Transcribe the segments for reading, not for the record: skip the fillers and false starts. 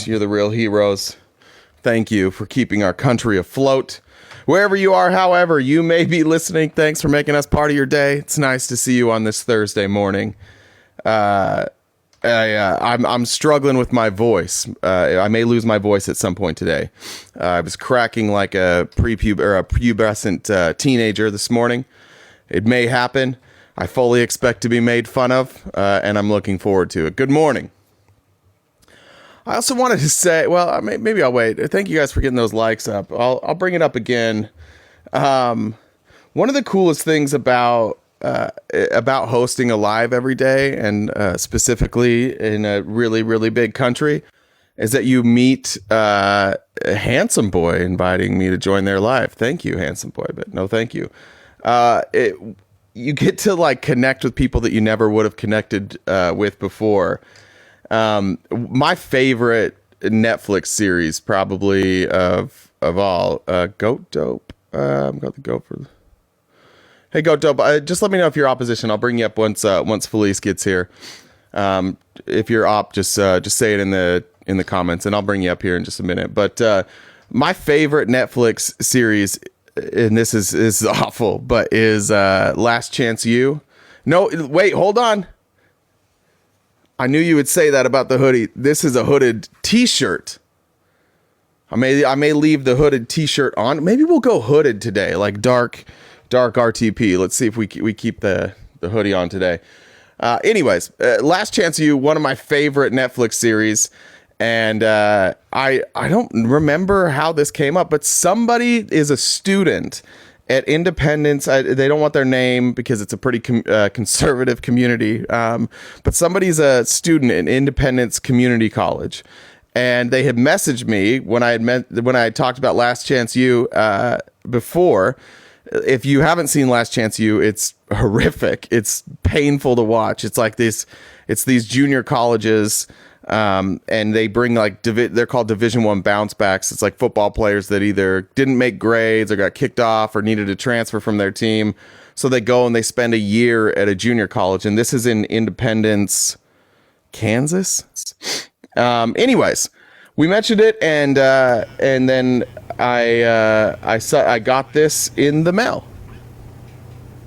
You're the real heroes. Thank you for keeping our country afloat. Wherever you are, however you may be listening, thanks for making us part of your day. It's nice to see you on this Thursday morning. I'm struggling with my voice. I may lose my voice at some point today. I was cracking like a pubescent teenager this morning. It may happen. I fully expect to be made fun of, and I'm looking forward to it. Good morning. I also wanted to say, well, maybe I'll wait. Thank you guys for getting those likes up. I'll bring it up again. One of the coolest things about hosting a live every day, and specifically in a really, really big country, is that you meet Handsome Boy inviting me to join their live. Thank you, Handsome Boy, but no thank you. You get to like connect with people that you never would have connected with before. My favorite Netflix series, probably of all, Goat Dope. I'm going to go for. Hey, Goat Dope. Just let me know if you're opposition. I'll bring you up once Felice gets here. If you're op, just say it in the comments, and I'll bring you up here in just a minute. But my favorite Netflix series, and this is awful, but is Last Chance U. No, wait, hold on. I knew you would say that about the hoodie. This is a hooded T-shirt. I may leave the hooded T-shirt on. Maybe we'll go hooded today, like dark RTP. Let's see if we keep the hoodie on today. Anyways, Last Chance U, one of my favorite Netflix series, and I don't remember how this came up, but somebody is a student at Independence. They don't want their name because it's a pretty conservative community. But somebody's a student at Independence Community College, and they had messaged me when I had talked about Last Chance U before. If you haven't seen Last Chance U, it's horrific. It's painful to watch. It's like this. It's these junior colleges. And they bring like they're called Division I bounce backs. It's like football players that either didn't make grades or got kicked off or needed to transfer from their team. So they go and they spend a year at a junior college. And this is in Independence, Kansas. Anyways, we mentioned it, and then I got this in the mail.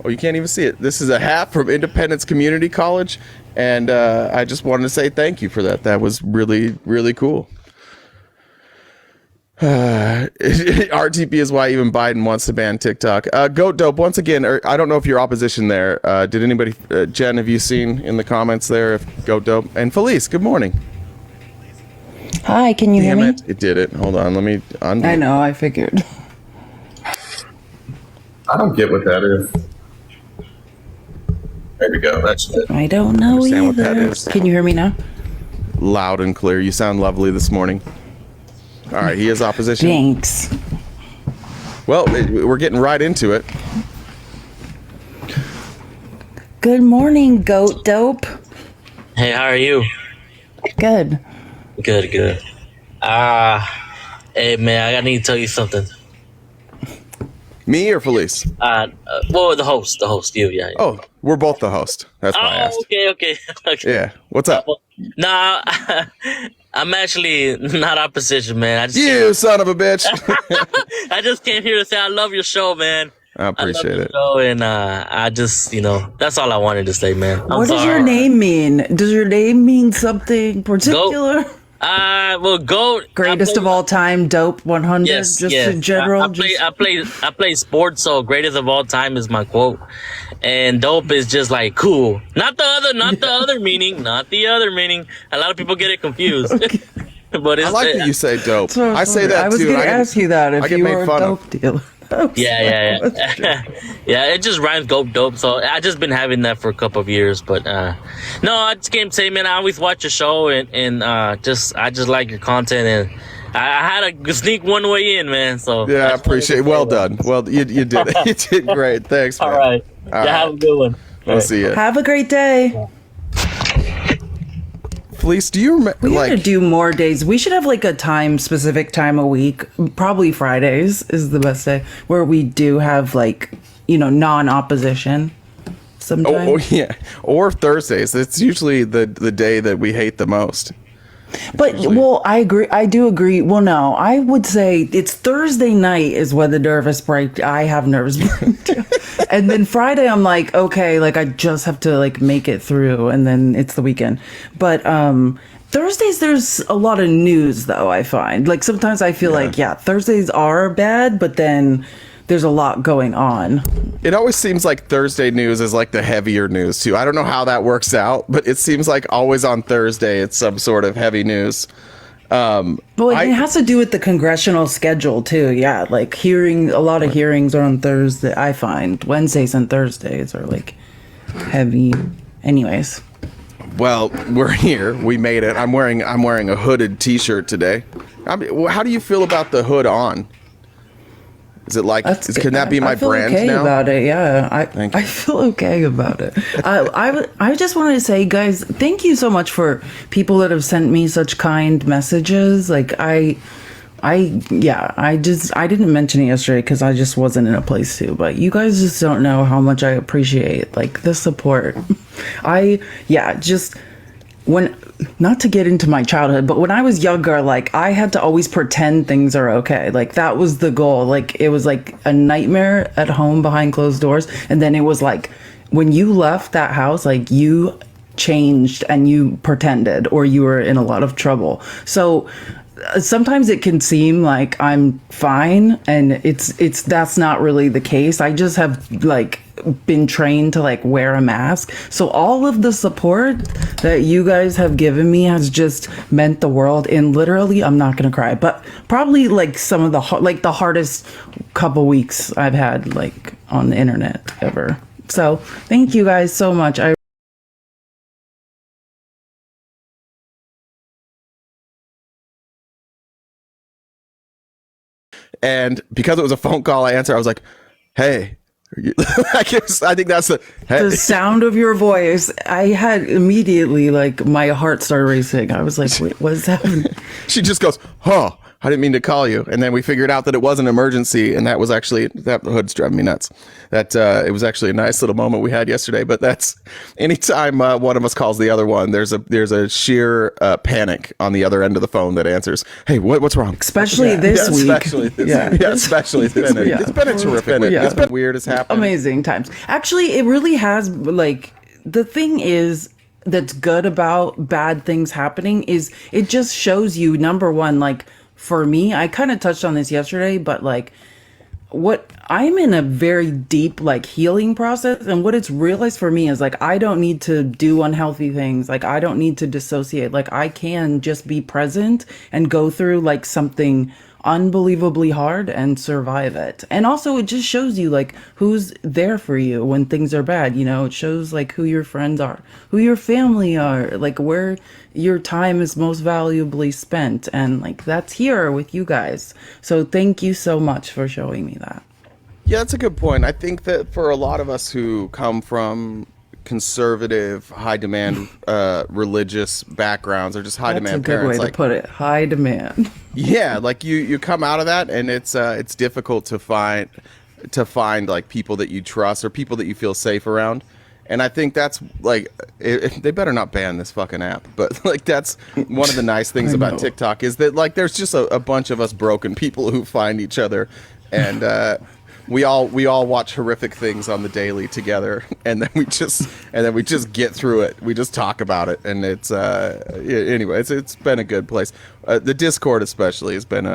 Oh, you can't even see it. This is a hat from Independence Community College. And I just wanted to say thank you for that. That was really, really cool. RTP is why even Biden wants to ban TikTok. Goat Dope, once again, I don't know if you're opposition there. Did anybody, Jen, have you seen in the comments there if Goat Dope? And Felice, good morning. Hi, can you hear me? It did it. Hold on, let me undo. I know, I figured. I don't get what that is. There we go. That's it. I don't know either. What that is. Can you hear me now? Loud and clear. You sound lovely this morning. All right, he is opposition. Thanks. Well, we're getting right into it. Good morning, Goat Dope. Hey, how are you? Good. Good. Hey, man, I need to tell you something. Me or Felice? Well, the host, you, yeah. Oh, we're both the host. That's why I asked. Okay. Yeah, what's up? Nah, I'm actually not opposition, man. Son of a bitch. I just came here to say I love your show, man. I appreciate it. Show, and I just, that's all I wanted to say, man. What does your name mean? Does your name mean something particular? Well, GOAT. Greatest of all time, Dope 100. Yes, just yes. in general. I play sports, so greatest of all time is my quote, and dope is just like cool. Not the other meaning. Not the other meaning. A lot of people get it confused. Okay. But I like that you say dope. So I say that too. I was going to ask you that if you were a dope dealer. Yeah. Yeah, it just rhymes dope. So I just been having that for a couple of years, but no, I just came to say, man, I always watch your show and I just like your content, and I had to sneak one way in, man. So yeah, I appreciate it. Well done. Well, you did it. You did great. Thanks, man. All right. Have a good one. We'll see you. Have a great day. Felice, do you remember? We gotta do more days. We should have like a specific time a week. Probably Fridays is the best day where we do have like, non-opposition. Sometimes. Oh yeah, or Thursdays. It's usually the day that we hate the most. But well, I agree. I do agree. Well, no, I would say it's Thursday night is when the nervous break. I have nervous breakdown, and then Friday I'm like, okay, like I just have to like make it through, and then it's the weekend. But Thursdays there's a lot of news though. I find like sometimes I feel like Thursdays are bad, but then there's a lot going on. It always seems like Thursday news is like the heavier news too. I don't know how that works out, but it seems like always on Thursday it's some sort of heavy news. Well, it has to do with the congressional schedule too. Yeah, like a lot of hearings are on Thursday. I find Wednesdays and Thursdays are like heavy. Anyways, well, we're here. We made it. I'm wearing a hooded T-shirt today. I mean, how do you feel about the hood on? Is it like, can that be my brand now? I feel okay about it, yeah. I feel okay about it. I just wanted to say, guys, thank you so much for people that have sent me such kind messages. Like, I didn't mention it yesterday because I just wasn't in a place to, but you guys just don't know how much I appreciate, like, the support. Not to get into my childhood, but when I was younger, like I had to always pretend things are okay. Like that was the goal. Like it was like a nightmare at home behind closed doors. And then it was like when you left that house, like you changed and you pretended or you were in a lot of trouble. So sometimes it can seem like I'm fine and it's that's not really the case. I just have like been trained to like wear a mask. So all of the support that you guys have given me has just meant the world. And literally, I'm not gonna cry, but probably like some of the hardest couple weeks I've had like on the internet ever. So thank you guys so much. And because it was a phone call, I answered. I was like, "Hey." I think that's the sound of your voice. I had immediately like my heart started racing. I was like, "Wait, what is happening?" She just goes, "Huh, I didn't mean to call you." And then we figured out that it was an emergency, and that hood's driving me nuts. That it was actually a nice little moment we had yesterday. But that's anytime one of us calls the other one, there's a sheer panic on the other end of the phone that answers, "Hey, what's wrong?" Especially this week. Especially this week. Especially this week. It's been a terrific week. It's been weird as happened. Amazing times. Actually, it really has. Like the thing is that's good about bad things happening is it just shows you, number one, like for me, I kind of touched on this yesterday, but like what I'm in a very deep like healing process, and what it's realized for me is like I don't need to do unhealthy things. Like I don't need to dissociate. Like I can just be present and go through like something unbelievably hard and survive it. And also it just shows you like who's there for you when things are bad. You know, it shows like who your friends are, who your family are, like where your time is most valuably spent, and like that's here with you guys. So thank you so much for showing me that. Yeah, that's a good point. I think that for a lot of us who come from conservative, high demand, religious backgrounds, or just high demand parents, that's a good way to put it. High demand. Yeah, like you come out of that, and it's difficult to find like people that you trust or people that you feel safe around. And I think that's like they better not ban this fucking app. But like that's one of the nice things about TikTok is that like there's just a bunch of us broken people who find each other, and we all watch horrific things on the daily together, and then we just get through it. We just talk about it, and it's anyway. It's been a good place. The Discord especially has been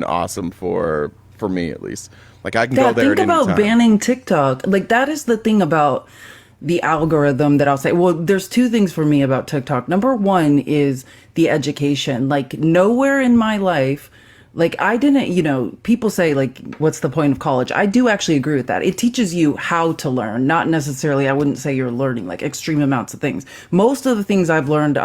awesome for me at least. Like I can go there. Think about banning TikTok. Like that is the thing about the algorithm that I'll say. Well, there's two things for me about TikTok. Number one is the education. Like nowhere in my life. Like I didn't, you know, people say like, what's the point of college? I do actually agree with that. It teaches you how to learn, not necessarily, I wouldn't say you're learning like extreme amounts of things. Most of the things I have learned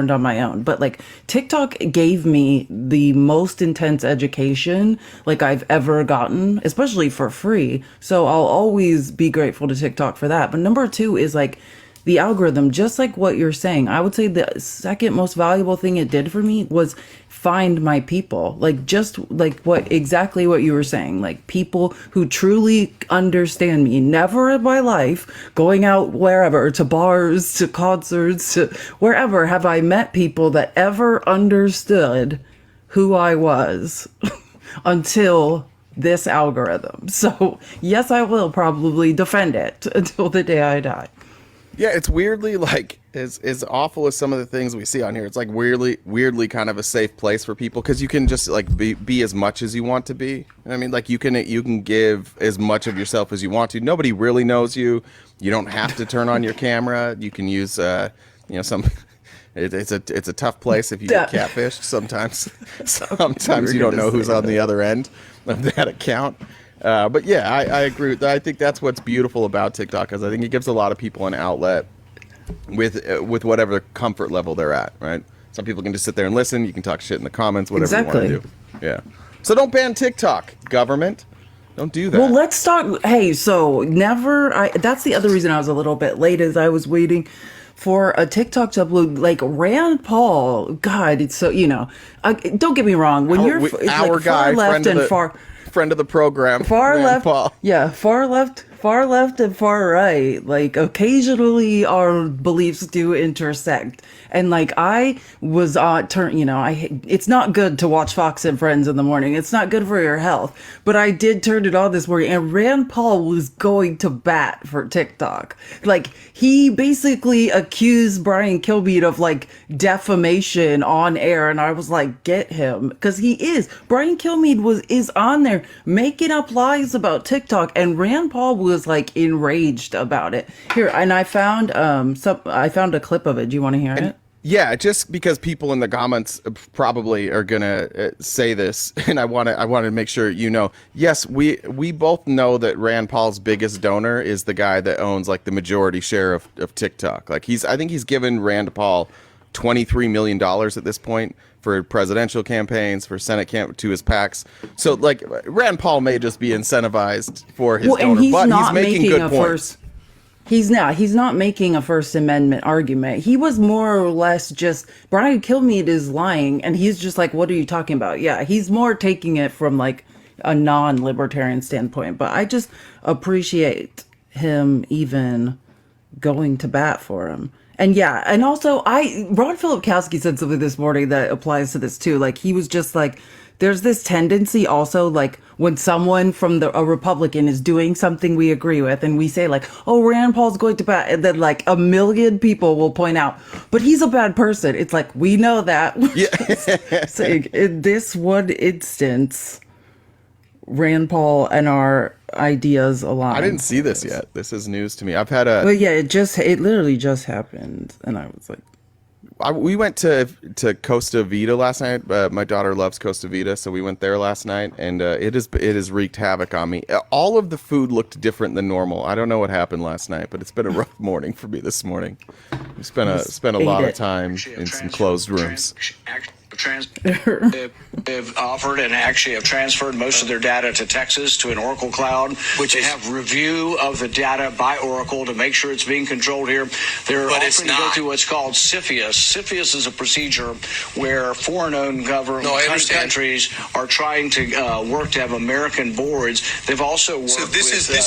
on my own. But like TikTok gave me the most intense education like I've ever gotten, especially for free. So I'll always be grateful to TikTok for that. But number two is like, the algorithm, just like what you're saying, I would say the second most valuable thing it did for me was find my people, like just like exactly what you were saying, like people who truly understand me. Never in my life, going out wherever, to bars, to concerts, to wherever, have I met people that ever understood who I was until this algorithm. So yes, I will probably defend it until the day I die. Yeah, it's weirdly like as awful as some of the things we see on here. It's like weirdly kind of a safe place for people because you can just like be as much as you want to be. I mean, like you can give as much of yourself as you want to. Nobody really knows you. You don't have to turn on your camera. You can use some. It's a tough place if you get catfished. Sometimes you don't know who's on the other end of that account. But yeah, I agree with that. I think that's what's beautiful about TikTok, is I think it gives a lot of people an outlet with whatever comfort level they're at, right? Some people can just sit there and listen. You can talk shit in the comments, whatever you want to do. Yeah. So don't ban TikTok, government. Don't do that. Well, let's talk. Hey, so that's the other reason I was a little bit late, is I was waiting for a TikTok to upload. Like Rand Paul, God, it's so, don't get me wrong. When you're our like guy, far left and far... friend of the program, far Rand left, Paul. Yeah, far left and far right, like occasionally our beliefs do intersect. And like I was it's not good to watch Fox and Friends in the morning. It's not good for your health. But I did turn it on this morning, and Rand Paul was going to bat for TikTok. Like he basically accused Brian Kilmeade of like defamation on air, and I was like, get him, because Brian Kilmeade is on there making up lies about TikTok, and Rand Paul was like enraged about it. Here, and I found I found a clip of it. Do you want to hear it? Yeah, just because people in the comments probably are gonna say this, and I want to make sure you know. Yes, we both know that Rand Paul's biggest donor is the guy that owns like the majority share of TikTok. Like I think he's given Rand Paul $23 million at this point for presidential campaigns, for Senate to his PACs. So like Rand Paul may just be incentivized for his donor, but he's making good points. He's not making a First Amendment argument. He was more or less just, Brian Kilmeade is lying, and he's just like, what are you talking about? Yeah, he's more taking it from like a non-libertarian standpoint, but I just appreciate him even going to bat for him. And yeah, and also Ron Filipkowski said something this morning that applies to this too. Like he was just like, there's this tendency also, like when someone from a Republican is doing something we agree with, and we say like, oh, Rand Paul's going to bat, and then like a million people will point out, but he's a bad person. It's like, we know that. Yeah. Saying in this one instance, Rand Paul and our ideas align. I didn't see this yet. This is news to me. I've had But yeah, it literally just happened, and I was like, we went to Costa Vida last night. My daughter loves Costa Vida, so we went there last night, and it has wreaked havoc on me. All of the food looked different than normal. I don't know what happened last night, but it's been a rough morning for me this morning. We spent a lot of time in some closed rooms. They've offered and actually have transferred most of their data to Texas to an Oracle cloud, which they have review of the data by Oracle to make sure it's being controlled here. They're offering to go through what's called CFIUS. CFIUS is a procedure where foreign-owned government countries are trying to work to have American boards. They've also worked this is the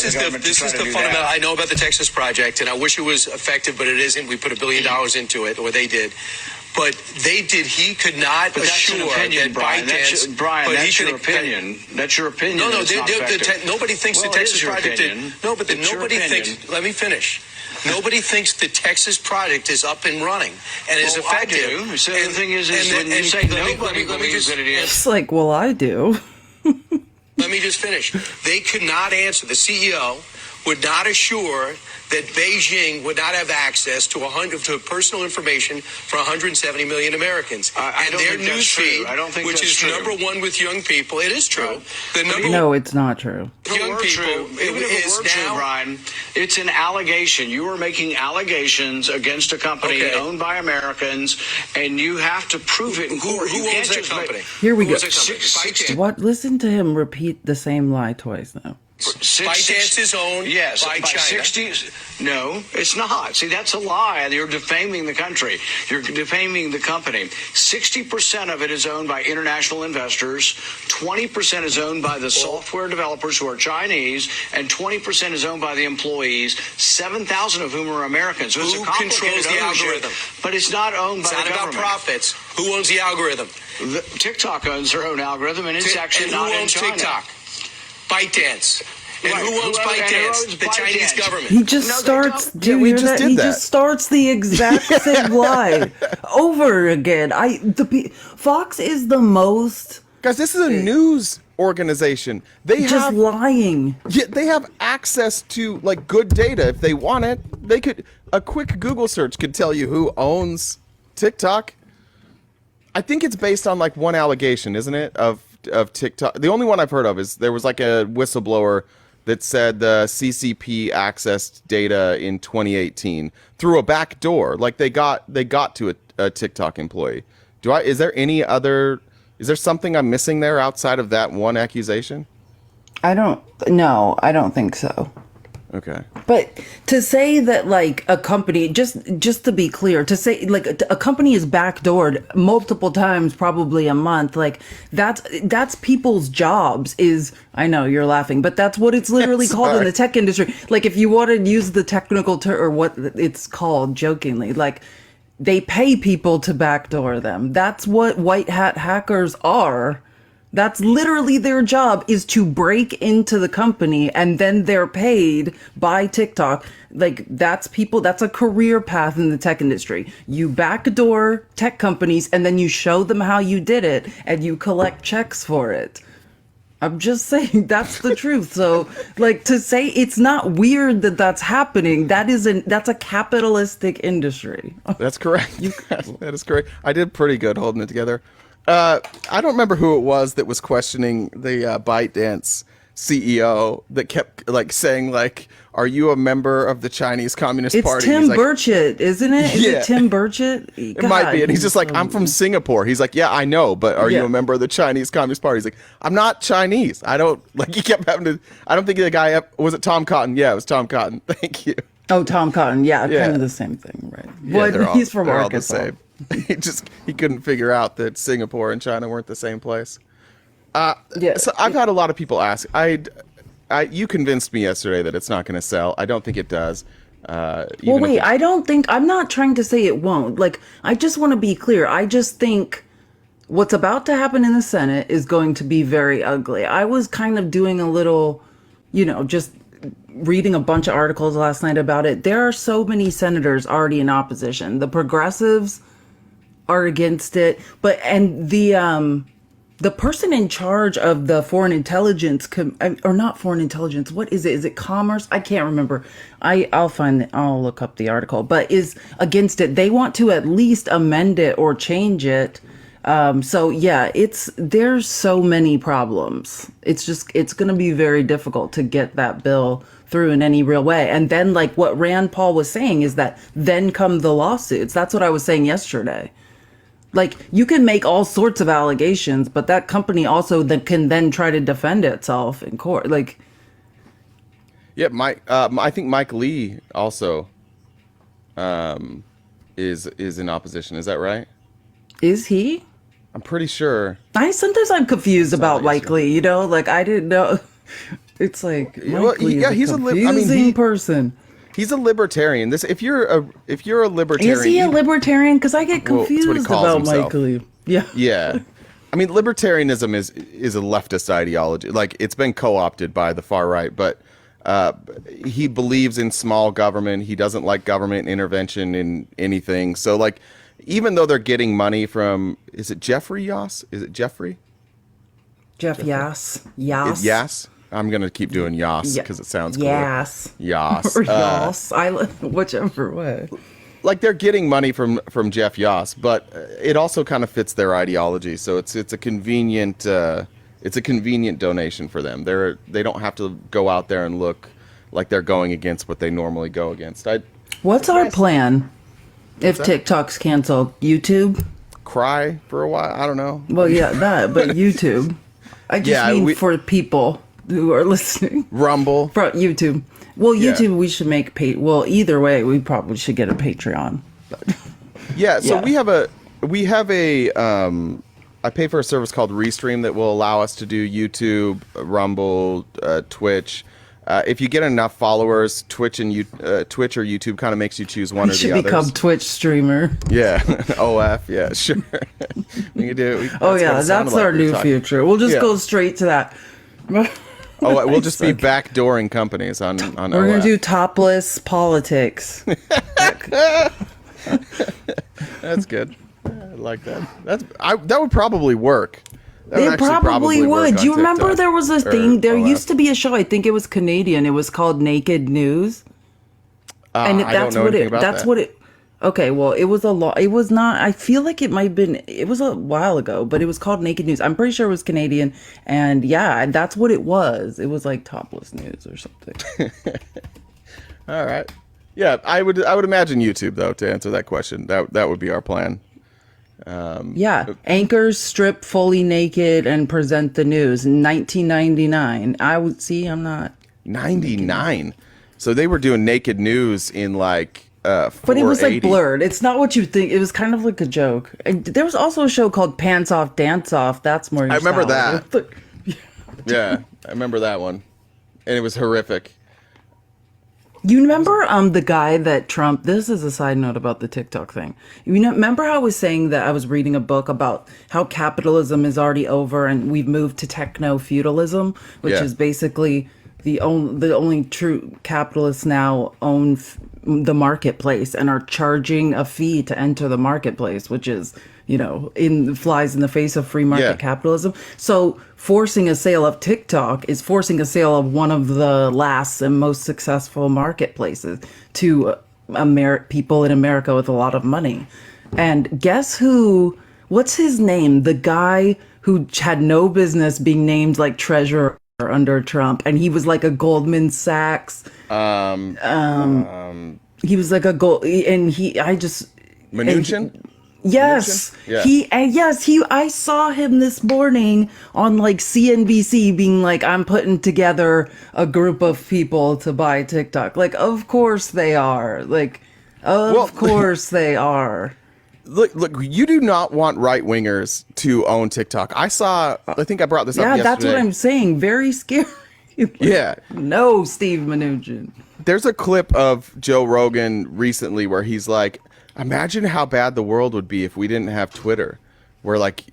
fundamental. I know about the Texas project, and I wish it was effective, but it isn't. We put $1 billion into it, or they did. But he could not assure that Brian, that's your opinion. That's your opinion. No, nobody thinks the Texas project. Nobody thinks. Let me finish. Nobody thinks the Texas project is up and running and is effective. I do. So the thing is when you say nobody believes that it is. It's like, well, I do. Let me just finish. They could not answer. The CEO would not assure that Beijing would not have access to personal information for 170 million Americans. And their news feed, which is number one with young people. It is true. No, it's not true. Young people, even if it were true, Brian, it's an allegation. You are making allegations against a company owned by Americans, and you have to prove it in court. Who owns that company? Here we go. What? Listen to him repeat the same lie twice now. ByteDance is owned by China. 60. No, it's not. See, that's a lie. You're defaming the country. You're defaming the company. 60% of it is owned by international investors. 20% is owned by the software developers who are Chinese, and 20% is owned by the employees. 7,000 of whom are Americans. So it's Who a complicated controls the ownership, algorithm? but it's not owned by It's not the about government. profits. Who owns the algorithm? TikTok owns their own algorithm, and it's actually and not who in owns China. TikTok? ByteDance. And Right. who owns Who owns ByteDance? The Chinese ByteDance? government. He just No, they starts. don't. Do you we hear just that? did He that. just starts the exact same lie over again. Fox is the most Guys, this is a news organization. They just have lying. Yeah, they have access to like good data if they want it. They could a quick Google search could tell you who owns TikTok. I think it's based on like one allegation, isn't it? Of TikTok. The only one I've heard of is there was like a whistleblower that said the CCP accessed data in 2018 through a back door. Like they got to a TikTok employee. Is there something I'm missing there outside of that one accusation? I don't think so. Okay. But to say that like a company, just to be clear, to say like a company is backdoored multiple times, probably a month, like that's people's jobs. I know you're laughing, but that's what it's literally called in the tech industry. Like if you want to use the technical term or what it's called jokingly, like they pay people to backdoor them. That's what white hat hackers are. That's literally their job, is to break into the company, and then they're paid by TikTok. Like that's a career path in the tech industry. You backdoor tech companies and then you show them how you did it and you collect checks for it. I'm just saying that's the truth. So like to say it's not weird that that's happening, that's a capitalistic industry. That's correct. That is correct. I did pretty good holding it together. I don't remember who it was that was questioning the ByteDance CEO that kept like saying like, "Are you a member of the Chinese Communist Party?" It's Tim Burchett, isn't it? Is it Tim Burchett? It might be. And he's just like, "I'm from Singapore." He's like, "Yeah, I know, but are you a member of the Chinese Communist Party?" He's like, "I'm not Chinese. I don't," like he kept having to, I don't think the guy, was it Tom Cotton? Yeah, it was Tom Cotton. Thank you. Oh, Tom Cotton. Yeah, kind of the same thing, right? Yeah, But he's from they're Arkansas. all the same. He couldn't figure out that Singapore and China weren't the same place. So I've had a lot of people ask. You convinced me yesterday that it's not going to sell. I don't think it does. I'm not trying to say it won't. Like, I just want to be clear. I just think what's about to happen in the Senate is going to be very ugly. I was kind of doing a little, just reading a bunch of articles last night about it. There are so many senators already in opposition. The progressives are against it, and the person in charge of the foreign intelligence or not foreign intelligence, what is it? Is it commerce? I can't remember. I'll look up the article, but is against it. They want to at least amend it or change it. So yeah, there's so many problems. It's going to be very difficult to get that bill through in any real way. And then like what Rand Paul was saying is that then come the lawsuits. That's what I was saying yesterday. Like you can make all sorts of allegations, but that company also can then try to defend itself in court. Like, yeah, I think Mike Lee also is in opposition. Is that right? is he? I'm pretty sure. Sometimes I'm confused about Mike Lee. Like I didn't know. It's like Mike Lee is a confusing person. He's a libertarian. If you're a libertarian, Is he a libertarian? Because I get confused that's what he calls about himself. Mike Lee. Yeah. Yeah. I mean, libertarianism is a leftist ideology. Like it's been co-opted by the far right, but he believes in small government. He doesn't like government intervention in anything. So like, even though they're getting money from, is it Jeffrey Yass? Is it Jeffrey? Jeff Yass. Yass? I'm going to keep doing Yass because it sounds cool. Yass. Yass. Or Yass. Whichever way. Like they're getting money from Jeff Yass, but it also kind of fits their ideology. So it's a convenient donation for them. They don't have to go out there and look like they're going against what they normally go against. What's our plan if TikTok's canceled? YouTube? Cry for a while? I don't know. Well, yeah, that, but YouTube. I just mean for people. who are listening. Rumble. From YouTube. Well, Yeah. YouTube, we should make well, either way, we probably should get a Patreon. But Yeah, so Yeah. we have a I pay for a service called Restream that will allow us to do YouTube, Rumble, Twitch. If you get enough followers, Twitch or YouTube kind of makes you choose one we or should the other. become Twitch streamer. Yeah, OF. Yeah, sure. We can do it. Oh yeah, that's our new future. We'll just Yeah. go straight to that. Oh, we'll just be Suck. backdooring companies on We're gonna OF. do topless politics. That's good. I like that. That would probably work. That would It actually probably work would. on You remember TikTok there was a or thing? There OF. used to be a show. I think it was Canadian. It was called Naked News, and I don't know anything about That's that. what it. Okay, well, it was a lot. It was not. I feel like it might have been. It was a while ago, but it was called Naked News. I'm pretty sure it was Canadian, and yeah, that's what it was. It was like topless news or something. All right. Yeah, I would imagine YouTube though to answer that question. That would be our plan. Yeah, anchors strip fully naked and present the news. 1999. I would see. I'm not. 99. So they were doing naked news in like But it was like 480. blurred. It's not what you think. It was kind of like a joke. And there was also a show called Pants Off, Dance Off. That's more. Your I remember style. that. Yeah, I remember that one. And it was horrific. You remember the guy that Trump, this is a side note about the TikTok thing. Remember how I was saying that I was reading a book about how capitalism is already over and we've moved to techno-feudalism, which Yeah. is basically the only true capitalists now own the marketplace and are charging a fee to enter the marketplace, which is, flies in the face of free market Yeah. capitalism. So forcing a sale of TikTok is forcing a sale of one of the last and most successful marketplaces to people in America with a lot of money. And guess who? What's his name? The guy who had no business being named like treasurer under Trump, and he was like a Goldman Sachs. He was like a gold, and Mnuchin? Yes, Yeah. I saw him this morning on like CNBC being like, I'm putting together a group of people to buy TikTok. Like, of course they are. Like, of course they are. Look, you do not want right wingers to own TikTok. I think I brought this up yesterday. Yeah, that's what I'm saying. Very scary. Yeah. No, Steve Mnuchin. There's a clip of Joe Rogan recently where he's like, imagine how bad the world would be if we didn't have Twitter. Where like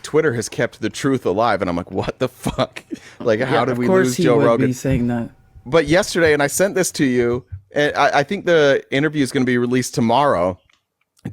Twitter has kept the truth alive. And I'm like, what the fuck? Like, how did we lose Joe Of course he would Rogan? be saying that. But yesterday, and I sent this to you, and I think the interview is going to be released tomorrow.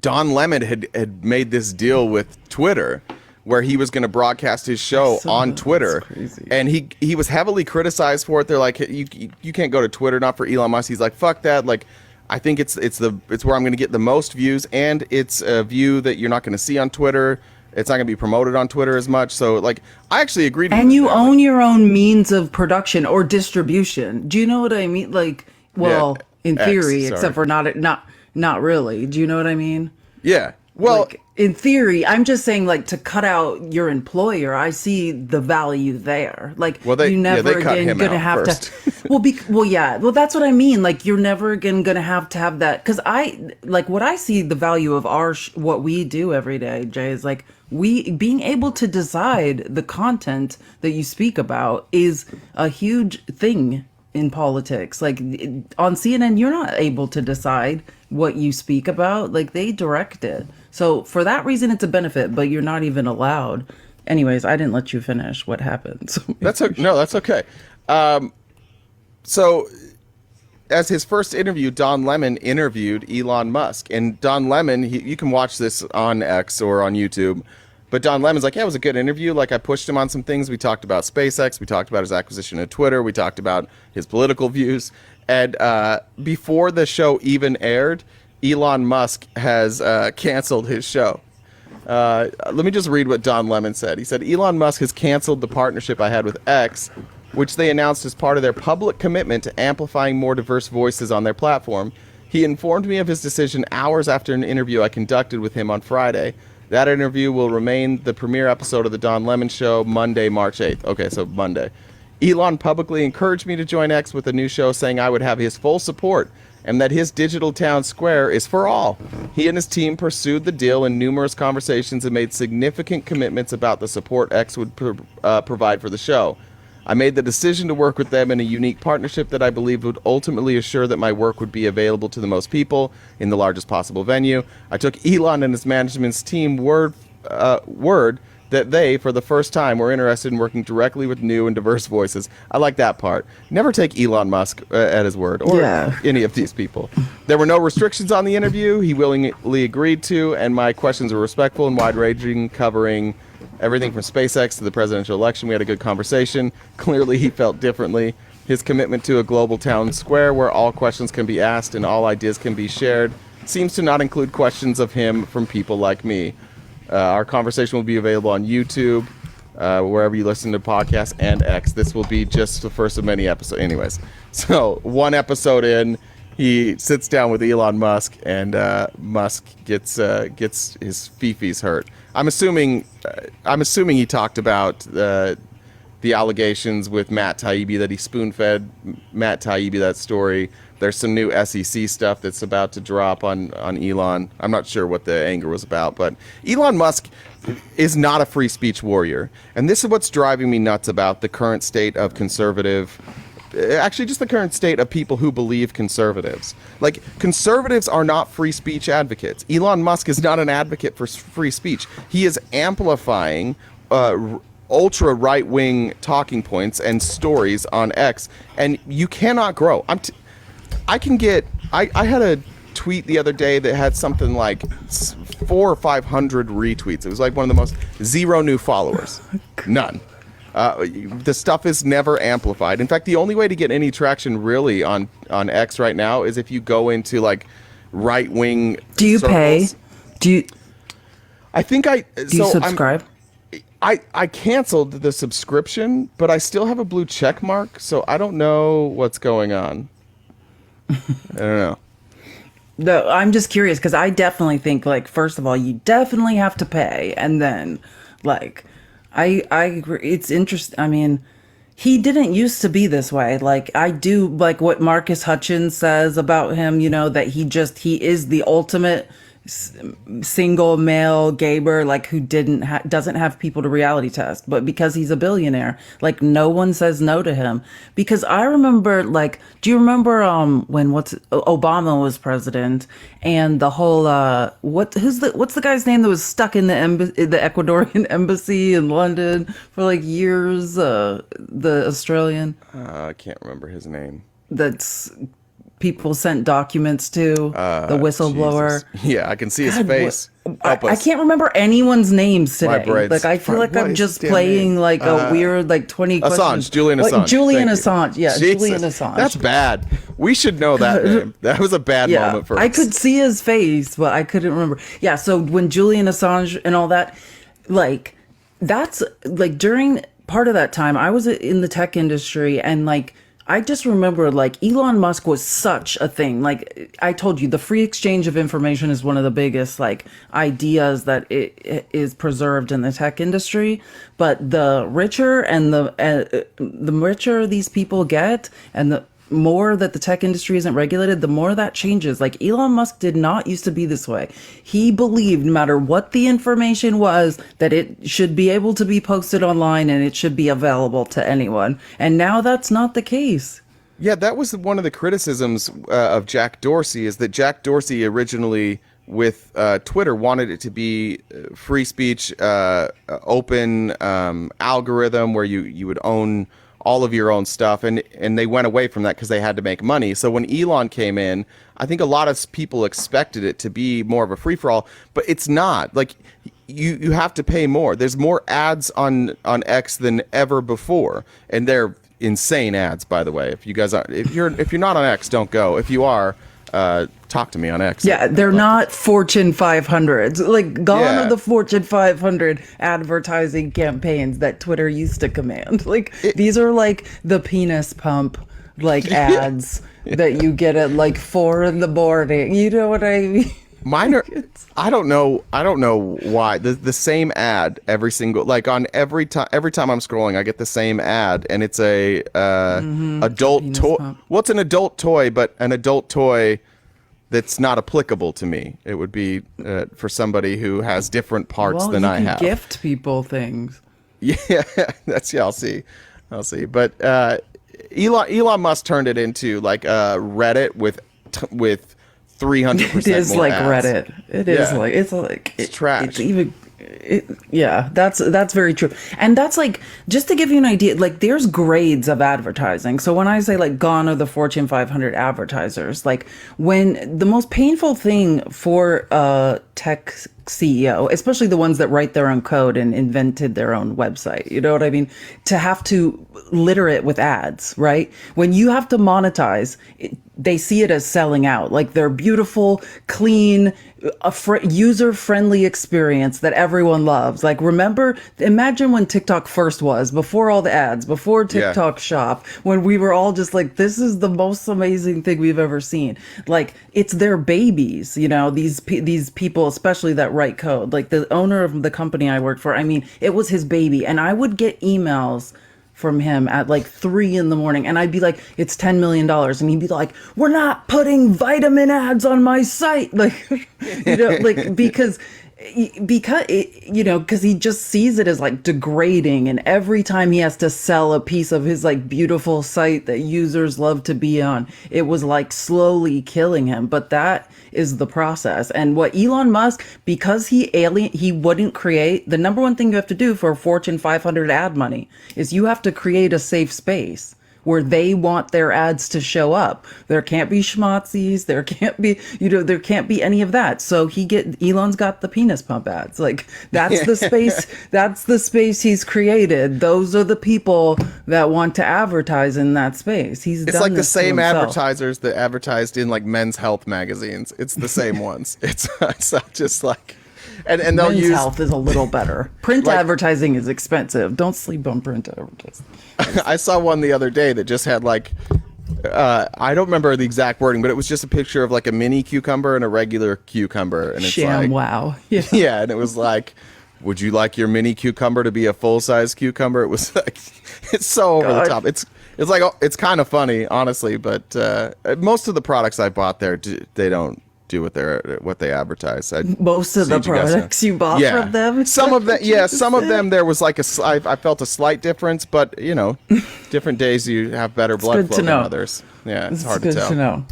Don Lemon had made this deal with Twitter where he was going to broadcast his show on Twitter. crazy. And he was heavily criticized for it. They're like, you can't go to Twitter, not for Elon Musk. He's like, fuck that. Like, I think it's where I'm going to get the most views, and it's a view that you're not going to see on Twitter. It's not going to be promoted on Twitter as much. So, like, I actually agreed. And you own your own means of production or distribution. Do you know what I mean? Like, well, Yeah, in X, theory, sorry. except for not really. Do you know what I mean? Yeah. Well, Like, in theory, I'm just saying, like, to cut out your employer, I see the value there. Like, Well, they- you yeah, never they cut again him gonna out have first. to. Well, that's what I mean. Like, you're never again gonna have that, because what I see the value of what we do every day, Jay, is like we being able to decide the content that you speak about is a huge thing in politics. Like on CNN, you're not able to decide what you speak about. Like they direct it. So for that reason, it's a benefit, but you're not even allowed. Anyways, I didn't let you finish what happened. So that's okay. So as his first interview, Don Lemon interviewed Elon Musk, and Don Lemon, you can watch this on X or on YouTube, but Don Lemon's like, yeah, it was a good interview. Like I pushed him on some things. We talked about SpaceX. We talked about his acquisition of Twitter. We talked about his political views. And before the show even aired, Elon Musk has canceled his show. Let me just read what Don Lemon said. He said, Elon Musk has canceled the partnership I had with X, which they announced as part of their public commitment to amplifying more diverse voices on their platform. He informed me of his decision hours after an interview I conducted with him on Friday. That interview will remain the premiere episode of The Don Lemon Show, Monday, March 8th. Okay, so Monday. Elon publicly encouraged me to join X with a new show, saying I would have his full support and that his digital town square is for all. He and his team pursued the deal in numerous conversations and made significant commitments about the support X would provide for the show. I made the decision to work with them in a unique partnership that I believed would ultimately assure that my work would be available to the most people in the largest possible venue. I took Elon and his management's team word that they, for the first time, were interested in working directly with new and diverse voices. I like that part. Never take Elon Musk at his word, or any of these people. There were no restrictions on the interview. He willingly agreed to, and my questions were respectful and wide-ranging, covering everything from SpaceX to the presidential election. We had a good conversation. Clearly, he felt differently. His commitment to a global town square where all questions can be asked and all ideas can be shared seems to not include questions of him from people like me. Our conversation will be available on YouTube, wherever you listen to podcasts, and X. This will be just the first of many episodes. Anyways, so one episode in, he sits down with Elon Musk, and Musk gets his fifis hurt. I'm assuming he talked about the allegations with Matt Taibbi, that he spoon-fed Matt Taibbi that story. There's some new SEC stuff that's about to drop on Elon. I'm not sure what the anger was about, but Elon Musk is not a free speech warrior. And this is what's driving me nuts about the current state of just the current state of people who believe conservatives. Like, conservatives are not free speech advocates. Elon Musk is not an advocate for free speech. He is amplifying ultra right-wing talking points and stories on X, and you cannot grow. I had a tweet the other day that had something like 400 or 500 retweets. It was like one of the most, 0 new followers. None. The stuff is never amplified. In fact, the only way to get any traction really on X right now is if you go into like right-wing Do you circles. pay? Do you subscribe? I canceled the subscription, but I still have a blue check mark, so I don't know what's going on. I don't know. No, I'm just curious because I definitely think, like, first of all, you definitely have to pay, and then, like, I agree. It's interesting. I mean, he didn't used to be this way. Like, I do like what Marcus Hutchins says about him. You know, that he is the ultimate single male gamer, like, who doesn't have people to reality test, but because he's a billionaire, like, no one says no to him. Because I remember, like, do you remember when Obama was president, and the whole what's the guy's name that was stuck in the Ecuadorian embassy in London for like years, the Australian, I can't remember his name, that's people sent documents to, the whistleblower. Jesus. Yeah, I can see his face. I can't remember anyone's names today. Braids. Like, I feel like I'm just playing like a weird, like, 20 questions. Julian Assange. Julian Assange. Yeah, Jesus, Julian Assange. That's bad. We should know that name. That was a bad moment for us. I could see his face, but I couldn't remember. Yeah, so when Julian Assange and all that, like, that's, like, during part of that time, I was in the tech industry, and, like, I just remember, like, Elon Musk was such a thing. Like, I told you, the free exchange of information is one of the biggest, like, ideas that it is preserved in the tech industry. But the richer and the richer these people get, and the more that the tech industry isn't regulated, the more that changes. Like, Elon Musk did not used to be this way. He believed, no matter what the information was, that it should be able to be posted online and it should be available to anyone. And now that's not the case. Yeah, that was one of the criticisms of Jack Dorsey, is that Jack Dorsey originally with Twitter wanted it to be free speech, open algorithm where you would own all of your own stuff, and they went away from that because they had to make money. So when Elon came in, I think a lot of people expected it to be more of a free-for-all, but it's not. Like, you have to pay more. There's more ads on X than ever before, and they're insane ads, by the way. If you're not on X, don't go. If you are, talk to me on X. Yeah, they're not Fortune 500s. Like, gone are the Fortune 500 advertising campaigns that Twitter used to command. Like, these are like the penis pump, like, ads that you get at like 4 a.m. You know what I mean? Mine are, I don't know why the same ad every single, like on every time I'm scrolling I get the same ad, and it's a adult toy. What's an adult toy but an adult toy that's not applicable to me? It would be for somebody who has different parts than I have. Gift people things. Yeah, I'll see. But Elon Musk turned it into like Reddit with 300%. It is more like ads. Reddit. It's trash. It's even. That's very true. And that's like, just to give you an idea, like there's grades of advertising. So when I say like gone are the Fortune 500 advertisers, like when the most painful thing for a tech CEO, especially the ones that write their own code and invented their own website, you know what I mean? To have to litter it with ads, right? When you have to monetize, they see it as selling out. Like they're beautiful, clean, user-friendly experience that everyone loves. Like imagine when TikTok first was, before all the ads, before TikTok Shop, when we were all just like, this is the most amazing thing we've ever seen. Like it's their babies, you know, these people, especially that write code. Like the owner of the company I worked for, I mean, it was his baby. And I would get emails from him at like 3 a.m, and I'd be like, it's $10 million, and he'd be like, we're not putting vitamin ads on my site, like, you know, like because he just sees it as like degrading, and every time he has to sell a piece of his like beautiful site that users love to be on, it was like slowly killing him. But that is the process. And what Elon Musk, because he wouldn't create, the number one thing you have to do for Fortune 500 ad money is you have to create a safe space where they want their ads to show up. There can't be schmozzies. There can't be, there can't be any of that. So Elon's got the penis pump ads. Like that's the space, that's the space he's created. Those are the people that want to advertise in that space. It's like the same advertisers that advertised in like men's health magazines. It's the same ones. It's not just like, and they'll Men's use health is a little better. Print advertising is expensive. Don't sleep on print advertising. I saw one the other day that just had like, I don't remember the exact wording, but it was just a picture of like a mini cucumber and a regular cucumber, and it's like, wow, yeah, and it was like, would you like your mini cucumber to be a full size cucumber? It was like, it's so over the top. It's like, it's kind of funny, honestly, but most of the products I bought there, they don't do what they advertise. Most of the products you bought from them. Some of them there was like I felt a slight difference, but different days you have better blood flow than others. Yeah, it's hard to tell. To know.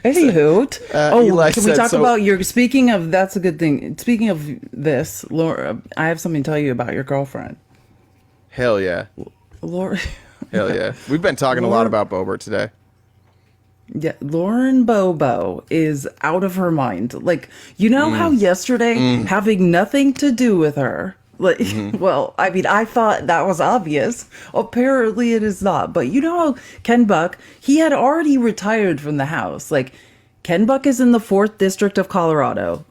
Anywho, can we talk about your? Speaking of, that's a good thing. Speaking of this, Laura, I have something to tell you about your girlfriend. Hell yeah, Laura. Hell yeah, we've been talking a lot about Bober today. Yeah, Lauren Bobo is out of her mind. Like, how yesterday, having nothing to do with her, like, well, I mean, I thought that was obvious. Apparently it is not. But you know how Ken Buck, he had already retired from the House. Like, Ken Buck is in the 4th District of Colorado.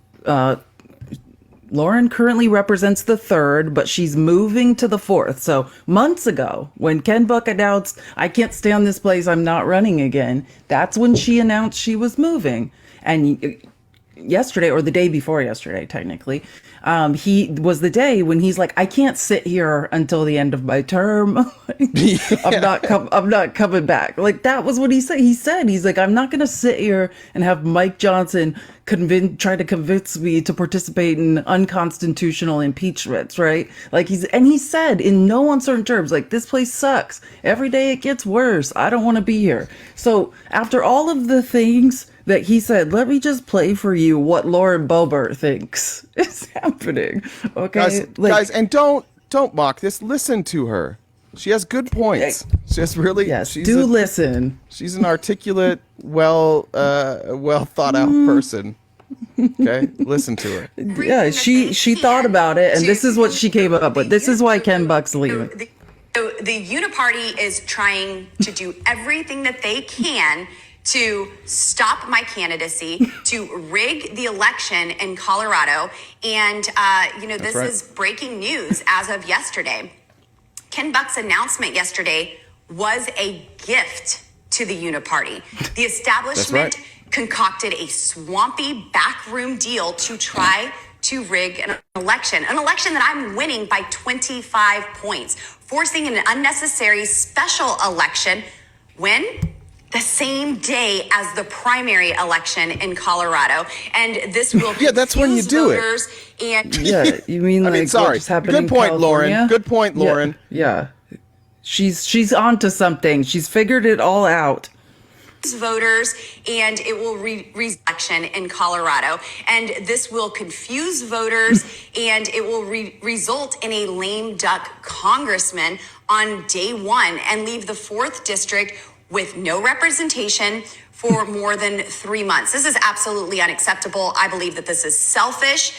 Lauren currently represents the 3rd, but she's moving to the 4th. So months ago, when Ken Buck announced, I can't stay on this place, I'm not running again, that's when she announced she was moving. And yesterday, or the day before yesterday, technically, he was the day when he's like, I can't sit here until the end of my term. I'm not coming back. Like, that was what he said. He's like, I'm not going to sit here and have Mike Johnson try to convince me to participate in unconstitutional impeachments, right? Like he said in no uncertain terms, like, this place sucks. Every day it gets worse. I don't want to be here. So after all of the things that he said, let me just play for you what Lauren Boebert thinks is happening. Okay, guys, and don't mock this. Listen to her. She has good points. She has really. Yes, listen. She's an articulate, well thought out person. Okay, listen to her. Yeah, she thought about it, and this is what she came up with. This is why Ken Buck's leaving. So the Uniparty is trying to do everything that they can to stop my candidacy, to rig the election in Colorado. And, this is breaking news as of yesterday. Ken Buck's announcement yesterday was a gift to the Uniparty. The establishment concocted a swampy backroom deal to try to rig an election that I'm winning by 25 points, forcing an unnecessary special election when the same day as the primary election in Colorado. And this will Yeah, that's when you do it. voters and Yeah, you mean I like mean, sorry. what just happened Good in point, California? Lauren. Good point, Lauren. Yeah. She's onto something. She's figured it all out. voters, and it will re-election in Colorado. And this will confuse voters, and it will result in a lame duck congressman on day one and leave the 4th district with no representation for more than 3 months. This is absolutely unacceptable. I believe that this is selfish.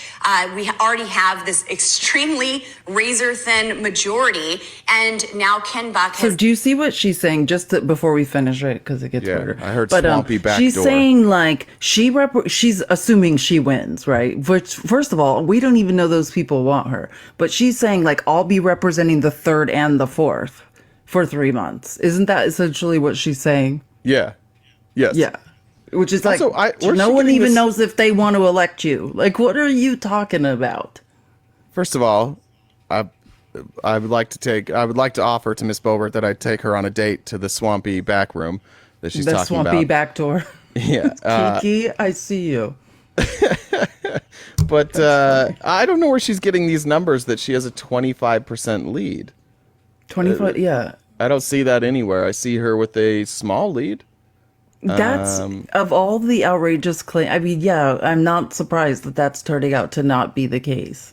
We already have this extremely razor-thin majority, and now Ken Buck has... So do you see what she's saying? Just before we finish, right? Because it gets harder. I heard swampy back she's door. saying like she's assuming she wins, right? Which, first of all, we don't even know those people want her. But she's saying like I'll be representing the 3rd and the 4th for 3 months. Isn't that essentially what she's saying? Yeah. Yes. Yeah. Which is like, Also, where's no she one getting even this- knows if they want to elect you. Like, what are you talking about? First of all, I would like to offer to Miss Bobert that I'd take her on a date to the swampy back room that she's The talking swampy about. back door. Yeah. Kiki, I see you. But I don't know where she's getting these numbers that she has a 25% lead. 25, yeah. I don't see that anywhere. I see her with a small lead. That's of all the outrageous claims. I mean, yeah, I'm not surprised that that's turning out to not be the case.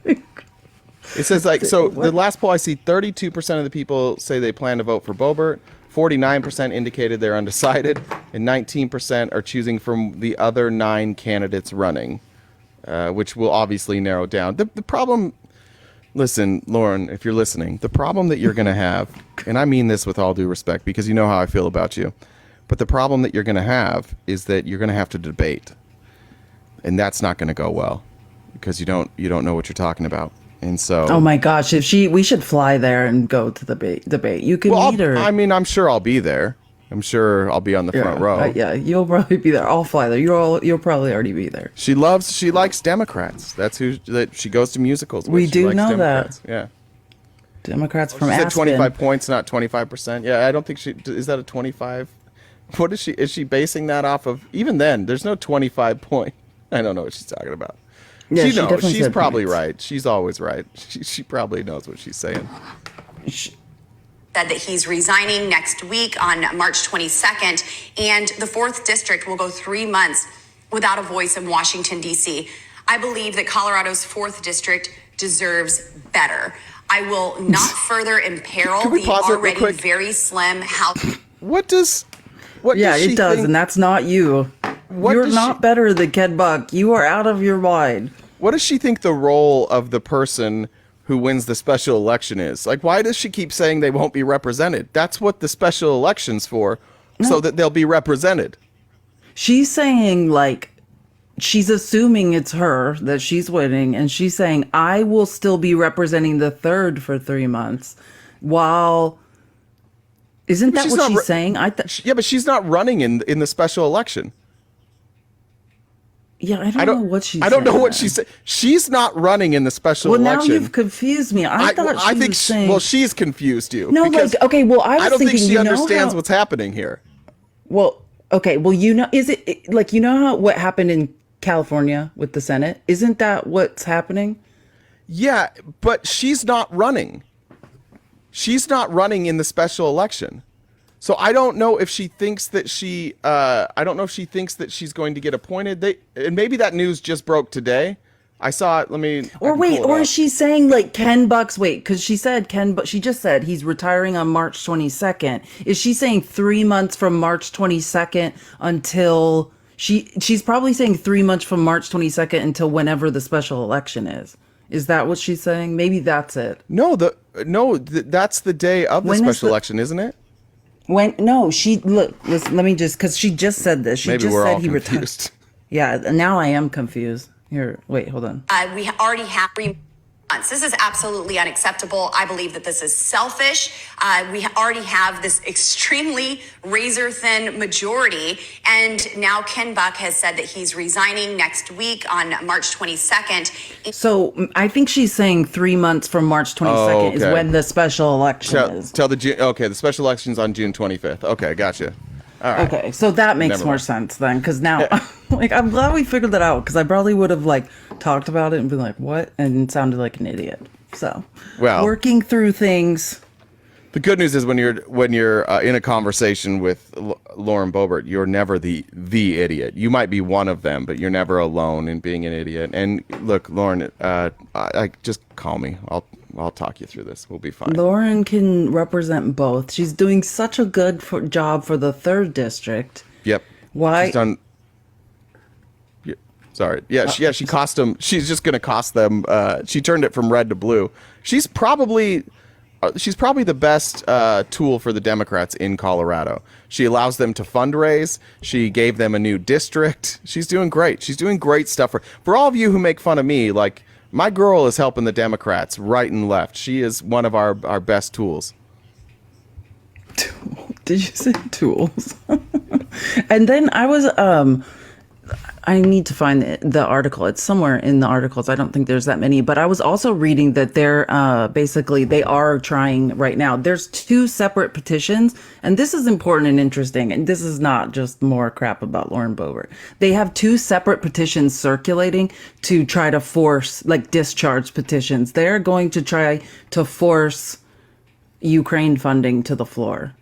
It says like, so the last poll I see, 32% of the people say they plan to vote for Bobert, 49% indicated they're undecided, and 19% are choosing from the other 9 candidates running, which will obviously narrow down. The problem, listen, Lauren, if you're listening, the problem that you're going to have, and I mean this with all due respect because you know how I feel about you, but the problem that you're going to have is that you're going to have to debate, and that's not going to go well because you don't know what you're talking about. And so, Oh my gosh, we should fly there and go to the debate. You can meet her. I mean, I'm sure I'll be there. I'm sure I'll be on the front row. Yeah, you'll probably be there. I'll fly there. You'll probably already be there. She likes Democrats. That's that she goes to musicals with. We She do likes know Democrats. that. Yeah. Democrats from She said Aspen. 25 points, not 25%. Yeah, I don't think is that a 25? What is she basing that off of? Even then, there's no 25 point. I don't know what she's talking about. Yeah, she she knows. definitely She's said probably points. right. She's always right. She probably knows what she's saying. said that he's resigning next week on March 22nd, and the 4th district will go 3 months without a voice in Washington, D.C. I believe that Colorado's 4th district deserves better. I will not further imperil Can we the pause it real already quick? very slim House. What does Yeah, she it does, think- and that's not you. What You're does not she- better than Ken Buck. You are out of your mind. What does she think the role of the person who wins the special election is? Like, why does she keep saying they won't be represented? That's what the special election's for, so that they'll be represented. She's saying, like, she's assuming it's her, that she's winning, and she's saying, I will still be representing the 3rd for 3 months, while... Isn't that she's what not she's saying? Yeah, but she's not running in the special election. Yeah, I don't know what she's saying. I don't know what she's saying. She's not running in the special Well, now election. you've confused me. I thought she was saying... Well, she's confused you. No, because like, okay, well, I was I don't thinking, think she you know understands how- what's happening here. Well, okay, well, you know, is it, like, you know how what happened in California with the Senate? Isn't that what's happening? Yeah, but she's not running. She's not running in the special election. So I don't know if she thinks that she's going to get appointed. And maybe that news just broke today. I saw it. Or wait, or is she saying like Ken Buck's, because she said she just said he's retiring on March 22nd. Is she saying 3 months from March 22nd until she's probably saying 3 months from March 22nd until whenever the special election is. Is that what she's saying? Maybe that's it. No, that's the day of the When is special the- election, isn't it? Listen, let me just, because she just said this. She Maybe just we're said all he retired. confused. Yeah, now I am confused. Here, wait, hold on. We already have This is absolutely unacceptable. I believe that this is selfish. We already have this extremely razor-thin majority, and now Ken Buck has said that he's resigning next week on March 22nd. So I think she's saying 3 months from March 22nd is when the special election is. The special election's on June 25th. Okay, gotcha. All right. Okay, so that makes more sense then, because now, like, I'm glad we figured that out, because I probably would have, like, talked about it and been like, what? And sounded like an idiot. So, working through things. The good news is when you're in a conversation with Lauren Boebert, you're never the idiot. You might be one of them, but you're never alone in being an idiot. And look, Lauren, I just call me. I'll talk you through this. We'll be fine. Lauren can represent both. She's doing such a good job for the 3rd district. Yep. Why? She's done. Sorry. Yeah. She cost them. She's just going to cost them. She turned it from red to blue. She's probably the best tool for the Democrats in Colorado. She allows them to fundraise. She gave them a new district. She's doing great. She's doing great stuff for all of you who make fun of me. Like, my girl is helping the Democrats right and left. She is one of our best tools. Did you say tools? And then I was I need to find the article. It's somewhere in the articles. I don't think there's that many, but I was also reading that they're basically they are trying right now. There's 2 separate petitions, and this is important and interesting. And this is not just more crap about Lauren Boebert. They have 2 separate petitions circulating to try to force, like, discharge petitions. They're going to try to force Ukraine funding to the floor.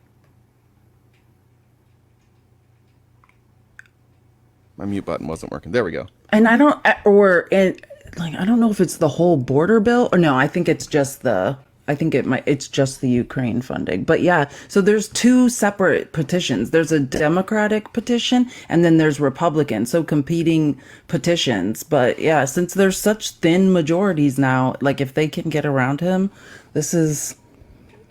My mute button wasn't working. There we go. And I don't know if it's the whole border bill or no. I think it's just it's just the Ukraine funding. But yeah, so there's 2 separate petitions. There's a Democratic petition and then there's Republican. So competing petitions. But yeah, since there's such thin majorities now, like, if they can get around him, this is.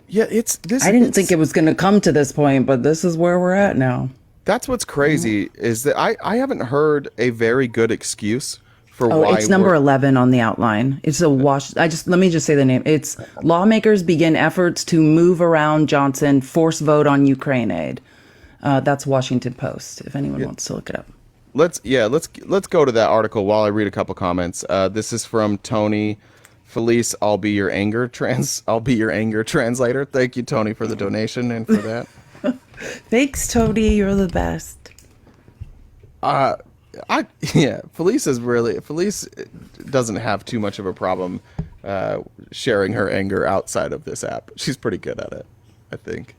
Yeah, this. I didn't think it was going to come to this point, but this is where we're at now. That's what's crazy is that I haven't heard a very good excuse for why. It's number 11 on the outline. It's a let me just say the name. It's lawmakers begin efforts to move around Johnson, force vote on Ukraine aid. That's Washington Post, if anyone wants to look it up. Let's go to that article while I read a couple comments. This is from Tony Felice. I'll be your anger translator. Thank you, Tony, for the donation and for that. Thanks, Tony. You're the best. Felice doesn't have too much of a problem sharing her anger outside of this app. She's pretty good at it, I think.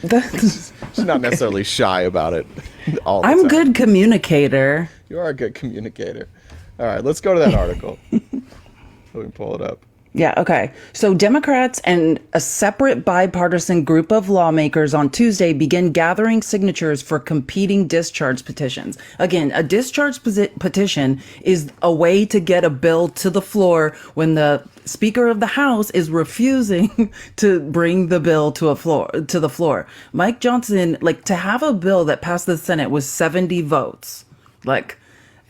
She's not necessarily shy about it all the time. I'm a good communicator. You are a good communicator. All right, let's go to that article. Let me pull it up. Yeah, okay. So Democrats and a separate bipartisan group of lawmakers on Tuesday began gathering signatures for competing discharge petitions. Again, a discharge petition is a way to get a bill to the floor when the Speaker of the House is refusing to bring the bill to the floor. Mike Johnson, like, to have a bill that passed the Senate was 70 votes, like,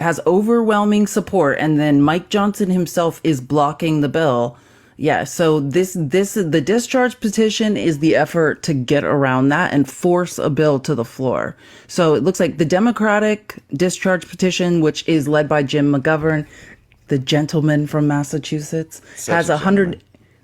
has overwhelming support, and then Mike Johnson himself is blocking the bill. Yeah, so the discharge petition is the effort to get around that and force a bill to the floor. So it looks like the Democratic discharge petition, which is led by Jim McGovern, the gentleman from Massachusetts, has 100.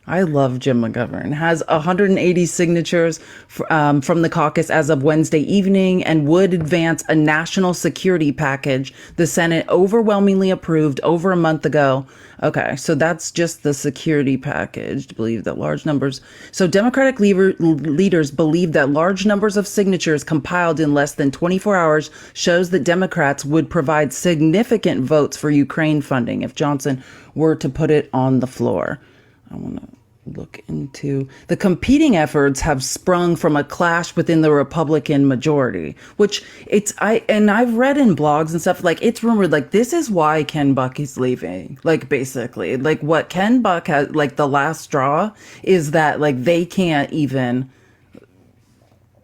I love Jim McGovern. Has 180 signatures from the caucus as of Wednesday evening and would advance a national security package the Senate overwhelmingly approved over a month ago. Okay, so that's just the security package. Believe that large numbers. So Democratic leaders believe that large numbers of signatures compiled in less than 24 hours shows that Democrats would provide significant votes for Ukraine funding if Johnson were to put it on the floor. I want to look into the competing efforts have sprung from a clash within the Republican majority, which I've read in blogs and stuff, like, it's rumored, like, this is why Ken Buck is leaving. Like, basically, like, what Ken Buck has, like, the last straw is that, like, they can't even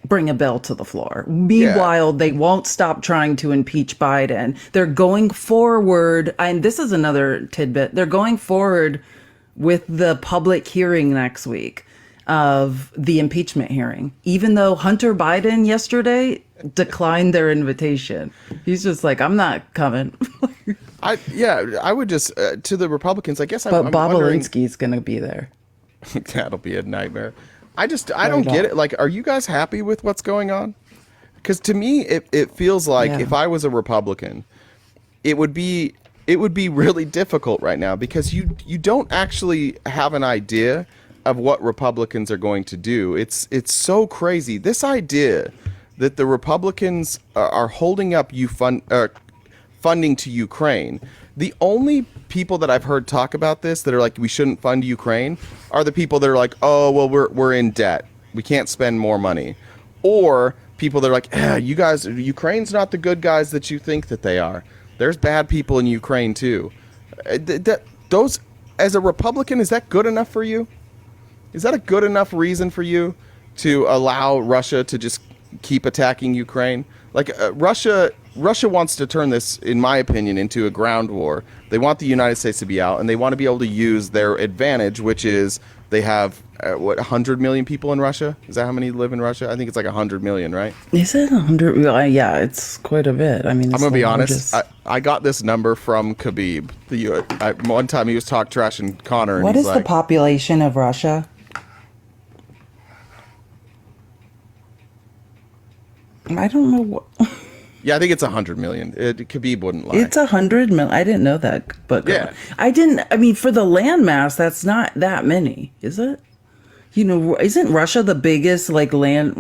bring a bill to the floor. Meanwhile, they won't stop trying to impeach Biden. They're going forward, and this is another tidbit. They're going forward with the public hearing next week of the impeachment hearing, even though Hunter Biden yesterday declined their invitation. He's just like, I'm not coming. I would just to the Republicans, I guess. But I'm Bobolinsky's going to be there. That'll be a nightmare. I don't get it. Like, are you guys happy with what's going on? Because to me, it feels like if I was a Republican, it would be really difficult right now because you don't actually have an idea of what Republicans are going to do. It's so crazy. This idea that the Republicans are holding up funding to Ukraine. The only people that I've heard talk about this that are like, we shouldn't fund Ukraine are the people that are like, oh, well, we're in debt. We can't spend more money. Or people that are like, you guys, Ukraine's not the good guys that you think that they are. There's bad people in Ukraine too. Those, as a Republican, is that good enough for you? Is that a good enough reason for you to allow Russia to just keep attacking Ukraine? Like Russia wants to turn this, in my opinion, into a ground war. They want the United States to be out, and they want to be able to use their advantage, which is they have, 100 million people in Russia? Is that how many live in Russia? I think it's like 100 million, right? Is it 100? Yeah, it's quite a bit. I mean, I'm going to be honest. I got this number from Khabib. One time he was talk trash and Connor. And what is like, the population of Russia? I don't know what. Yeah, I think it's 100 million. Khabib wouldn't lie. It's 100 million. I didn't know that, but yeah, I didn't. I mean, for the landmass, that's not that many, is it? You know, isn't Russia the biggest land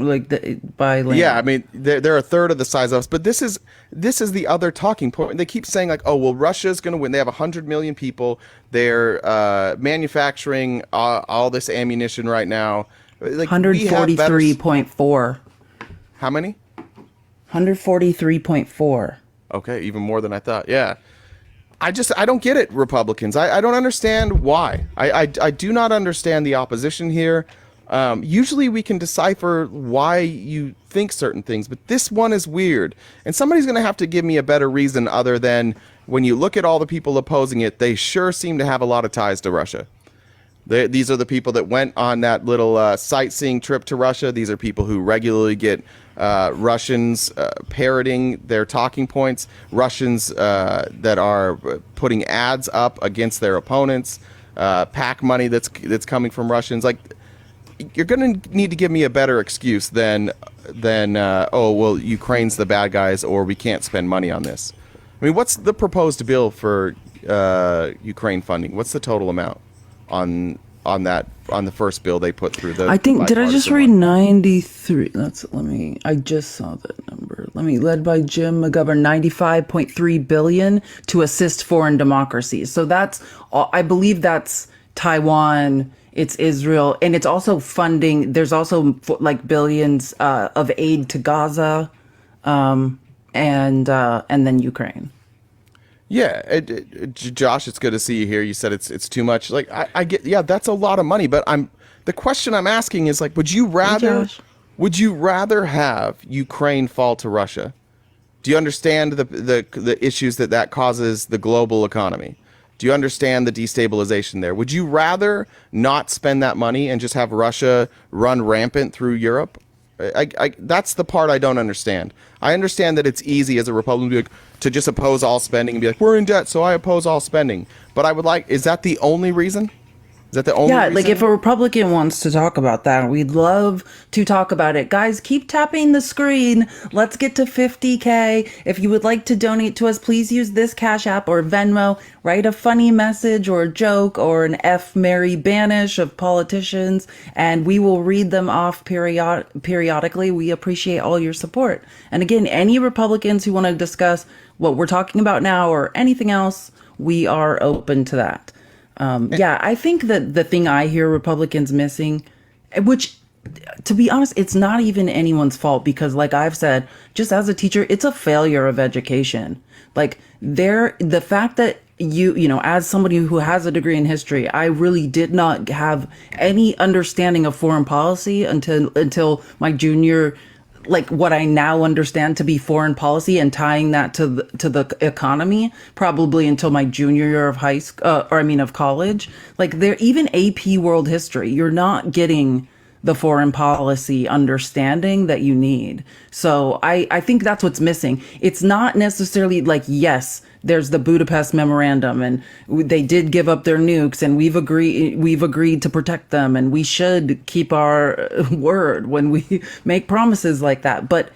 by land? Yeah, I mean, they're a third of the size of us. But this is the other talking point. They keep saying like, oh well, Russia's going to win. They have 100 million people. They're manufacturing all this ammunition right now. Like 143.4. How many? 143.4. Okay, even more than I thought. Yeah. I don't get it, Republicans. I don't understand why. I do not understand the opposition here. Usually we can decipher why you think certain things, but this one is weird. And somebody's going to have to give me a better reason other than when you look at all the people opposing it, they sure seem to have a lot of ties to Russia. These are the people that went on that little sightseeing trip to Russia. These are people who regularly get Russians parroting their talking points, Russians that are putting ads up against their opponents, PAC money that's coming from Russians. Like, you're going to need to give me a better excuse than oh, well, Ukraine's the bad guys or we can't spend money on this. I mean, what's the proposed bill for Ukraine funding? What's the total amount on the first bill they put through? I think, did I just read 93? I just saw that number. Led by Jim McGovern, 95.3 billion to assist foreign democracies. So that's, I believe that's Taiwan, it's Israel, and it's also funding. There's also billions of aid to Gaza, and then Ukraine. Yeah, Josh, it's good to see you here. You said it's too much. Like I get, yeah, that's a lot of money. But the question I'm asking is like, would you rather have Ukraine fall to Russia? Do you understand the issues that causes the global economy? Do you understand the destabilization there? Would you rather not spend that money and just have Russia run rampant through Europe? That's the part I don't understand. I understand that it's easy as a Republican to just oppose all spending and be like, we're in debt, so I oppose all spending. But is that the only reason? Is that the only reason? Like if a Republican wants to talk about that, we'd love to talk about it. Guys, keep tapping the screen. Let's get to 50K. If you would like to donate to us, please use this Cash App or Venmo. Write a funny message or a joke or an F. Mary Banish of politicians, and we will read them off periodically. We appreciate all your support. And again, any Republicans who want to discuss what we're talking about now or anything else, we are open to that. I think that the thing I hear Republicans missing, which, to be honest, it's not even anyone's fault because, like I've said, just as a teacher, it's a failure of education. Like the fact that you know, as somebody who has a degree in history, I really did not have any understanding of foreign policy until my junior like what I now understand to be foreign policy and tying that to the economy, probably until my junior year of high school, of college. Like there, even AP World History, you're not getting the foreign policy understanding that you need. So I think that's what's missing. It's not necessarily like, yes, there's the Budapest Memorandum and they did give up their nukes and we've agreed to protect them and we should keep our word when we make promises like that. But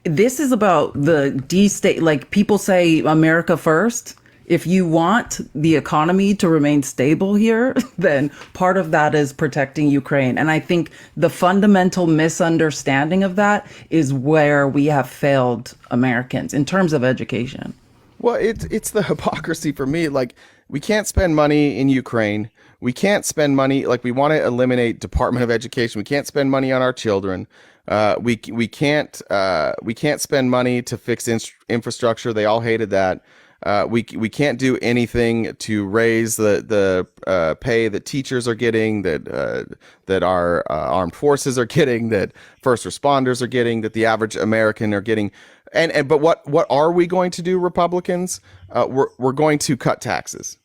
this is about the D-state, like people say America first. If you want the economy to remain stable here, then part of that is protecting Ukraine. And I think the fundamental misunderstanding of that is where we have failed Americans in terms of education. Well, it's the hypocrisy for me. Like, we can't spend money in Ukraine. We can't spend money, like, we want to eliminate Department of Education. We can't spend money on our children. We can't spend money to fix infrastructure. They all hated that. We can't do anything to raise the pay that teachers are getting, that our armed forces are getting, that first responders are getting, that the average American are getting. But what are we going to do, Republicans? We're going to cut taxes.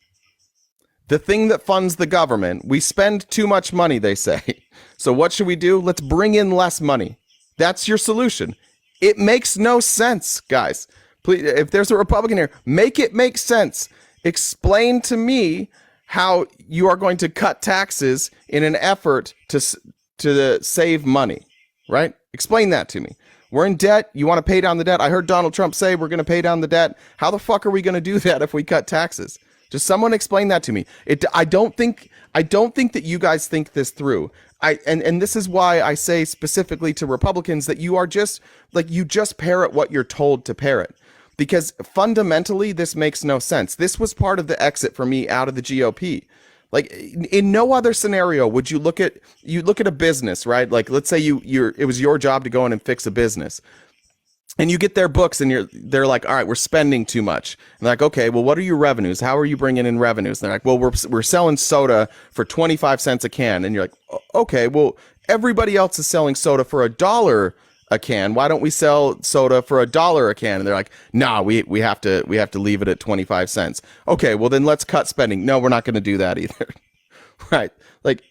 The thing that funds the government, we spend too much money, they say. So what should we do? Let's bring in less money. That's your solution. It makes no sense, guys. Please, if there's a Republican here, make it make sense. Explain to me how you are going to cut taxes in an effort to save money, right? Explain that to me. We're in debt. You want to pay down the debt. I heard Donald Trump say we're going to pay down the debt. How the fuck are we going to do that if we cut taxes? Just someone explain that to me. I don't think that you guys think this through. And this is why I say specifically to Republicans that you are just like, you just parrot what you're told to parrot. Because fundamentally, this makes no sense. This was part of the exit for me out of the GOP. Like, in no other scenario would you look at a business, right? Like, let's say it was your job to go in and fix a business, and you get their books, and they're like, all right, we're spending too much. And they're like, okay, well, what are your revenues? How are you bringing in revenues? And they're like, well, we're selling soda for 25 cents a can, and you're like, okay, well, everybody else is selling soda for $1 a can. Why don't we sell soda for $1 a can? And they're like, nah, we have to leave it at 25 cents. Okay, well then let's cut spending. No, we're not going to do that either. Right? Like,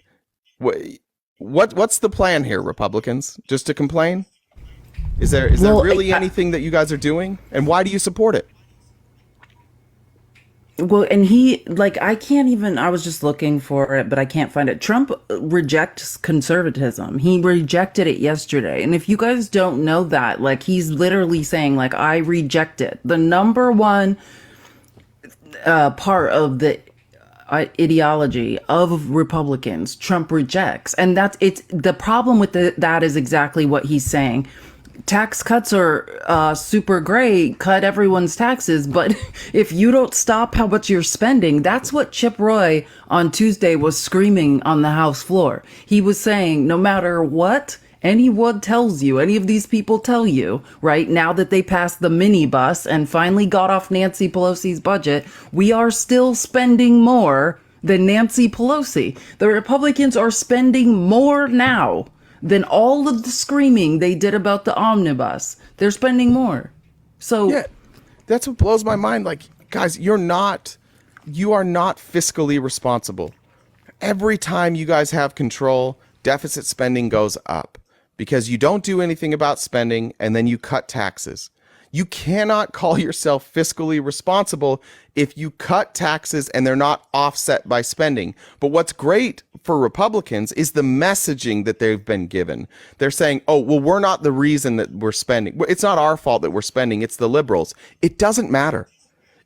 what's the plan here, Republicans? Just to complain? Is there really anything that you guys are doing? And why do you support it? Well, and I was just looking for it, but I can't find it. Trump rejects conservatism. He rejected it yesterday. And if you guys don't know that, like, he's literally saying, like, I reject it. The number one part of the ideology of Republicans, Trump rejects. And the problem with that is exactly what he's saying. Tax cuts are super great, cut everyone's taxes, but if you don't stop how much you're spending, that's what Chip Roy on Tuesday was screaming on the House floor. He was saying, no matter what anyone tells you, any of these people tell you, right, now that they passed the minibus and finally got off Nancy Pelosi's budget, we are still spending more than Nancy Pelosi. The Republicans are spending more now than all of the screaming they did about the omnibus. They're spending more. So yeah, that's what blows my mind. Like, guys, you are not fiscally responsible. Every time you guys have control, deficit spending goes up because you don't do anything about spending and then you cut taxes. You cannot call yourself fiscally responsible if you cut taxes and they're not offset by spending. But what's great for Republicans is the messaging that they've been given. They're saying, oh, well, we're not the reason that we're spending. It's not our fault that we're spending. It's the liberals. It doesn't matter.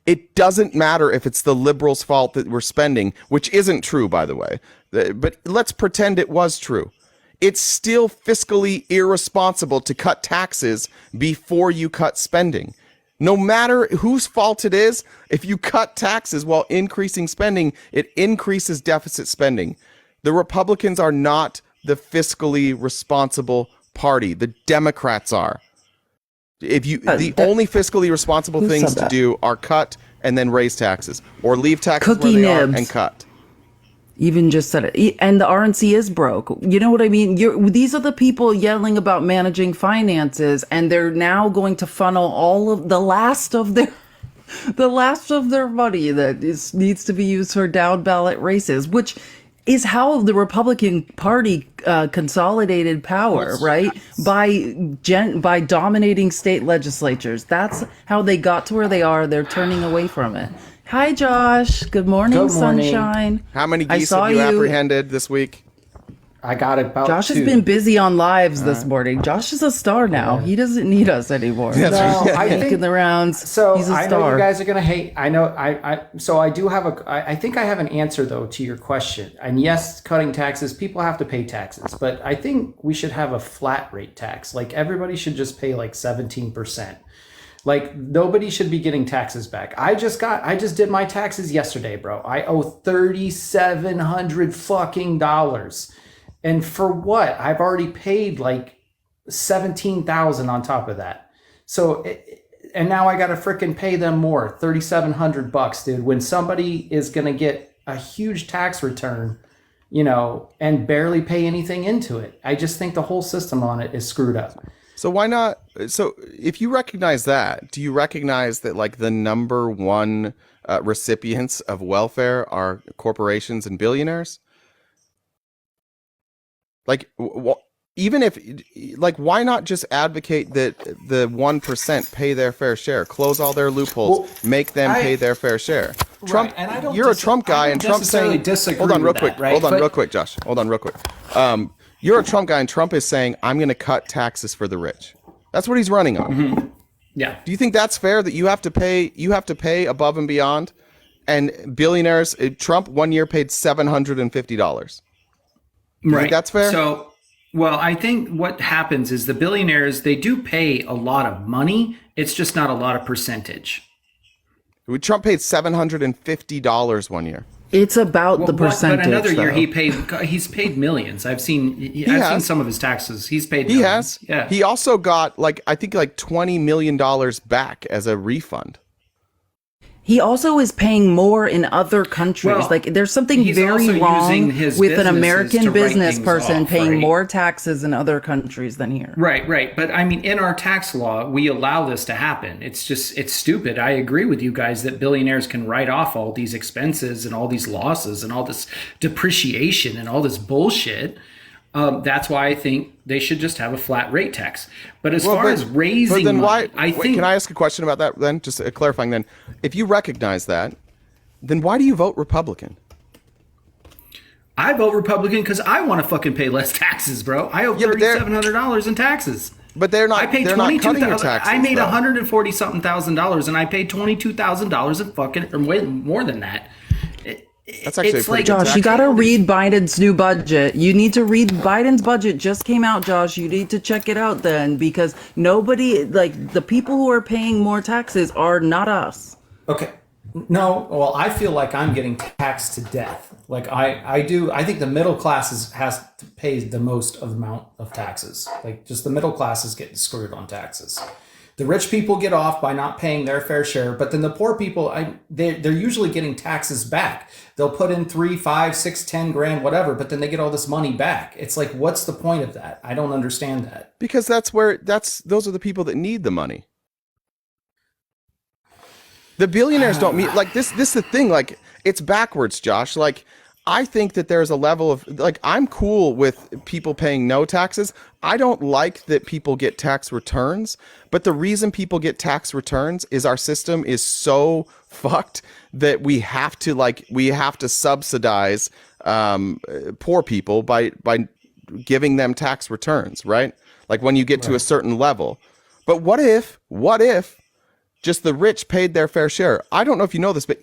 It doesn't matter if it's the liberals' fault that we're spending, which isn't true, by the way. But let's pretend it was true. It's still fiscally irresponsible to cut taxes before you cut spending. No matter whose fault it is, if you cut taxes while increasing spending, it increases deficit spending. The Republicans are not the fiscally responsible party. The Democrats are. The only fiscally responsible things to do are cut and then raise taxes, or leave taxes Cookie where they nibs. are and cut. even just said it. And the RNC is broke. You know what I mean? These are the people yelling about managing finances, and they're now going to funnel all of the last of their money that needs to be used for down ballot races, which is how the Republican Party consolidated power, right? By dominating state legislatures. That's how they got to where they are. They're turning away from it. Hi, Josh. Good morning, sunshine. How many geese have you apprehended this week? I got about Josh 2. has been busy on lives this morning. Josh is a star now. He doesn't need us anymore. No, I think making the rounds. So he's a I star. know you guys are gonna hate. I know. So I do have I think I have an answer though to your question. And yes, cutting taxes. People have to pay taxes, but I think we should have a flat rate tax. Like everybody should just pay like 17%. Like nobody should be getting taxes back. I just did my taxes yesterday, bro. I owe $3,700 fucking dollars. And for what? I've already paid like 17,000 on top of that. So, and now I got to freaking pay them more, $3,700, dude. When somebody is going to get a huge tax return, you know, and barely pay anything into it. I just think the whole system on it is screwed up. So why not? So if you recognize that, do you recognize that like the number one recipients of welfare are corporations and billionaires? Like, even if, like, why not just advocate that the 1% pay their fair share, close all their loopholes, make them pay their fair share? Trump, and I don't you're a Trump guy, and Trump's saying, hold on real quick, real quick, Josh, hold on real quick. You're a Trump guy, and Trump is saying, I'm going to cut taxes for the rich. That's what he's running on. Mm-hmm. Yeah. Do you think that's fair that you have to pay above and beyond? And billionaires, Trump 1 year paid $750. You think that's fair? So, well, I think what happens is the billionaires, they do pay a lot of money. It's just not a lot of percentage. Trump paid $750 1 year. It's about the percentage. But another year though. he's paid millions. I've seen some of his taxes. He's paid He millions. has. Yeah. He also got I think $20 million back as a refund. He also is paying more in other countries. Well, like there's something very wrong with an American business person paying more taxes in other countries than here. Right. But I mean, in our tax law, we allow this to happen. It's stupid. I agree with you guys that billionaires can write off all these expenses and all these losses and all this depreciation and all this bullshit. That's why I think they should just have a flat rate tax. But as far as raising money, I think... Can I ask a question about that then? Just clarifying then. If you recognize that, then why do you vote Republican? I vote Republican because I want to fucking pay less taxes, bro. I owe $3,700 in taxes. But they're not. They're not cutting your taxes. I made $140-something thousand, and I paid $22,000 in fucking, or way more than that. That's actually pretty good. Josh, you got to read Biden's new budget. You need to read Biden's budget. Just came out, Josh. You need to check it out then, because nobody, like the people who are paying more taxes are not us. Okay. No, well, I feel like I'm getting taxed to death. Like I do. I think the middle class has to pay the most amount of taxes. Like just the middle class is getting screwed on taxes. The rich people get off by not paying their fair share, but then the poor people, they're usually getting taxes back. They'll put in 3, 5, 6, 10 grand, whatever, but then they get all this money back. It's like, what's the point of that? I don't understand that. Because those are the people that need the money. The billionaires don't mean like this. This is the thing. Like it's backwards, Josh. Like I think that there's a level of like I'm cool with people paying no taxes. I don't like that people get tax returns, but the reason people get tax returns is our system is so fucked that we have to subsidize poor people by giving them tax returns, right? Like when you get to a certain level. But what if just the rich paid their fair share? I don't know if you know this, but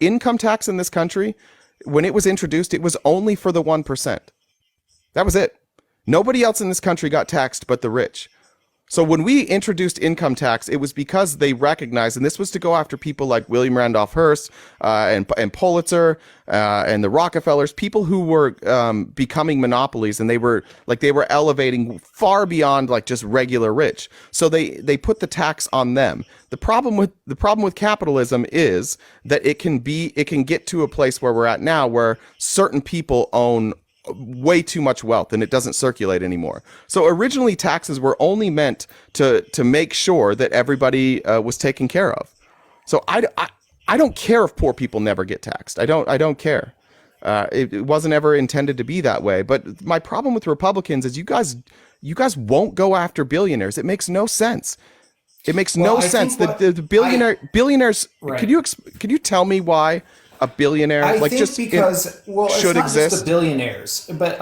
income tax in this country, when it was introduced, it was only for the 1%. That was it. Nobody else in this country got taxed but the rich. So when we introduced income tax, it was because they recognized, and this was to go after people like William Randolph Hearst and Pulitzer and the Rockefellers, people who were becoming monopolies, and they were elevating far beyond like just regular rich. So they put the tax on them. The problem with capitalism is that it can get to a place where we're at now, where certain people own way too much wealth and it doesn't circulate anymore. So originally taxes were only meant to make sure that everybody was taken care of. So I don't care if poor people never get taxed. I don't care. It wasn't ever intended to be that way. But my problem with Republicans is you guys won't go after billionaires. It makes no sense. It makes no sense that the billionaires. Right. Could you tell me why a billionaire I think just because should it's not exist? Just the billionaires, but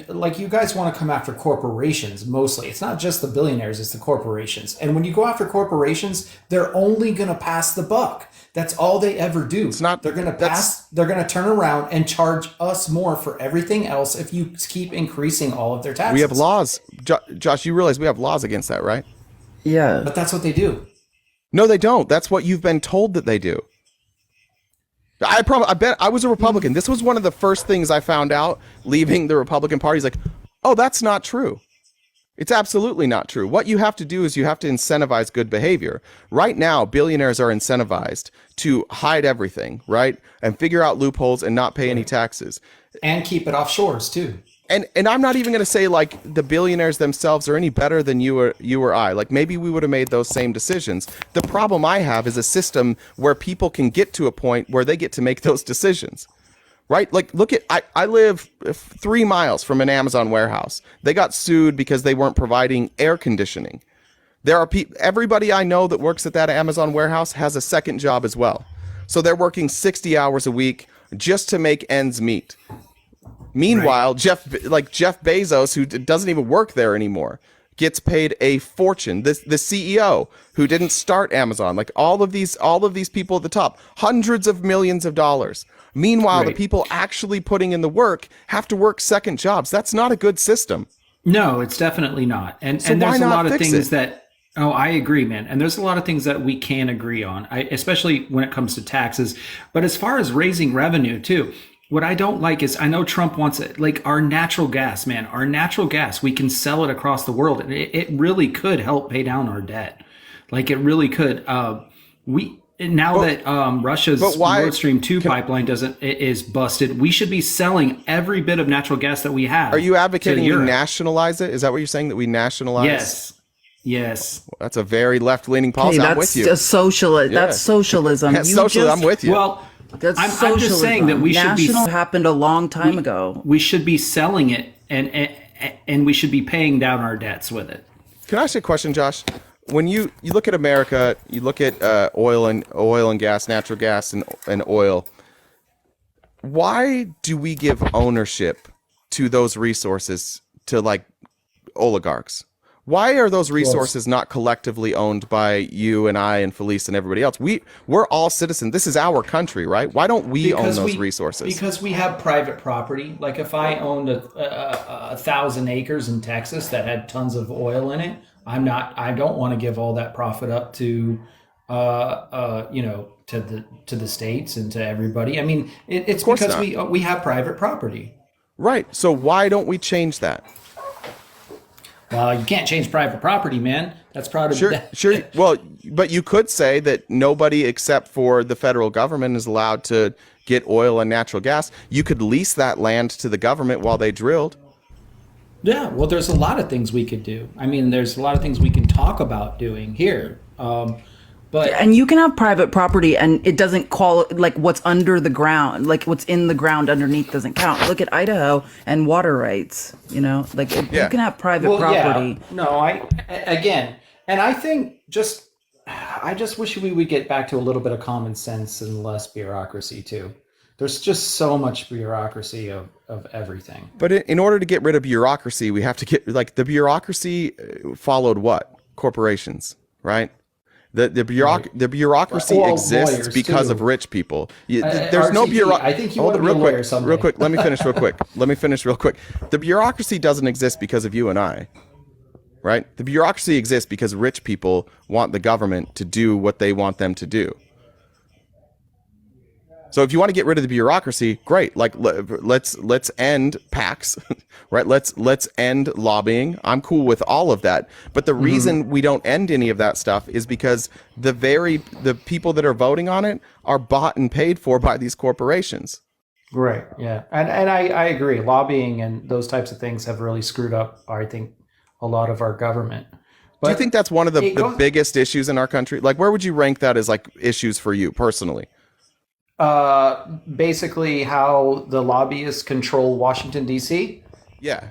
like you guys want to come after corporations mostly. It's not just the billionaires; it's the corporations. And when you go after corporations, they're only going to pass the buck. That's all they ever do. It's not. They're going to pass. They're going to turn around and charge us more for everything else if you keep increasing all of their taxes. We have laws, Josh. You realize we have laws against that, right? Yeah, but that's what they do. No, they don't. That's what you've been told that they do. I bet I was a Republican. This was one of the first things I found out leaving the Republican Party. Is like, oh, that's not true. It's absolutely not true. What you have to do is you have to incentivize good behavior. Right now, billionaires are incentivized to hide everything, right? And figure out loopholes and not pay any taxes. And keep it offshores too. And I'm not even going to say like the billionaires themselves are any better than you or I. Like maybe we would have made those same decisions. The problem I have is a system where people can get to a point where they get to make those decisions, right? Like look at, I live 3 miles from an Amazon warehouse. They got sued because they weren't providing air conditioning. There are everybody I know that works at that Amazon warehouse has a second job as well. So they're working 60 hours a week just to make ends meet. Meanwhile, right. Jeff Bezos, who doesn't even work there anymore, gets paid a fortune. The CEO who didn't start Amazon, like all of these people at the top, hundreds of millions of dollars. Meanwhile, right. The people actually putting in the work have to work second jobs. That's not a good system. No, it's definitely not. And there's a lot of things that. Oh, I agree, man. And there's a lot of things that we can agree on, especially when it comes to taxes. But as far as raising revenue too. What I don't like is I know Trump wants it, like our natural gas, man, our natural gas, we can sell it across the world. And it really could help pay down our debt. Like it really could. Russia's Nord Stream 2 pipeline is busted, we should be selling every bit of natural gas that we have. Are you advocating we nationalize it? Is that what you're saying, that we nationalize? Yes. Well, that's a very left-leaning policy. I'm with you. That's socialism. Yeah. That's socialism. That's socialism. I'm with you. Well, that's I'm just saying that we should be. Happened a long time ago. We should be selling it, and we should be paying down our debts with it. Can I ask you a question, Josh? When you look at America, you look at oil and gas, natural gas and oil. Why do we give ownership to those resources to like oligarchs? Why are those resources not collectively owned by you and I and Felice and everybody else? We're all citizens. This is our country, right? Why don't we own those resources? Because we have private property. Like if I owned a 1,000 acres in Texas that had tons of oil in it, I don't want to give all that profit up to to the states and to everybody. I mean, it's because we have private property. Right. So why don't we change that? Well, you can't change private property, man. That's probably sure. Well, but you could say that nobody except for the federal government is allowed to get oil and natural gas. You could lease that land to the government while they drilled. Yeah, well, there's a lot of things we could do. I mean, there's a lot of things we can talk about doing here. And you can have private property and it doesn't like what's under the ground, like what's in the ground underneath doesn't count. Look at Idaho and water rights, you can have private property. Yeah. No, I think I just wish we would get back to a little bit of common sense and less bureaucracy too. There's just so much bureaucracy of everything. But in order to get rid of bureaucracy, we have to get the bureaucracy followed what? Corporations, right? The bureaucracy exists because of rich people. There's no bureaucracy. I think you want to be a lawyer someday. Real quick. Let me finish real quick. The bureaucracy doesn't exist because of you and I. right? The bureaucracy exists because rich people want the government to do what they want them to do. So if you want to get rid of the bureaucracy, great. Like let's end PACs, right? Let's end lobbying. I'm cool with all of that. But the reason we don't end any of that stuff is because the people that are voting on it are bought and paid for by these corporations. Right. Yeah. And I agree. Lobbying and those types of things have really screwed up, I think, a lot of our government. But do you think that's one of the biggest issues in our country? Like, where would you rank that as like issues for you personally? Basically how the lobbyists control Washington, D.C. Yeah.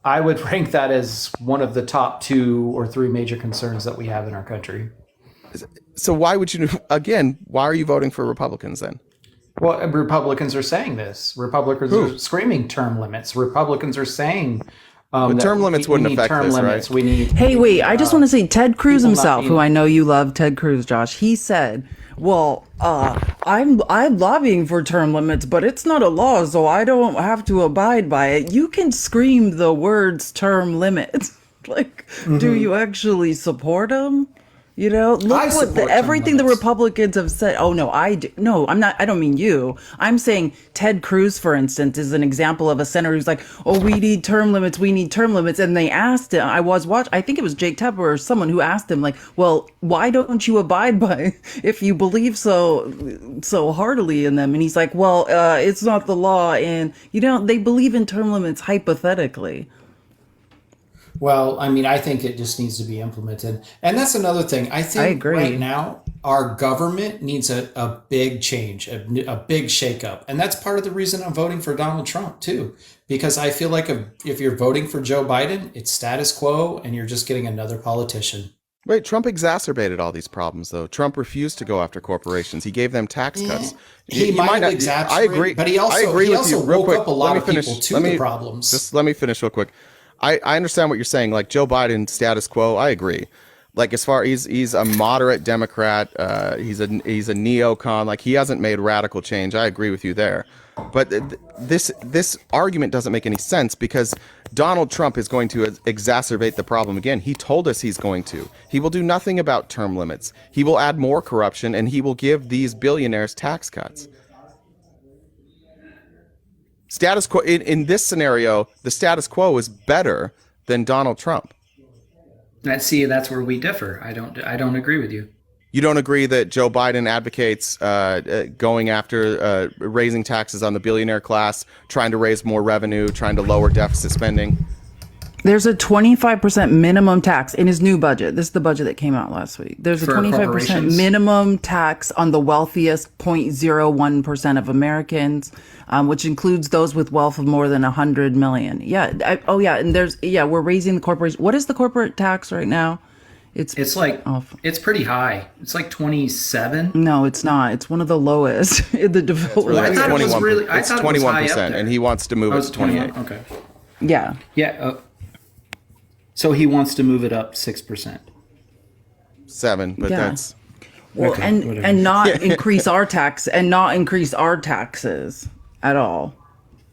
I would rank that as one of the top 2 or 3 major concerns that we have in our country. So why are you voting for Republicans then? Well, Republicans are saying this. Republicans are screaming term limits. Republicans are saying but term limits wouldn't affect this, limits. right? We need. Hey, wait! I just want to say, Ted Cruz himself, being- who I know you love, Ted Cruz, Josh. He said, "Well, I'm lobbying for term limits, but it's not a law, so I don't have to abide by it." You can scream the words "term limits." Like, do you actually support them? You know, look what everything the Republicans have said. Oh no, no, I'm not. I don't mean you. I'm saying Ted Cruz, for instance, is an example of a senator who's like, "Oh, we need term limits. We need term limits." And they asked him. I think it was Jake Tapper or someone who asked him, like, "Well, why don't you abide by if you believe so heartily in them?" And he's like, "Well, it's not the law, and they believe in term limits hypothetically." Well, I mean, I think it just needs to be implemented. And that's another thing. I think right now our government needs a big change, a big shakeup. And that's part of the reason I'm voting for Donald Trump, too. Because I feel like if you're voting for Joe Biden, it's status quo and you're just getting another politician. Wait, Trump exacerbated all these problems, though. Trump refused to go after corporations. He gave them tax cuts. He might have exacerbated, I agree. but he also woke up a lot of people to the problems. Just let me finish real quick. I understand what you're saying. Like Joe Biden, status quo. I agree. Like as far he's a moderate Democrat. He's a neocon. Like he hasn't made radical change. I agree with you there. But this argument doesn't make any sense because Donald Trump is going to exacerbate the problem again. He told us he's going to. He will do nothing about term limits. He will add more corruption and he will give these billionaires tax cuts. Status quo in this scenario, the status quo is better than Donald Trump. That's where we differ. I don't agree with you. You don't agree that Joe Biden advocates going after raising taxes on the billionaire class, trying to raise more revenue, trying to lower deficit spending? There's a 25% minimum tax in his new budget. This is the budget that came out last week. There's a 25% minimum tax on the wealthiest 0.01% of Americans, which includes those with wealth of more than 100 million. Yeah. And we're raising the corporation. What is the corporate tax right now? It's like it's pretty high. It's like 27. No, it's not. It's one of the lowest in the developed. I thought it was really. I it's thought 21%, and he wants to move it to 28. Okay. Yeah. Yeah. So he wants to move it up 6%. 7, but that's well, okay, and not increase our tax and not increase our taxes at all,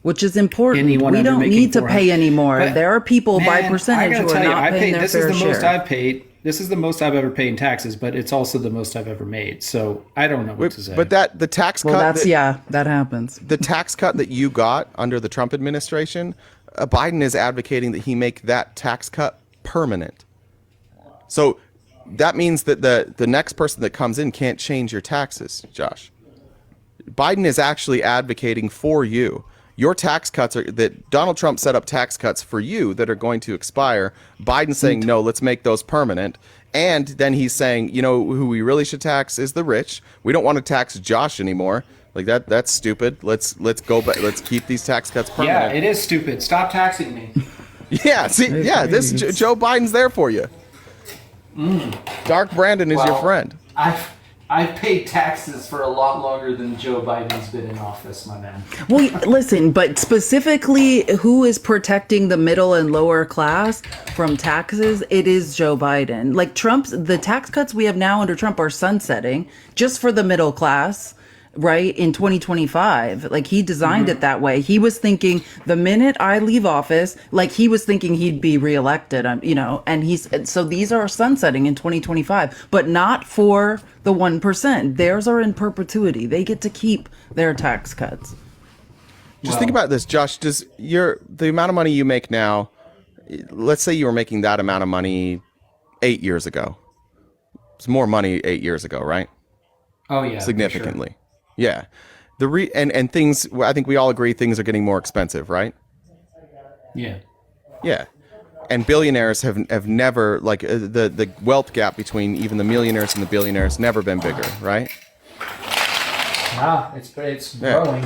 which is important. We don't need to pay anymore. There are people by percentage who are not paying their fair share. Most I've paid. This is the most I've ever paid in taxes, but it's also the most I've ever made. So I don't know what to say. But the tax cut. Well, that happens. The tax cut that you got under the Trump administration, Biden is advocating that he make that tax cut permanent. So that means that the next person that comes in can't change your taxes, Josh. Biden is actually advocating for you. Your tax cuts are that Donald Trump set up tax cuts for you that are going to expire. Biden's saying, no, let's make those permanent. And then he's saying, who we really should tax is the rich. We don't want to tax Josh anymore. Like that's stupid. Let's go back. Let's keep these tax cuts permanent. Yeah, it is stupid. Stop taxing me. Yeah, see, this Joe Biden's there for you. Dark Brandon is your friend. I've paid taxes for a lot longer than Joe Biden's been in office, my man. Well, listen, but specifically, who is protecting the middle and lower class from taxes? It is Joe Biden. Like the tax cuts we have now under Trump are sunsetting just for the middle class. right, in 2025. Like, he designed it that way. He was thinking the minute I leave office, like, he was thinking he'd be reelected, and so these are sunsetting in 2025, but not for the 1%. Theirs are in perpetuity. They get to keep their tax cuts. Just think about this, Josh. Does the amount of money you make now, let's say you were making that amount of money 8 years ago. It's more money 8 years ago, right? Oh yeah, significantly. Sure. Yeah. And things, I think we all agree things are getting more expensive, right? Yeah. Yeah. And billionaires have never, like, the wealth gap between even the millionaires and the billionaires never been bigger, right? Wow, it's growing.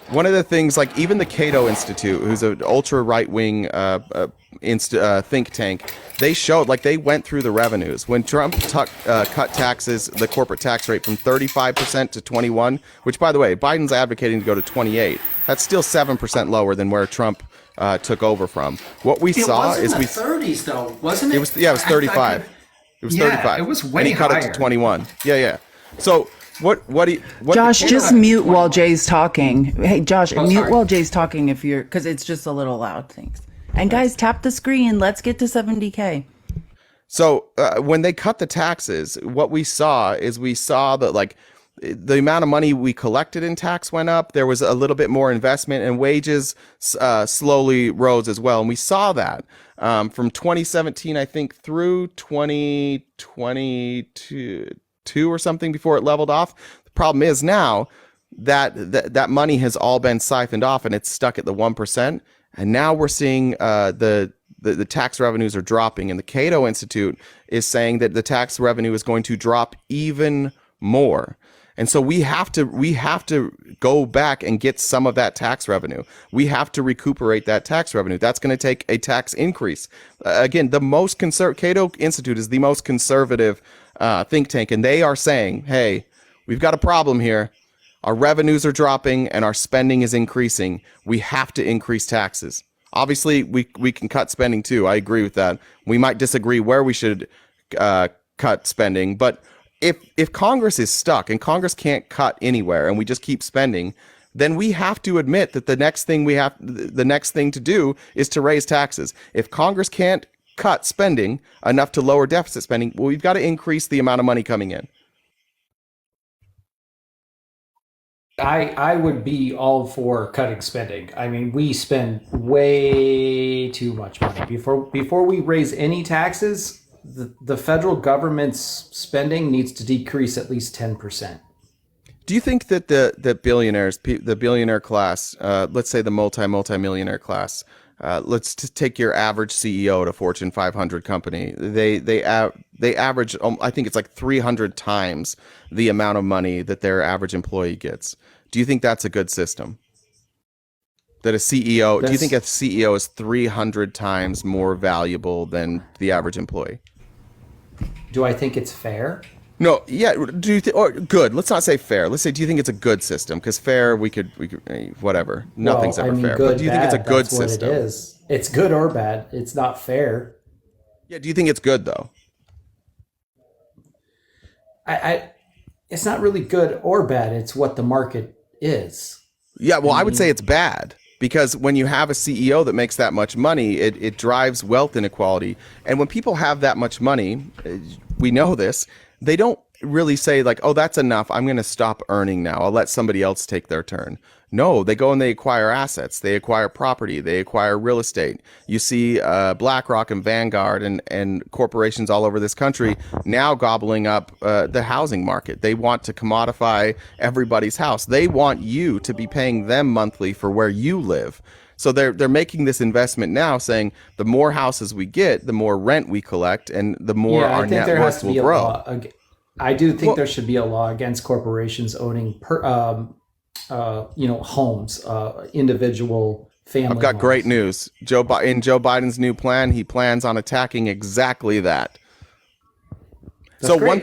One of the things, like, even the Cato Institute, who's an ultra right-wing think tank, they showed, like, they went through the revenues. When Trump cut taxes, the corporate tax rate from 35% to 21%, which, by the way, Biden's advocating to go to 28%. That's still 7% lower than where Trump took over from. What we saw is the 30s, though, wasn't it? It was 35. It was 35. It was way and he cut higher. it to 21. Yeah. So what Josh, just mute while Jay's talking. Hey, Josh, mute sorry. while Jay's talking because it's just a little loud. Thanks. And guys, tap the screen. Let's get to 70K. So when they cut the taxes, what we saw that, like, the amount of money we collected in tax went up. There was a little bit more investment, and wages slowly rose as well. And we saw that from 2017, I think, through 2022 or something before it leveled off. The problem is now that money has all been siphoned off and it's stuck at the 1%. And now we're seeing the tax revenues are dropping, and the Cato Institute is saying that the tax revenue is going to drop even more. And so we have to go back and get some of that tax revenue. We have to recuperate that tax revenue. That's going to take a tax increase. Again, Cato Institute is the most conservative think tank, and they are saying, hey, we've got a problem here. Our revenues are dropping and our spending is increasing. We have to increase taxes. Obviously, we can cut spending too. I agree with that. We might disagree where we should cut spending, but if Congress is stuck and Congress can't cut anywhere and we just keep spending, then we have to admit that the next thing to do is to raise taxes. If Congress can't cut spending enough to lower deficit spending, well, we've got to increase the amount of money coming in. I would be all for cutting spending. I mean, we spend way too much money. Before we raise any taxes, the federal government's spending needs to decrease at least 10%. Do you think that the billionaires, the billionaire class, let's say the multi-millionaire class, let's take your average CEO at a Fortune 500 company, they average, I think it's like 300 times the amount of money that their average employee gets. Do you think that's a good system? That a CEO, do you think a CEO is 300 times more valuable than the average employee? Do I think it's fair? No, yeah. Do you or good? Let's not say fair. Let's say, do you think it's a good system? Because fair, we could, whatever. Nothing's ever fair. Good, but do you think it's a good that's system? What it is. It's good or bad. It's not fair. Yeah. Do you think it's good though? It's not really good or bad. It's what the market is. Yeah. Well, I would say it's bad. Because when you have a CEO that makes that much money, it drives wealth inequality. And when people have that much money, we know this, they don't really say like, oh, that's enough. I'm going to stop earning now. I'll let somebody else take their turn. No, they go and they acquire assets. They acquire property. They acquire real estate. You see BlackRock and Vanguard and corporations all over this country now gobbling up the housing market. They want to commodify everybody's house. They want you to be paying them monthly for where you live. So they're making this investment now, saying the more houses we get, the more rent we collect, and the more our net worth will grow. I do think there should be a law against corporations owning homes, individual family. I've got homes. great news. In Joe Biden's new plan, he plans on attacking exactly that. That's great. one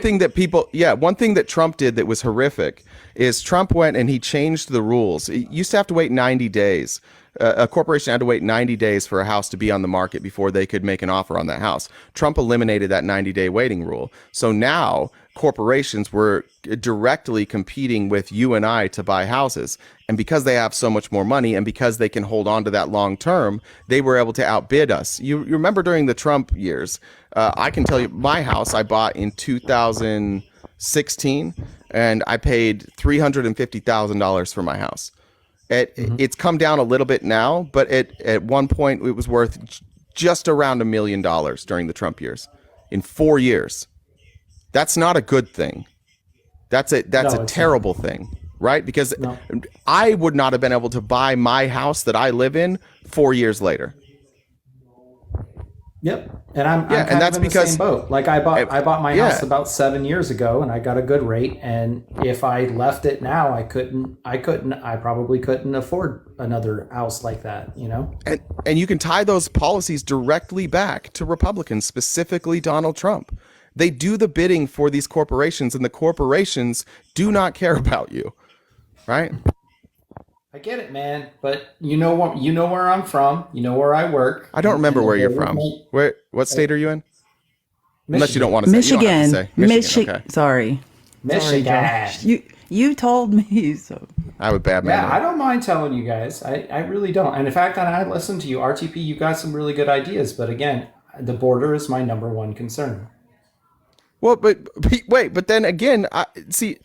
thing that Trump did that was horrific is Trump went and he changed the rules. It used to have to wait 90 days. A corporation had to wait 90 days for a house to be on the market before they could make an offer on that house. Trump eliminated that 90-day waiting rule. So now corporations were directly competing with you and I to buy houses. And because they have so much more money and because they can hold on to that long term, they were able to outbid us. You remember during the Trump years, I can tell you my house I bought in 2016 and I paid $350,000 for my house. It's come down a little bit now, but at one point it was worth just around $1 million during the Trump years in 4 years. That's not a good thing. That's a terrible thing, right? Because I would not have been able to buy my house that I live in 4 years later. Yep, and I'm kind of in the same boat. Like I bought my house about 7 years ago, and I got a good rate. And if I left it now, I probably couldn't afford another house like that. You know. And you can tie those policies directly back to Republicans, specifically Donald Trump. They do the bidding for these corporations, and the corporations do not care about you, right? I get it, man, but you know where I'm from. You know where I work. I don't remember where you're from. What state are you in? Michigan. Unless you don't want to say. Michigan. You don't have to say. Michigan. Okay. Sorry. Michigan. You told me so. I have a bad memory. Yeah, I don't mind telling you guys. I really don't. And in fact, I listen to you, RTP. You got some really good ideas, but again, the border is my number one concern. Well, but wait, but then again, see,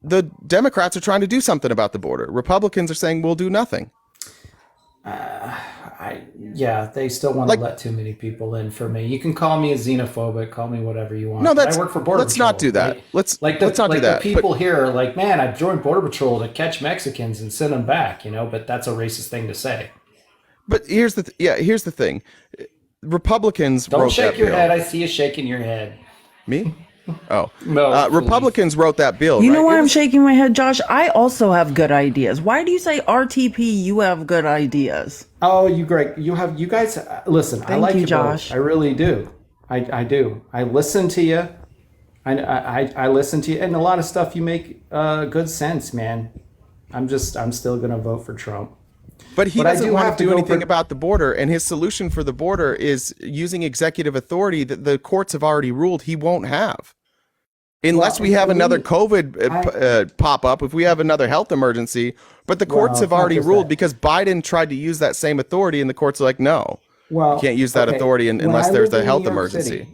the Democrats are trying to do something about the border. Republicans are saying we'll do nothing. They still want to let too many people in for me. You can call me a xenophobic, call me whatever you want. No, I work for Border let's Patrol. not do that. Right? Let's not do that. The people here are like, man, I've joined Border Patrol to catch Mexicans and send them back, but that's a racist thing to say. But here's the thing. Republicans don't shake your head. I see you shaking your head. Me? Oh. No. Republicans wrote that bill. You know why I'm shaking my head, Josh? I also have good ideas. Why do you say RTP? You have good ideas. Oh, you great. You guys listen. I like you, Josh. Both. I really do. I do. I listen to you. I listen to you, and a lot of stuff you make good sense, man. I'm still gonna vote for Trump. But he doesn't want to do anything about the border, and his solution for the border is using executive authority that the courts have already ruled he won't have. Unless we have another COVID pop up, if we have another health emergency, but the courts have already ruled because Biden tried to use that same authority, and the courts are like, no, you can't use that authority unless there's a health emergency.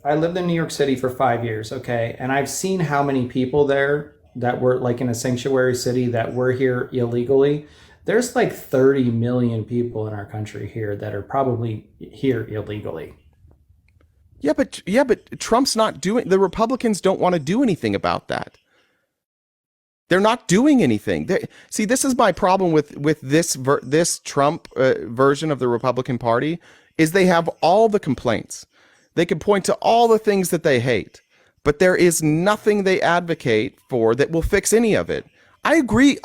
I lived in New York City for 5 years, okay, and I've seen how many people there that were like in a sanctuary city that were here illegally. There's like 30 million people in our country here that are probably here illegally. Yeah, but Trump's not doing. The Republicans don't want to do anything about that. They're not doing anything. See, this is my problem with this Trump version of the Republican Party is they have all the complaints. They can point to all the things that they hate, but there is nothing they advocate for that will fix any of it. I agree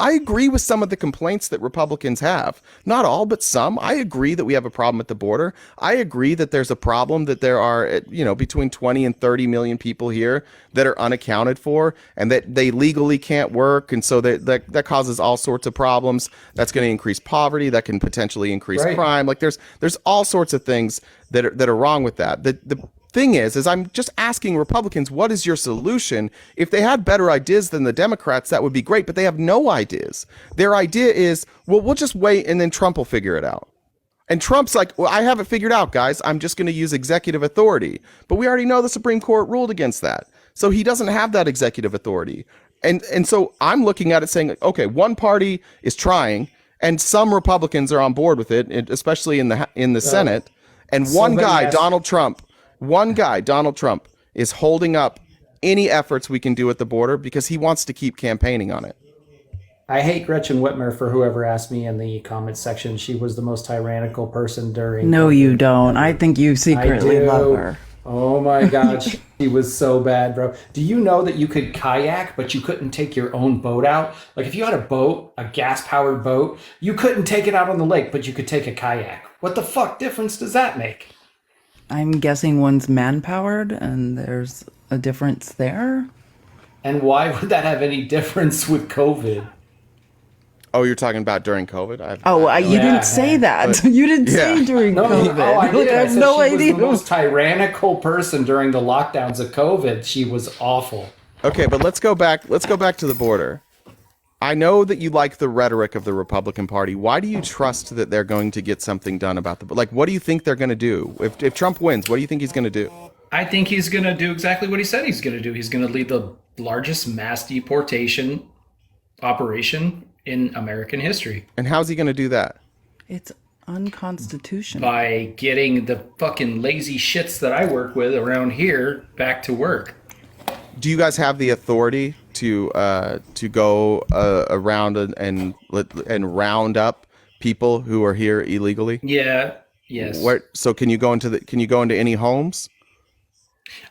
with some of the complaints that Republicans have. Not all, but some. I agree that we have a problem at the border. I agree that there's a problem that there are, between 20 and 30 million people here that are unaccounted for and that they legally can't work. And so that causes all sorts of problems. That's going to increase poverty. That can potentially increase crime. Like there's all sorts of things that are wrong with that. The thing is I'm just asking Republicans, what is your solution? If they had better ideas than the Democrats, that would be great, but they have no ideas. Their idea is, well, we'll just wait and then Trump will figure it out. And Trump's like, well, I have it figured out, guys. I'm just going to use executive authority. But we already know the Supreme Court ruled against that. So he doesn't have that executive authority. And so I'm looking at it saying, okay, one party is trying and some Republicans are on board with it, especially in the Senate. And one guy, Donald Trump, is holding up any efforts we can do at the border because he wants to keep campaigning on it. I hate Gretchen Whitmer for whoever asked me in the comments section. She was the most tyrannical person during. No, you don't. I think you secretly love her. Oh my God, she was so bad, bro. Do you know that you could kayak, but you couldn't take your own boat out? Like if you had a boat, a gas-powered boat, you couldn't take it out on the lake, but you could take a kayak. What the fuck difference does that make? I'm guessing one's man-powered and there's a difference there. And why would that have any difference with COVID? Oh, you're talking about during COVID? You didn't say that. You didn't say during COVID. I did. I have said no she idea. was the most tyrannical person during the lockdowns of COVID. She was awful. Okay, but let's go back to the border. I know that you like the rhetoric of the Republican Party. Why do you trust that they're going to get something done about what do you think they're going to do? If Trump wins, what do you think he's going to do? I think he's going to do exactly what he said he's going to do. He's going to lead the largest mass deportation operation in American history. And how's he going to do that? It's unconstitutional. By getting the fucking lazy shits that I work with around here back to work. Do you guys have the authority to go around and round up people who are here illegally? Yeah. Yes. So can you go into any homes?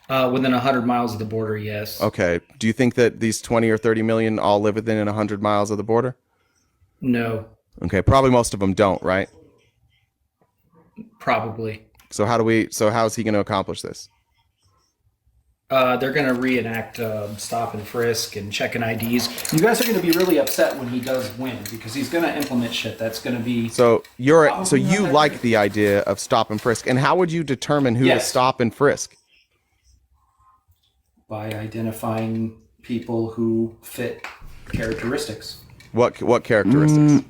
Within 100 miles of the border, yes. Okay. Do you think that these 20 or 30 million all live within 100 miles of the border? No. Okay. Probably most of them don't, right? Probably. So how's he going to accomplish this? They're going to reenact stop and frisk and checking IDs. You guys are going to be really upset when he does win because he's going to implement shit that's going to be. So you like the idea of stop and frisk, and how would you determine who to stop and frisk? By identifying people who fit characteristics. What characteristics?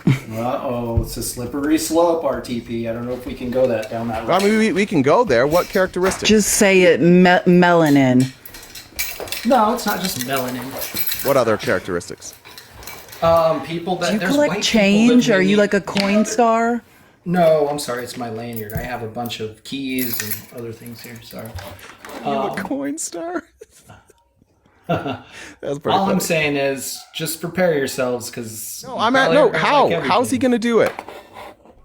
It's a slippery slope, RTP. I don't know if we can go down that road. I mean, we can go there. What characteristics? Just say it, melanin. No, it's not just melanin. What other characteristics? People that Do you there's collect white change? people Are you like a coin star? No, I'm sorry. It's my lanyard. I have a bunch of keys and other things here. Sorry. You a coin star? That's pretty all funny. I'm saying is just prepare yourselves because how's he gonna do it?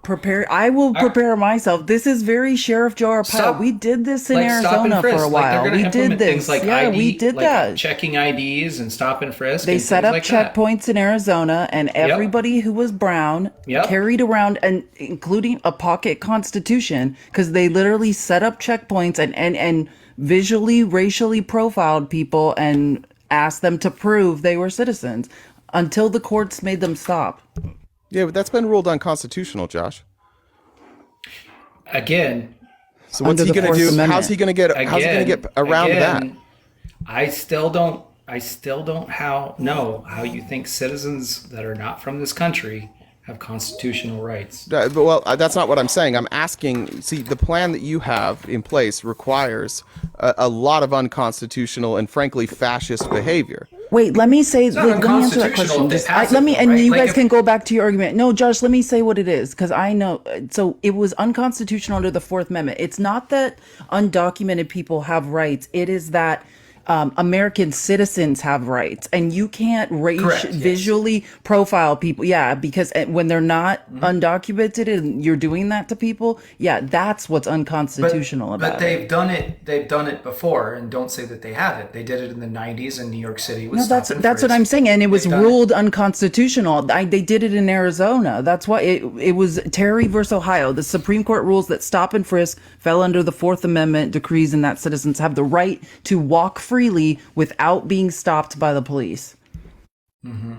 I will prepare myself. This is very Sheriff Joe Arpaio. We did this in Arizona for a while. We did this. We did that. Checking IDs and stop and frisk. They set up checkpoints in Arizona, and everybody who was brown carried around, and including a pocket constitution, because they literally set up checkpoints and visually, racially profiled people and asked them to prove they were citizens until the courts made them stop. Yeah, but that's been ruled unconstitutional, Josh. Again. So what's he going to do? How's he going to get around that? I still don't know how you think citizens that are not from this country have constitutional rights. Well, that's not what I'm saying. I'm asking, see, the plan that you have in place requires a lot of unconstitutional and frankly fascist behavior. Wait, let me answer that question. You guys can go back to your argument. No, Josh, let me say what it is, because I know. So it was unconstitutional under the Fourth Amendment. It's not that undocumented people have rights. It is that American citizens have rights, and you can't visually profile people. Yeah, because when they're not undocumented and you're doing that to people, that's what's unconstitutional about it. But they've done it. They've done it before, and don't say that they haven't. They did it in the 90s in New York City. That's what I'm saying, and it was ruled unconstitutional. They did it in Arizona. That's why it was Terry versus Ohio. The Supreme Court rules that stop and frisk fell under the Fourth Amendment decrees, and that citizens have the right to walk freely without being stopped by the police. Mm-hmm.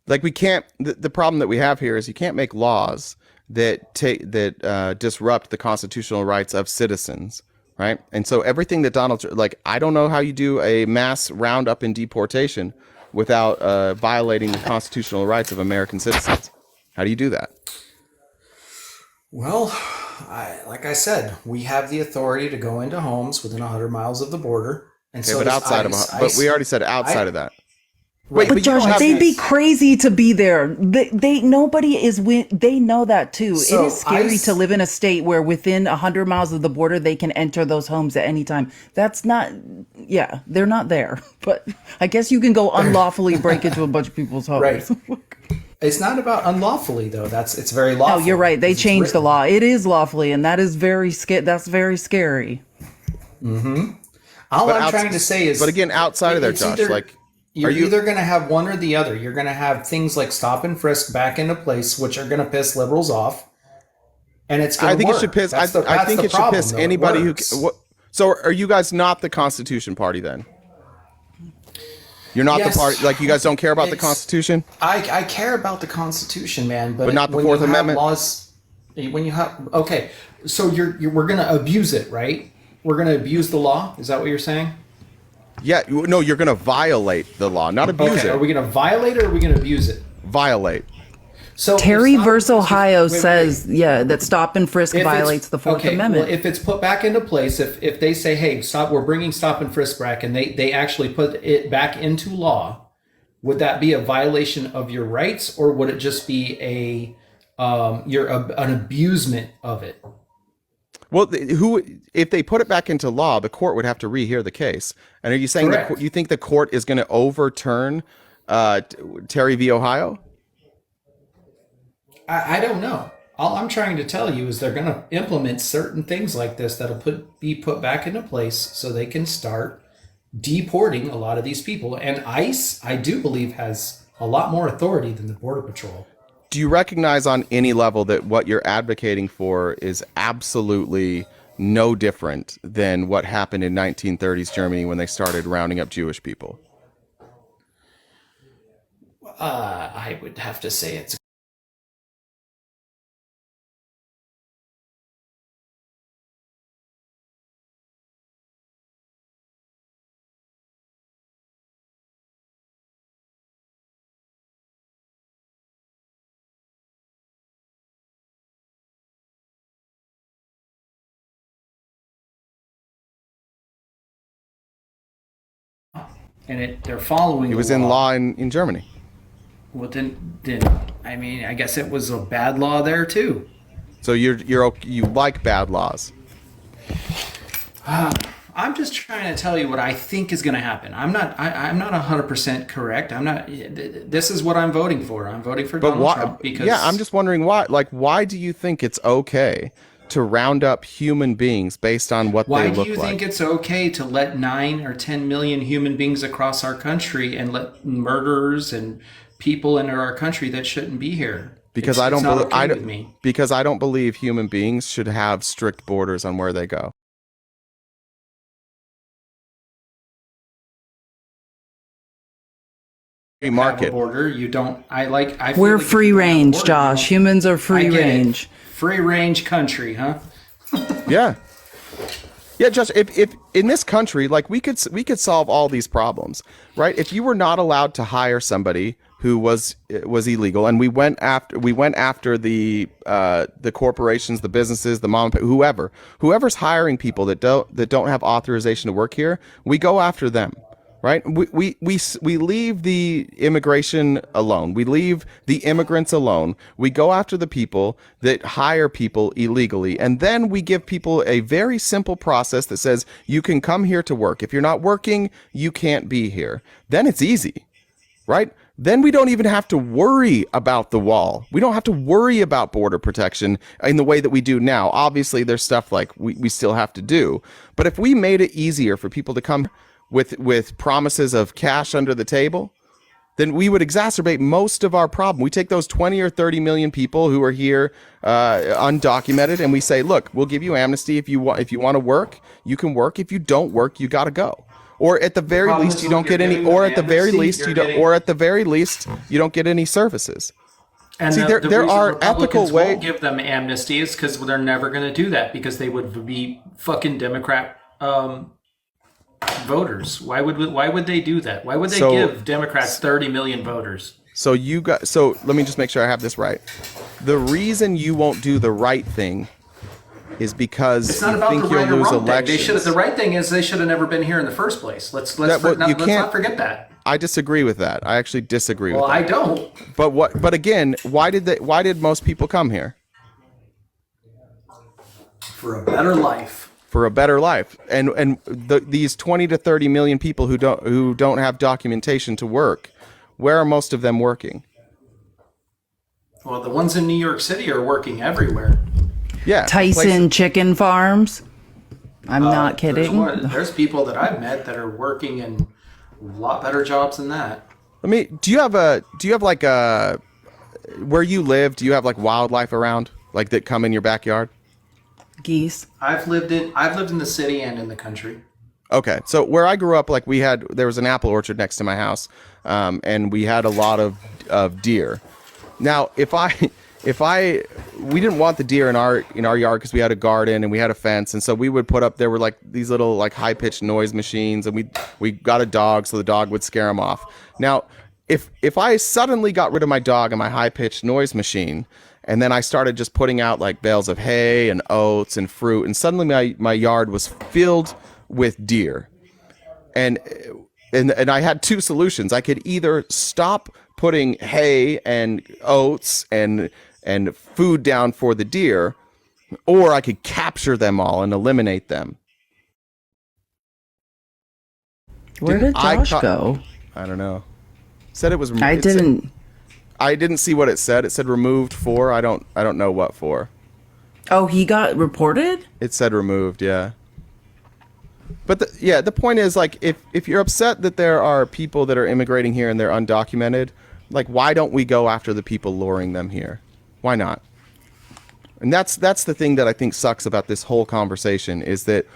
Like we can't. The problem that we have here is you can't make laws that disrupt the constitutional rights of citizens, right? And so everything that I don't know how you do a mass roundup and deportation without violating the constitutional rights of American citizens. How do you do that? Well, like I said, we have the authority to go into homes within 100 miles of the border. And but we already said outside of that. Wait, but Josh, they'd be crazy to be there. Nobody is. They know that too. So it is scary to live in a state where within 100 miles of the border they can enter those homes at any time. That's not. Yeah, they're not there. But I guess you can go unlawfully break into a bunch of people's homes. Right. It's not about unlawfully though. It's very lawful. No, you're right. They changed the law. It is lawfully, and that is very That's very scary. Mm-hmm. All I'm trying to say is, but again, outside of there, Josh, you're either going to have one or the other. You're going to have things like stop and frisk back into place, which are going to piss liberals off, and it's going to work. It should piss. I think it should piss anybody who. So, are you guys not the Constitution Party then? You're not Yes, the party. Like, you guys don't care about the it's- Constitution, I care about the Constitution, man, but not the when Fourth you have Amendment. laws, when you have okay, so we're gonna abuse it, right? We're gonna abuse the law. Is that what you're saying? Yeah, no, you're going to violate the law, not abuse Okay, it. are we gonna violate it or are we gonna abuse it? Violate. So Terry if stop versus and frisk- Ohio wait, says, yeah, that stop and frisk If it's- violates the Fourth okay, Amendment. Well, if it's put back into place, if they say, hey, stop, we're bringing stop and frisk back, and they actually put it back into law, would that be a violation of your rights, or would it just be an abusement of it? Well, if they put it back into law, the court would have to rehear the case. And are you saying Correct. you think the court is going to overturn Terry v. Ohio? I don't know. All I'm trying to tell you is they're going to implement certain things like this that'll be put back into place so they can start deporting a lot of these people. And ICE, I do believe, has a lot more authority than the Border Patrol. Do you recognize on any level that what you're advocating for is absolutely no different than what happened in 1930s Germany when they started rounding up Jewish people? I would have to say it's they're following. It was in law in Germany. Well, then, I mean, I guess it was a bad law there too. So you like bad laws. I'm just trying to tell you what I think is going to happen. I'm not 100% correct. I'm not. This is what I'm voting for. I'm voting for Donald Trump because. Yeah, I'm just wondering why. Like, why do you think it's okay to round up human beings based on what they look like? Why do you think it's okay to let 9 or 10 million human beings across our country and let murderers and people enter our country that shouldn't be here? Because because I don't believe human beings should have strict borders on where they go. Market border. You don't. I feel We're like if free you don't have a range, border, Josh. Humans are free I get it. range. Free range country, huh? Yeah. Yeah, just if in this country, like we could solve all these problems, right? If you were not allowed to hire somebody who was illegal, and we went after the corporations, the businesses, the mom, whoever's hiring people that don't have authorization to work here, we go after them. Right? We leave the immigration alone. We leave the immigrants alone. We go after the people that hire people illegally. And then we give people a very simple process that says you can come here to work. If you're not working, you can't be here. Then it's easy, right? Then we don't even have to worry about the wall. We don't have to worry about border protection in the way that we do now. Obviously, there's stuff like we still have to do. But if we made it easier for people to come with promises of cash under the table, then we would exacerbate most of our problem. We take those 20 or 30 million people who are here undocumented, and we say, look, we'll give you amnesty. If you want to work, you can work. If you don't work, you got to go. Or at the very least, you don't get any. Or at the very least, you don't. Or at the very least, you don't get any services. And See, the there reason are ethical Republicans ways. won't give them amnesty is because they're never going to do that because they would be fucking Democrat voters. Why would they do that? Why would they give Democrats 30 million voters? So let me just make sure I have this right. The reason you won't do the right thing is because It's not you about think the you'll right or lose wrong thing. elections. The right thing is they should have never been here in the first place. Let's not forget that. I disagree with that. I actually disagree with that. Well, I don't. But again, why did most people come here? For a better life. For a better life. And these 20 to 30 million people who don't have documentation to work, where are most of them working? Well, the ones in New York City are working everywhere. Yeah. Tyson chicken farms. I'm not kidding. There's people that I've met that are working in a lot better jobs than that. Do you have like where you live, do you have like wildlife around, like that come in your backyard? Geese. I've lived in the city and in the country. Okay, so where I grew up, like there was an apple orchard next to my house, and we had a lot of deer. Now, if we didn't want the deer in our yard because we had a garden and we had a fence, and so we would put up, there were like these little like high pitched noise machines, and we got a dog so the dog would scare them off. Now, if I suddenly got rid of my dog and my high pitched noise machine, and then I started just putting out like bales of hay and oats and fruit, and suddenly my yard was filled with deer. And I had two solutions. I could either stop putting hay and oats and food down for the deer, or I could capture them all and eliminate them. Where did Josh go? I don't know. Said it was. I didn't see what it said. It said removed for. I don't know what for. Oh, he got reported? It said removed. Yeah. But the point is, like, if you're upset that there are people that are immigrating here and they're undocumented, like, why don't we go after the people luring them here? Why not? And that's the thing that I think sucks about this whole conversation, is that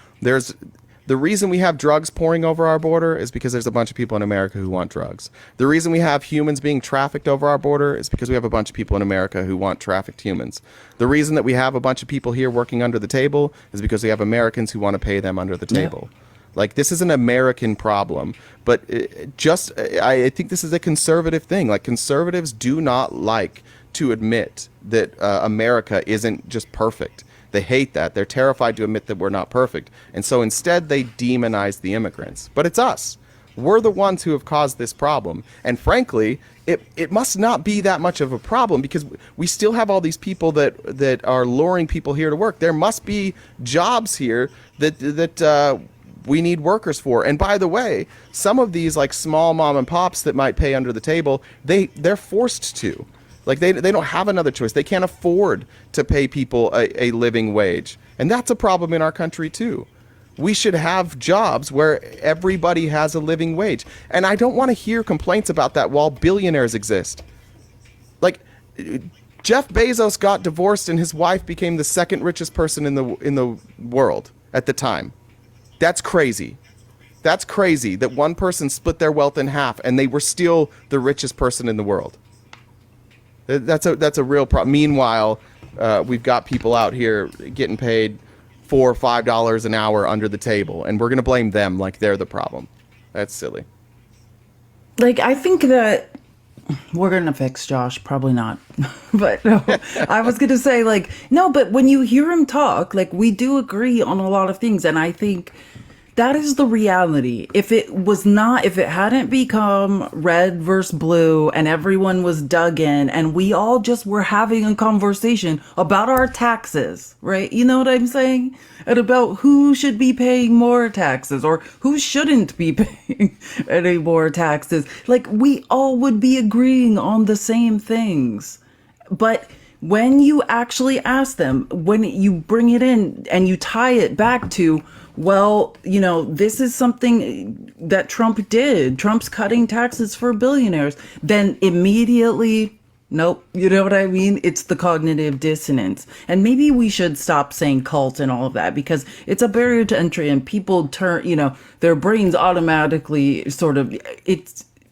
the reason we have drugs pouring over our border is because there's a bunch of people in America who want drugs. The reason we have humans being trafficked over our border is because we have a bunch of people in America who want trafficked humans. The reason that we have a bunch of people here working under the table is because we have Americans who want to pay them under the table. Yeah. Like, this is an American problem, but I think this is a conservative thing. Like, conservatives do not like to admit that America isn't just perfect. They hate that. They're terrified to admit that we're not perfect. And so instead they demonize the immigrants. But it's us. We're the ones who have caused this problem. And frankly, it must not be that much of a problem, because we still have all these people that are luring people here to work. There must be jobs here that we need workers for. And by the way, some of these like small mom and pops that might pay under the table, they're forced to. Like, they don't have another choice. They can't afford to pay people a living wage. And that's a problem in our country, too. We should have jobs where everybody has a living wage. And I don't want to hear complaints about that while billionaires exist. Like, Jeff Bezos got divorced and his wife became the second richest person in the world at the time. That's crazy. That's crazy that one person split their wealth in half and they were still the richest person in the world. That's a real problem. Meanwhile, we've got people out here getting paid $4 or $5 an hour under the table, and we're going to blame them like they're the problem. That's silly. Like, I think that we're going to fix Josh. Probably not. But no, I was going to say, like, no, but when you hear him talk, like, we do agree on a lot of things. And I think that is the reality. If it hadn't become red versus blue and everyone was dug in and we all just were having a conversation about our taxes, right? You know what I'm saying? And about who should be paying more taxes or who shouldn't be paying any more taxes. Like, we all would be agreeing on the same things. But when you actually ask them, when you bring it in and you tie it back to, well, you know, this is something that Trump did. Trump's cutting taxes for billionaires. Then immediately, nope. You know what I mean? It's the cognitive dissonance. And maybe we should stop saying cult and all of that, because it's a barrier to entry and people turn, you know, their brains automatically sort of,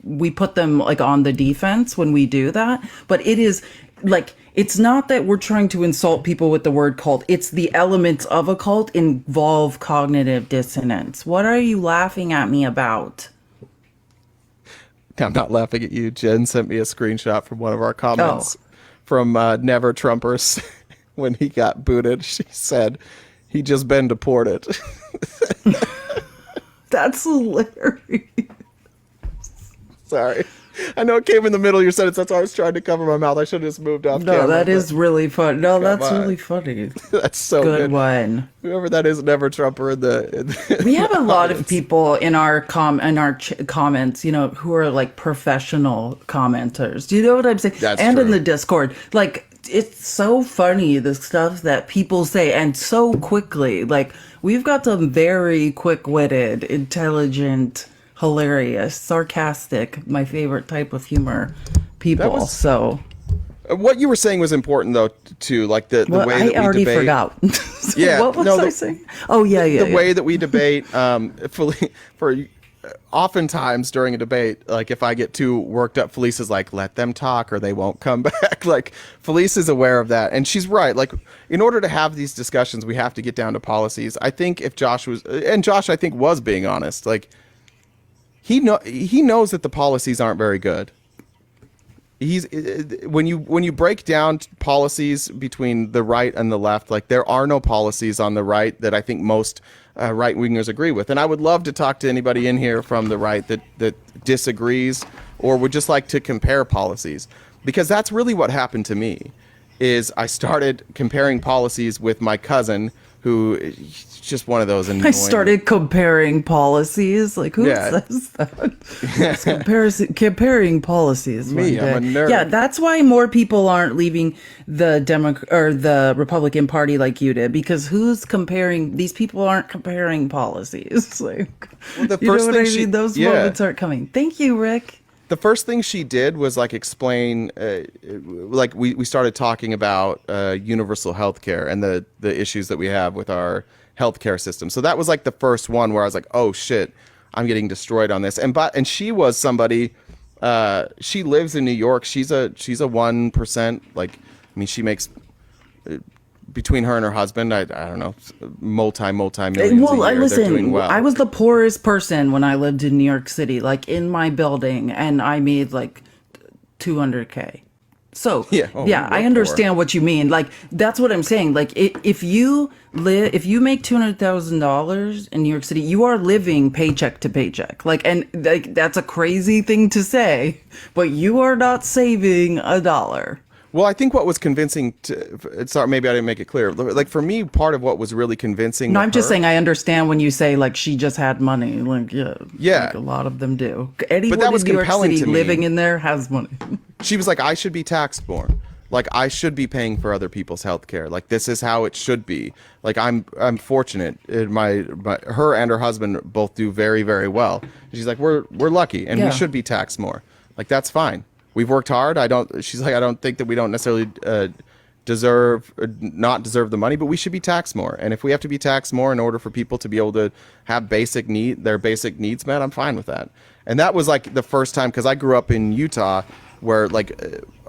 we put them like on the defense when we do that. But it is like, it's not that we're trying to insult people with the word cult. It's the elements of a cult involve cognitive dissonance. What are you laughing at me about? I'm not laughing at you. Jen sent me a screenshot from one of our comments from Never Trumpers when he got booted. She said, he just been deported. That's hilarious. Sorry. I know it came in the middle of your sentence. That's why I was trying to cover my mouth. I should have just moved off camera. No, that is really fun. No, that's really funny. That's so good. One. Whoever that is, Never Trumper in the we have a lot of people in our comments, you know, who are like professional commenters. Do you know what I'm saying? That's and true. In the Discord, like, it's so funny, the stuff that people say, and so quickly. Like, we've got some very quick-witted, intelligent, hilarious, sarcastic, my favorite type of humor people. So what you were saying was important, though, too, like the way that we I already debate. forgot. Yeah, What was no, I saying? Oh, yeah. The way that we debate, for oftentimes during a debate, like if I get too worked up, Felice is like, let them talk or they won't come back. Like Felice is aware of that. And she's right. Like in order to have these discussions, we have to get down to policies. I think if Josh I think was being honest, like he knows that the policies aren't very good. When you break down policies between the right and the left, like there are no policies on the right that I think most right wingers agree with. And I would love to talk to anybody in here from the right that disagrees or would just like to compare policies, because that's really what happened to me. Is I started comparing policies with my cousin, who is just one of those annoying. I started comparing policies. Like, who says that? It's comparing policies. Me, I'm a nerd. Yeah, that's why more people aren't leaving the Republican Party like you did, because who's comparing? These people aren't comparing policies. Like, well, the you know first what thing I mean? Those moments aren't coming. Thank you, Rick. The first thing she did was like explain, like we started talking about universal health care and the issues that we have with our healthcare system. So that was like the first one where I was like, oh shit, I'm getting destroyed on this. And she was somebody, she lives in New York. She's a 1%. Like, I mean, she makes between her and her husband, I don't know, multi-millions a year. Listen, they're doing well. I was the poorest person when I lived in New York City, like in my building, and I made like $200K. So I understand what you mean. Like, that's what I'm saying. Like, if you make $200,000 in New York City, you are living paycheck to paycheck. Like, and like that's a crazy thing to say, but you are not saving a dollar. Well, I think what was convincing sorry, maybe I didn't make it clear. Like for me, part of what was really convincing. No, I'm just saying I understand when you say like she just had money. Like like a lot of them do. Anyone but that was in New York compelling City to me. living in there has money. She was like, I should be taxed more. Like I should be paying for other people's health care. Like this is how it should be. Like I'm fortunate. Her and her husband both do very, very well. She's like, we're lucky and we should be taxed more. Like that's fine. We've worked hard. She's like, I don't think that we don't necessarily not deserve the money, but we should be taxed more. And if we have to be taxed more in order for people to be able to have their basic needs met, I'm fine with that. And that was like the first time, because I grew up in Utah, where like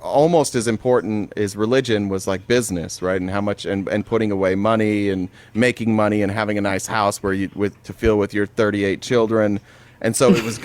almost as important as religion was like business, right? And how much and putting away money and making money and having a nice house where to fill with your 38 children. And so it was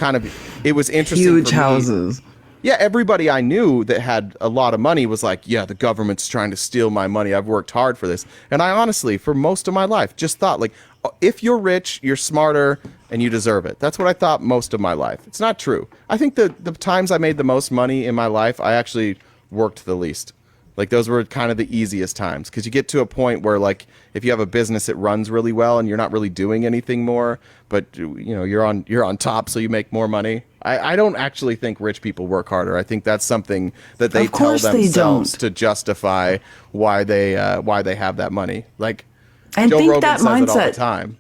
it was interesting. Huge houses. Yeah, everybody I knew that had a lot of money was like, yeah, the government's trying to steal my money. I've worked hard for this. And I honestly, for most of my life, just thought like, if you're rich, you're smarter and you deserve it. That's what I thought most of my life. It's not true. I think the times I made the most money in my life, I actually worked the least. Like those were kind of the easiest times, because you get to a point where like if you have a business, it runs really well and you're not really doing anything more, but you know you're on top, so you make more money. I don't actually think rich people work harder. I think that's something that they tell themselves to justify why they have that money. Like And Joe think Rogan that says mindset. it all the time.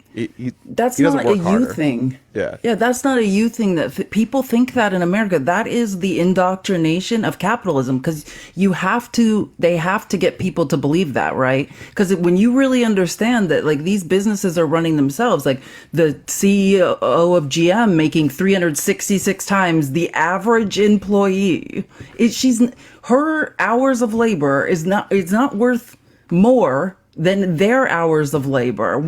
That's he doesn't not a work you harder. thing. Yeah, that's not a you thing. That people think that in America. That is the indoctrination of capitalism, because they have to get people to believe that, right? Because when you really understand that, like, these businesses are running themselves, like the CEO of GM making 366 times the average employee. Her hours of labor it's not worth more than their hours of labor.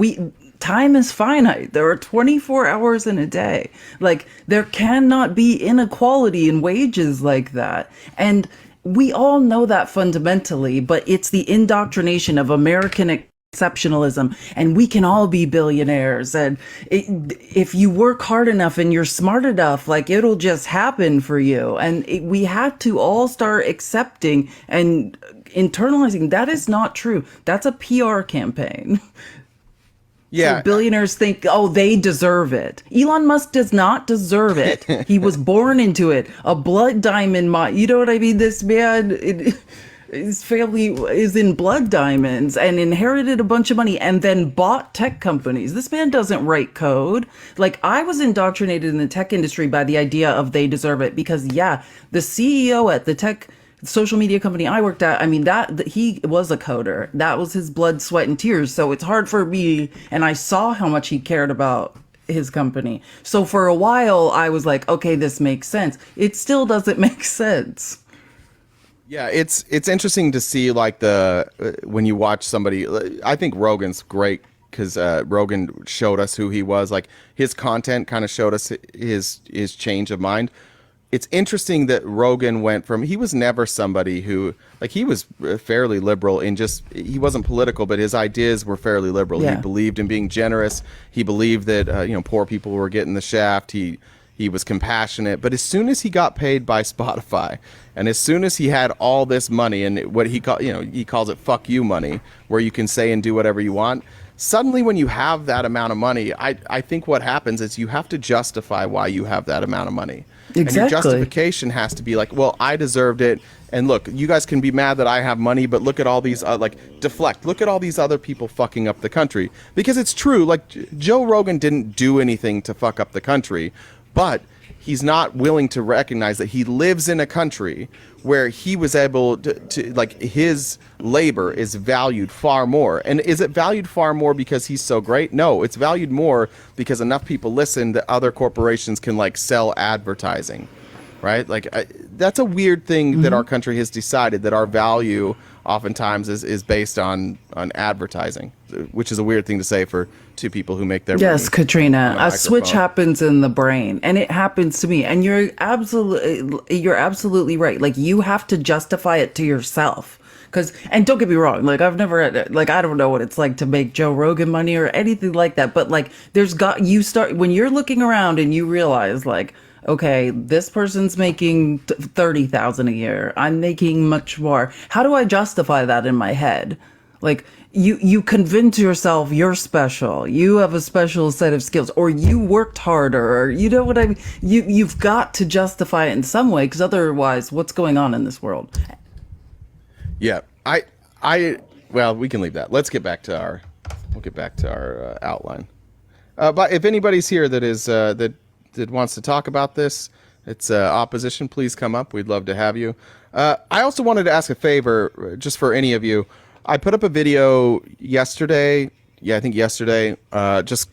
Time is finite. There are 24 hours in a day. Like, there cannot be inequality in wages like that. And we all know that fundamentally, but it's the indoctrination of American exceptionalism, and we can all be billionaires. And if you work hard enough and you're smart enough, like, it'll just happen for you. And we have to all start accepting and internalizing that is not true. That's a PR campaign. Yeah. So billionaires think, oh, they deserve it. Elon Musk does not deserve it. He was born into it. A blood diamond. You know what I mean? This man, his family is in blood diamonds and inherited a bunch of money and then bought tech companies. This man doesn't write code. Like, I was indoctrinated in the tech industry by the idea of they deserve it because, yeah, the CEO at the tech social media company I worked at, I mean, that he was a coder. That was his blood, sweat, and tears. So it's hard for me, and I saw how much he cared about his company. So for a while, I was like, okay, this makes sense. It still doesn't make sense. Yeah, it's interesting to see like when you watch somebody. I think Rogan's great because Rogan showed us who he was. Like his content kind of showed us his change of mind. It's interesting that Rogan went from, he was never somebody who, like, he was fairly liberal in just, he wasn't political, but his ideas were fairly liberal. Yeah. He believed in being generous. He believed that poor people were getting the shaft. He was compassionate. But as soon as he got paid by Spotify, and as soon as he had all this money, and what he calls it fuck you money, where you can say and do whatever you want. Suddenly, when you have that amount of money, I think what happens is you have to justify why you have that amount of money. Exactly. And your justification has to be like, well, I deserved it. And look, you guys can be mad that I have money, but look at all these, deflect. Look at all these other people fucking up the country. Because it's true, like, Joe Rogan didn't do anything to fuck up the country, but he's not willing to recognize that he lives in a country where he was able to like, his labor is valued far more. And is it valued far more because he's so great? No, it's valued more because enough people listen that other corporations can like sell advertising, right? Like that's a weird thing that our country has decided, that our value oftentimes is based on advertising, which is a weird thing to say for two people who make their Yes, money Katrina, on a switch microphone. happens in the brain, and it happens to me. And you're absolutely right. Like, you have to justify it to yourself. And don't get me wrong, like, I've never, like, I don't know what it's like to make Joe Rogan money or anything like that. But like, when you're looking around and you realize, like, okay, this person's making 30,000 a year. I'm making much more. How do I justify that in my head? Like, you convince yourself you're special. You have a special set of skills, or you worked harder, or you know what I mean? You've got to justify it in some way, because otherwise, what's going on in this world? Yeah, well, we can leave that. Let's get back to our outline. But if anybody's here that is that wants to talk about this, it's opposition, please come up. We'd love to have you. I also wanted to ask a favor, just for any of you. I put up a video yesterday. Yeah, I think yesterday. Just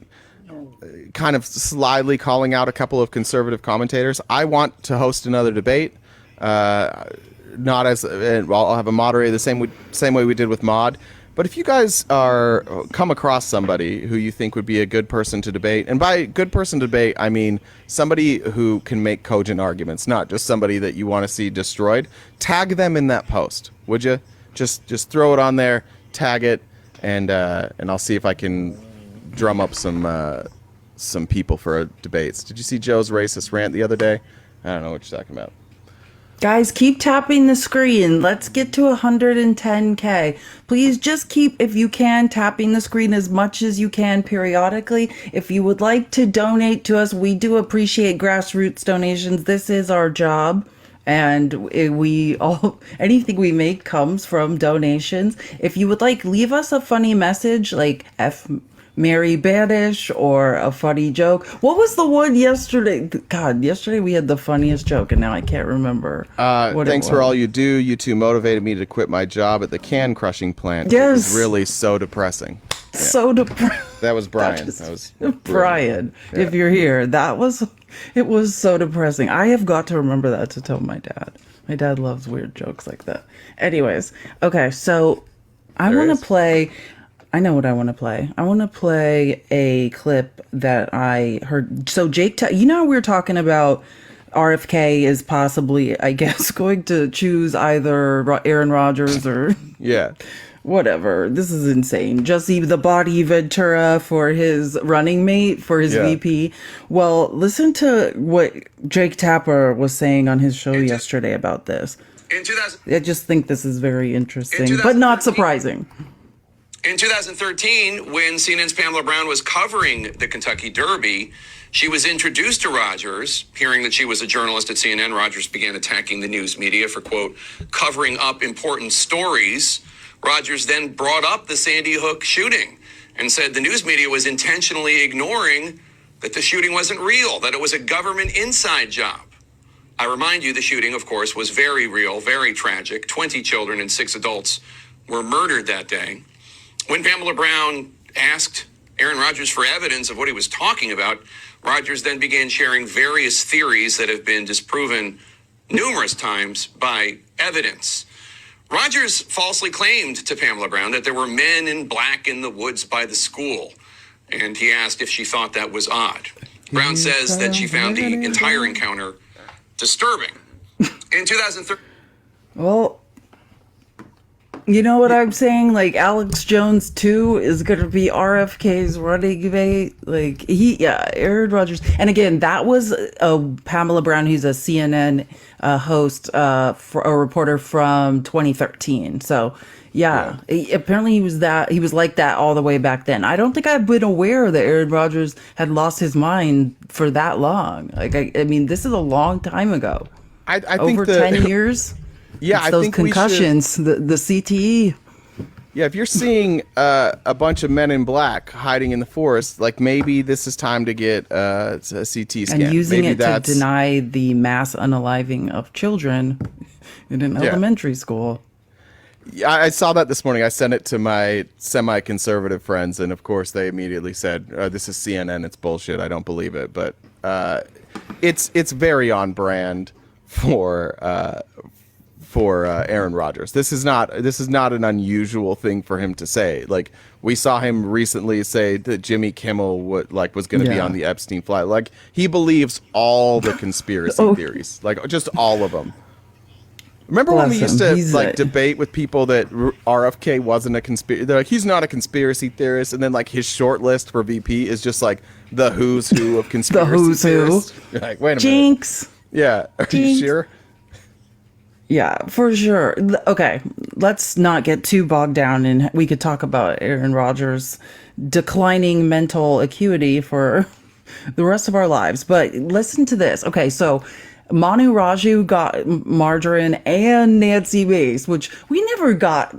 kind of slyly calling out a couple of conservative commentators. I want to host another debate. Not as I'll have a moderator the same way we did with Mod. But if you guys come across somebody who you think would be a good person to debate, and by good person to debate, I mean somebody who can make cogent arguments, not just somebody that you want to see destroyed, tag them in that post, would you? Just throw it on there, tag it, and I'll see if I can drum up some people for debates. Did you see Joe's racist rant the other day? I don't know what you're talking about. Guys, keep tapping the screen. Let's get to 110K. Please just keep, if you can, tapping the screen as much as you can periodically. If you would like to donate to us, we do appreciate grassroots donations. This is our job. And anything we make comes from donations. If you would like, leave us a funny message like F Mary Banish or a funny joke. What was the one yesterday? God, yesterday we had the funniest joke, and now I can't remember. Thanks for all you do. You two motivated me to quit my job at the can crushing plant. Yes. It was really so depressing. Yeah. So depressing. That was Brian. That was Brian. Yeah. If you're here, it was so depressing. I have got to remember that to tell my dad. My dad loves weird jokes like that. Anyways, okay, so I want to play. I know what I want to play. I want to play a clip that I heard. So Jake, we were talking about RFK is possibly, I guess, going to choose either Aaron Rodgers or yeah, whatever. This is insane. Jesse the Body Ventura for his running mate, for his VP. Well, listen to what Jake Tapper was saying on his show yesterday about this. I just think this is very interesting, but not surprising. In 2013, when CNN's Pamela Brown was covering the Kentucky Derby, she was introduced to Rodgers. Hearing that she was a journalist at CNN, Rodgers began attacking the news media for, quote, covering up important stories. Rodgers then brought up the Sandy Hook shooting and said the news media was intentionally ignoring that the shooting wasn't real, that it was a government inside job. I remind you, the shooting, of course, was very real, very tragic. 20 children and 6 adults were murdered that day. When Pamela Brown asked Aaron Rodgers for evidence of what he was talking about, Rodgers then began sharing various theories that have been disproven numerous times by evidence. Rodgers falsely claimed to Pamela Brown that there were men in black in the woods by the school, and he asked if she thought that was odd. Brown says that she found the entire encounter disturbing. In 2013. Well, you know what I'm saying? Like, Alex Jones 2 is going to be RFK's running mate. Like, Aaron Rodgers. And again, that was Pamela Brown, who's a CNN host, a reporter from 2013. So, apparently he was like that all the way back then. I don't think I've been aware that Aaron Rodgers had lost his mind for that long. Like, I mean, this is a long time ago. I think over 10 years. Yeah, it's I those think concussions, the CTE. Yeah, if you're seeing a bunch of men in black hiding in the forest, like maybe this is time to get a CT scan. And using maybe it to deny the mass unaliving of children in an elementary school. Yeah, I saw that this morning. I sent it to my semi-conservative friends, and of course they immediately said, "This is CNN. It's bullshit. I don't believe it." But it's very on brand for Aaron Rodgers. This is not an unusual thing for him to say. Like, we saw him recently say that Jimmy Kimmel was going to be on the Epstein flight. Like, he believes all the conspiracy theories, like just all of them. Remember when we used to debate with people that RFK wasn't a conspiracy? They're like, he's not a conspiracy theorist, and then like his short list for VP is just like the who's who of conspiracy the who's theorists. who. You're like, wait a Jinx. minute. Yeah, are you sure? Yeah, for sure. Okay, let's not get too bogged down, and we could talk about Aaron Rodgers' declining mental acuity for the rest of our lives. But listen to this. Okay, so Manu Raju got Margarine and Nancy Mace, which we never got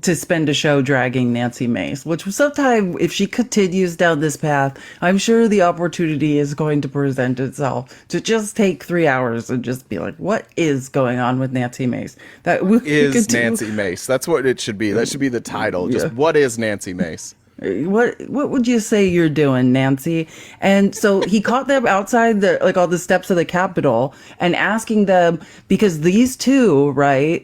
to spend a show dragging Nancy Mace, which sometime, if she continues down this path, I'm sure the opportunity is going to present itself to just take 3 hours and just be like, what is going on with Nancy Mace? That is Nancy Mace. That's what it should be. That should be the title. Just what is Nancy Mace? What would you say you're doing, Nancy? And so he caught them outside all the steps of the Capitol and asking them, because these two, right?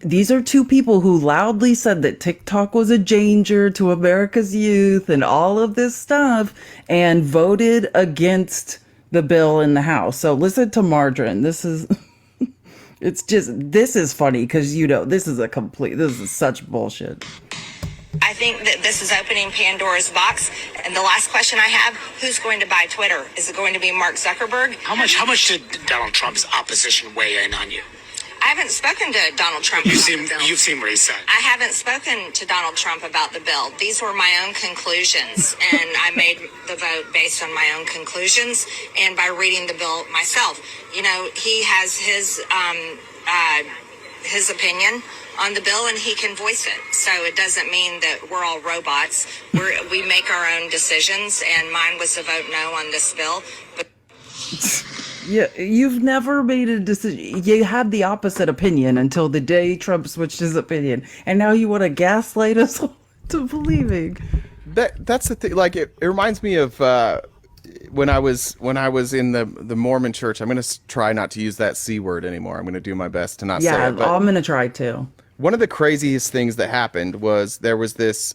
These are two people who loudly said that TikTok was a danger to America's youth and all of this stuff, and voted against the bill in the House. So listen to Margarine. This is this is funny because this is such bullshit. I think that this is opening Pandora's box. And the last question I have, who's going to buy Twitter? Is it going to be Mark Zuckerberg? How much did Donald Trump's opposition weigh in on you? I haven't spoken to Donald Trump. You've seen what he said. I haven't spoken to Donald Trump about the bill. These were my own conclusions, and I made the vote based on my own conclusions and by reading the bill myself. He has his opinion on the bill, and he can voice it. So it doesn't mean that we're all robots. We make our own decisions, and mine was to vote no on this bill. But yeah, you've never made a decision. You had the opposite opinion until the day Trump switched his opinion, and now you want to gaslight us to believing. That's the thing. Like, it reminds me of when I was in the Mormon church. I'm going to try not to use that C word anymore. I'm going to do my best to not say it. Yeah, I'm going to try too. One of the craziest things that happened was there was this,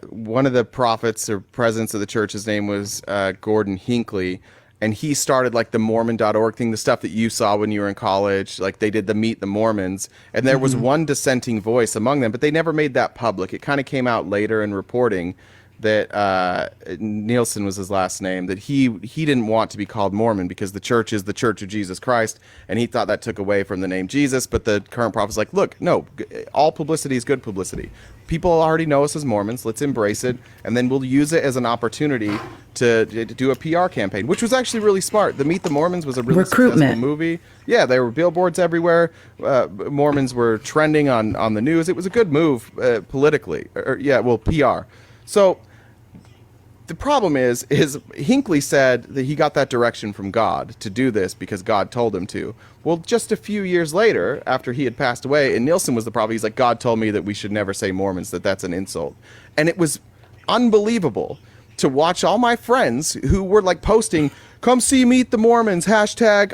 one of the prophets or presidents of the church, his name was Gordon Hinckley, and he started like the Mormon.org thing, the stuff that you saw when you were in college. Like, they did the Meet the Mormons, and there was one dissenting voice among them, but they never made that public. It kind of came out later in reporting that Nielsen was his last name, that he didn't want to be called Mormon because the church is the Church of Jesus Christ, and he thought that took away from the name Jesus. But the current prophet's like, look, no, all publicity is good publicity. People already know us as Mormons. Let's embrace it, and then we'll use it as an opportunity to do a PR campaign, which was actually really smart. The Meet the Mormons was a really successful movie. Yeah, there were billboards everywhere. Mormons were trending on the news. It was a good move politically. PR. So the problem is Hinckley said that he got that direction from God to do this because God told him to. Well, just a few years later, after he had passed away, and Nielsen was the prophet, he's like, God told me that we should never say Mormons, that's an insult. And it was unbelievable to watch all my friends who were like posting, come see Meet the Mormons, hashtag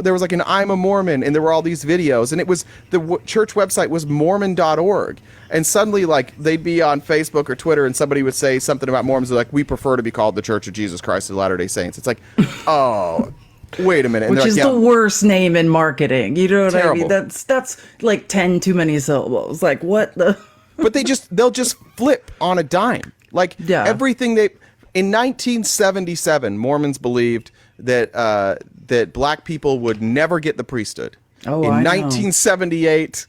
there was like an I'm a Mormon, and there were all these videos, and it was the church website was mormon.org, and suddenly like they'd be on Facebook or Twitter and somebody would say something about Mormons, they're like, we prefer to be called the Church of Jesus Christ of Latter-day Saints. It's like, oh, wait a minute. And which is like, the worst name in marketing. You know what terrible. I mean? That's like 10 too many syllables. Like what the But they'll just flip on a dime. Like everything in 1977, Mormons believed that that black people would never get the priesthood. Oh, in I know. 1978,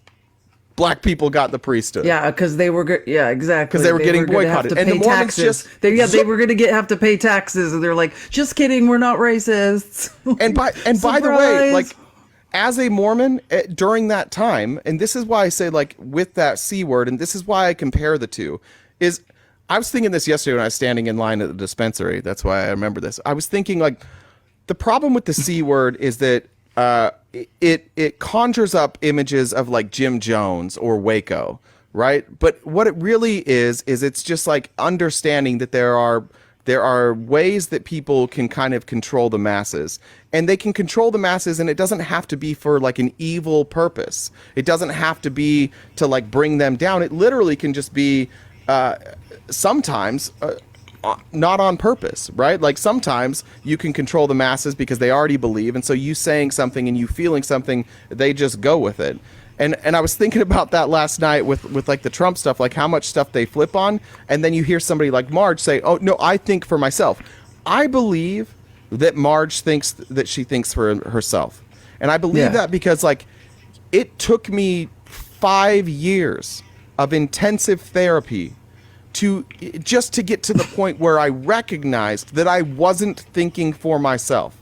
black people got the priesthood. Yeah, because they were exactly because they were getting boycotted, and the Mormons taxes. They were going to have to pay taxes, and they're like, just kidding, we're not racists. And by the way, like as a Mormon during that time, and this is why I say like with that C word, and this is why I compare the two, is I was thinking this yesterday when I was standing in line at the dispensary. That's why I remember this. I was thinking like the problem with the C word is that it conjures up images of like Jim Jones or Waco, right? But what it really is it's just like understanding that there are ways that people can kind of control the masses, and they can control the masses, and it doesn't have to be for like an evil purpose. It doesn't have to be to like bring them down. It literally can just be sometimes not on purpose, right? Like sometimes you can control the masses because they already believe, and so you saying something and you feeling something, they just go with it. And I was thinking about that last night with like the Trump stuff, like how much stuff they flip on, and then you hear somebody like Marge say, oh no, I think for myself. I believe that Marge thinks that she thinks for herself, and I believe that because like it took me 5 years of intensive therapy to get to the point where I recognized that I wasn't thinking for myself.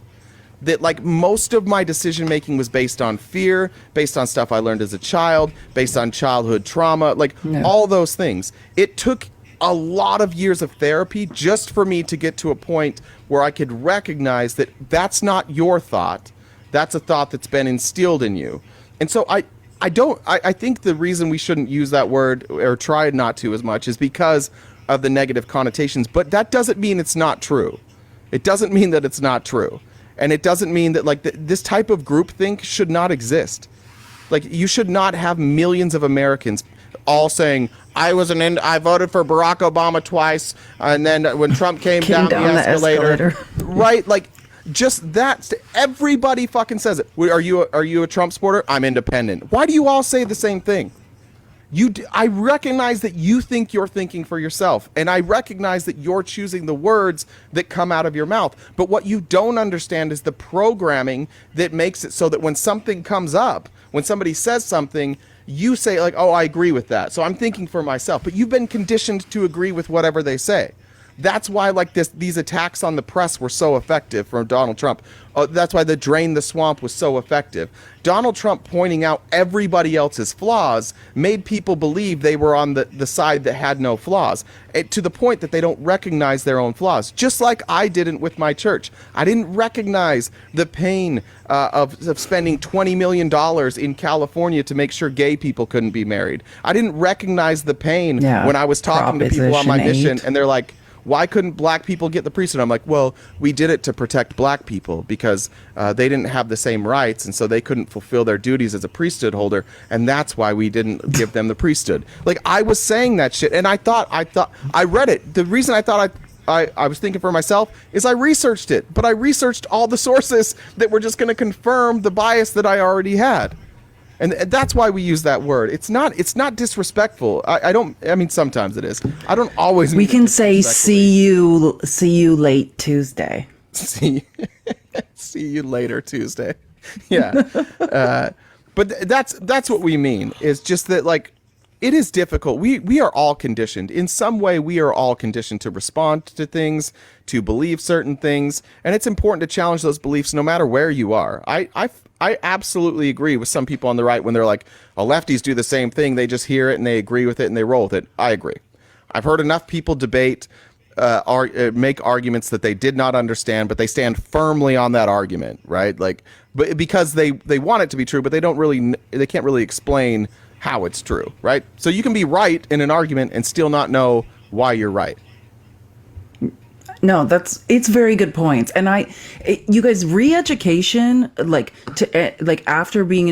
That like most of my decision making was based on fear, based on stuff I learned as a child, based on childhood trauma, like all those things. It took a lot of years of therapy just for me to get to a point where I could recognize that that's not your thought. That's a thought that's been instilled in you. And so I think the reason we shouldn't use that word or try not to as much is because of the negative connotations, but that doesn't mean it's not true. It doesn't mean that it's not true. And it doesn't mean that like this type of groupthink should not exist. Like you should not have millions of Americans all saying, I voted for Barack Obama twice, and then when Trump came down the escalator. Right? Like just that, everybody fucking says it. Are you a Trump supporter? I'm independent. Why do you all say the same thing? I recognize that you think you're thinking for yourself, and I recognize that you're choosing the words that come out of your mouth. But what you don't understand is the programming that makes it so that when something comes up, when somebody says something, you say like, oh, I agree with that. So I'm thinking for myself, but you've been conditioned to agree with whatever they say. That's why like these attacks on the press were so effective from Donald Trump. That's why the Drain the Swamp was so effective. Donald Trump pointing out everybody else's flaws made people believe they were on the side that had no flaws, to the point that they don't recognize their own flaws. Just like I didn't with my church. I didn't recognize the pain of spending $20 million in California to make sure gay people couldn't be married. I didn't recognize the pain when I was talking to people on my mission, and they're like, why couldn't black people get the priesthood? I'm like, well, we did it to protect black people because they didn't have the same rights, and so they couldn't fulfill their duties as a priesthood holder, and that's why we didn't give them the priesthood. Like, I was saying that shit, and I read it. The reason I thought I was thinking for myself is I researched it, but I researched all the sources that were just going to confirm the bias that I already had. And that's why we use that word. It's not disrespectful. I mean, sometimes it is. I don't always. We can say see you late Tuesday. See you later Tuesday. Yeah. But that's what we mean. Is just that like it is difficult. We are all conditioned. In some way, we are all conditioned to respond to things, to believe certain things, and it's important to challenge those beliefs no matter where you are. I absolutely agree with some people on the right when they're like, oh, lefties do the same thing. They just hear it and they agree with it and they roll with it. I agree. I've heard enough people debate make arguments that they did not understand, but they stand firmly on that argument, right? Like, but because they want it to be true, but they can't really explain how it's true, right? So you can be right in an argument and still not know why you're right. No, it's very good points. And you guys, re-education, like after being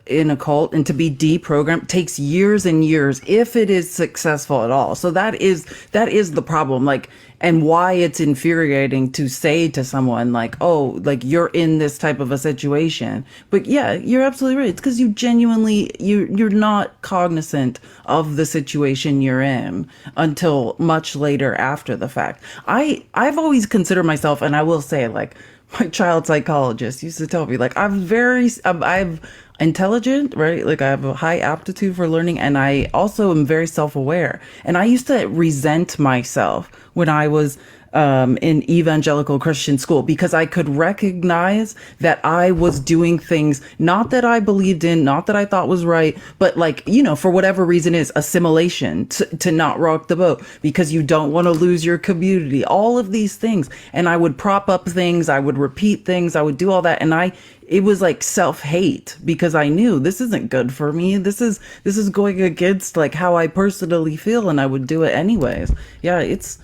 in a cult and to be deprogrammed takes years and years if it is successful at all. So that is the problem. Like, and why it's infuriating to say to someone like, oh, like you're in this type of a situation. But yeah, you're absolutely right. It's because you genuinely, you're not cognizant of the situation you're in until much later after the fact. I've always considered myself, and I will say, like, my child psychologist used to tell me, like, I'm intelligent, right? Like, I have a high aptitude for learning, and I also am very self-aware. And I used to resent myself when I was in evangelical Christian school, because I could recognize that I was doing things not that I believed in, not that I thought was right, but like, you know, for whatever reason is assimilation, to not rock the boat because you don't want to lose your community, all of these things. And I would prop up things, I would repeat things, I would do all that. And it was like self-hate because I knew this isn't good for me. This is going against like how I personally feel, and I would do it anyways. Yeah, it's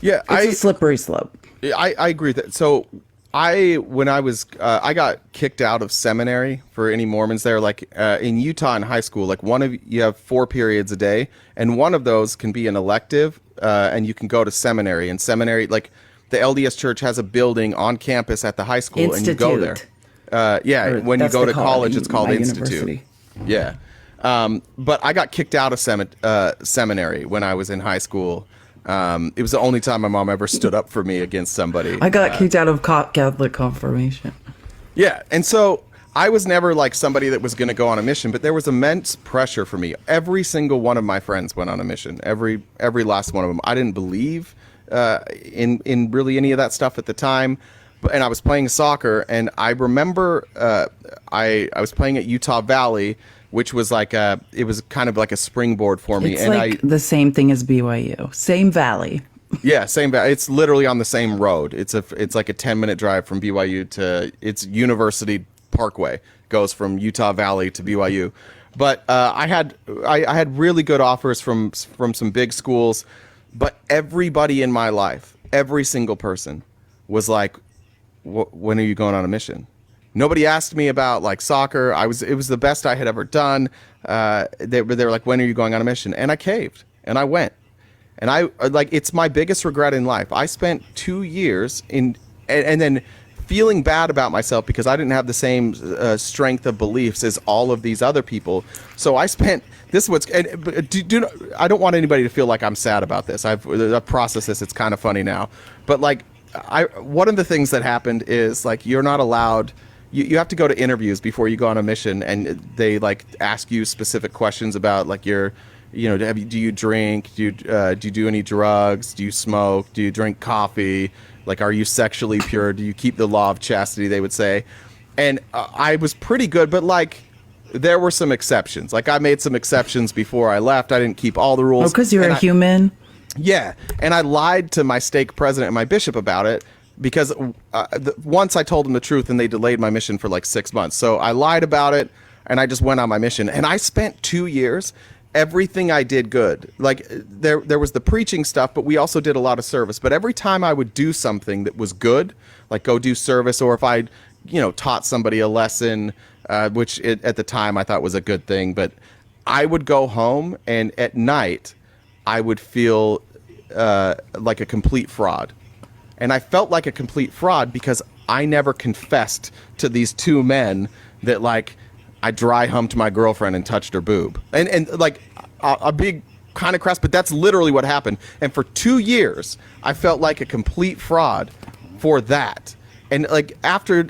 a slippery slope. I agree with that. So when I was I got kicked out of seminary for any Mormons there. Like in Utah in high school, like you have 4 periods a day, and one of those can be an elective, and you can go to seminary. And seminary, like the LDS Church has a building on campus at the high school, Institute. And you go there. When you go to college, it's called Institute. University. Yeah. But I got kicked out of seminary when I was in high school. It was the only time my mom ever stood up for me against somebody. I got kicked out of Catholic confirmation. Yeah, and so I was never like somebody that was going to go on a mission, but there was immense pressure for me. Every single one of my friends went on a mission. Every last one of them. I didn't believe in really any of that stuff at the time. And I was playing soccer, and I remember I was playing at Utah Valley, which was like it was kind of like a springboard for me. It's and like the same thing as BYU, same valley. Yeah, same valley. It's literally on the same road. It's like a 10-minute drive from BYU to it's University Parkway. Goes from Utah Valley to BYU. But I had really good offers from some big schools, but everybody in my life, every single person, was like, when are you going on a mission? Nobody asked me about like soccer. It was the best I had ever done. They were like, when are you going on a mission? And I caved and I went. And it's my biggest regret in life. I spent 2 years and then feeling bad about myself because I didn't have the same strength of beliefs as all of these other people. So I spent I don't want anybody to feel like I'm sad about this. I've processed this. It's kind of funny now, but like, one of the things that happened is like you're not allowed. You have to go to interviews before you go on a mission, and they like ask you specific questions about like do you drink? Do you do any drugs? Do you smoke? Do you drink coffee? Like, are you sexually pure? Do you keep the law of chastity? They would say, and I was pretty good, but like there were some exceptions. Like I made some exceptions before I left. I didn't keep all the rules. Oh, because you're a human. Yeah, and I lied to my stake president and my bishop about it because once I told them the truth and they delayed my mission for like 6 months. So I lied about it and I just went on my mission. And I spent 2 years, everything I did good. Like there was the preaching stuff, but we also did a lot of service. But every time I would do something that was good, like go do service, or if I, taught somebody a lesson, which at the time I thought was a good thing, but I would go home and at night I would feel like a complete fraud. And I felt like a complete fraud because I never confessed to these 2 men that like I dry humped my girlfriend and touched her boob. And like a big kind of crass, but that's literally what happened. And for 2 years, I felt like a complete fraud for that. And like after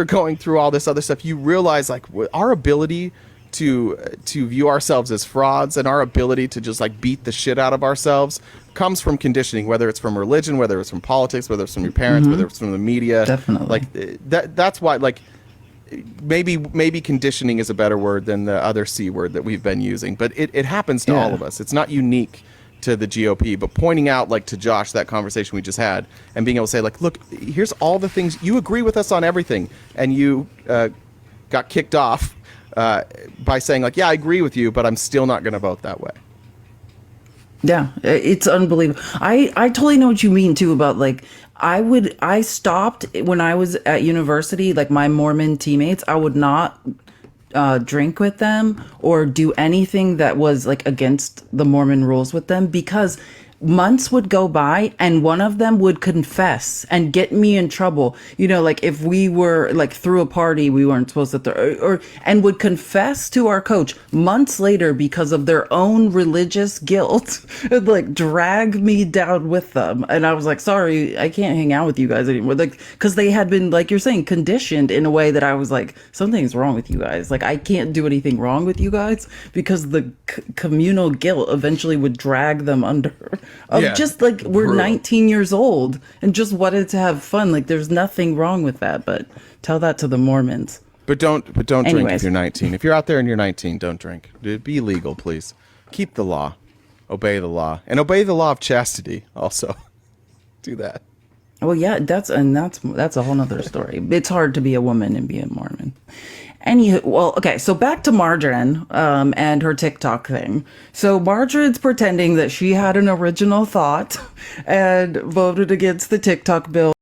going through all this other stuff, you realize like our ability to view ourselves as frauds and our ability to just like beat the shit out of ourselves comes from conditioning, whether it's from religion, whether it's from politics, whether it's from your parents, whether it's from the media. Definitely. Like that's why like maybe conditioning is a better word than the other C word that we've been using, but it happens to all of us. It's not unique to the GOP, but pointing out, like, to Josh, that conversation we just had, and being able to say, like, look, here's all the things you agree with us on everything, and you got kicked off by saying, like, yeah, I agree with you, but I'm still not going to vote that way. Yeah, it's unbelievable. I totally know what you mean too about, like, I stopped when I was at university, like my Mormon teammates, I would not drink with them or do anything that was like against the Mormon rules with them, because months would go by and one of them would confess and get me in trouble. You know, like if we were like threw a party we weren't supposed to throw, and would confess to our coach months later because of their own religious guilt and like drag me down with them. And I was like, sorry, I can't hang out with you guys anymore. Like, because they had been, like you're saying, conditioned in a way that I was like, something's wrong with you guys. Like, I can't do anything wrong with you guys, because the communal guilt eventually would drag them under. Just like we're 19 years old and just wanted to have fun. Like, there's nothing wrong with that, but tell that to the Mormons. But don't drink if you're 19. If you're out there and you're 19, don't drink. Be legal, please. Keep the law. Obey the law. And obey the law of chastity also. Do that. Well, yeah, that's a whole nother story. It's hard to be a woman and be a Mormon. Anywho, well, okay, so back to Margarine and her TikTok thing. So Margarine's pretending that she had an original thought and voted against the TikTok bill.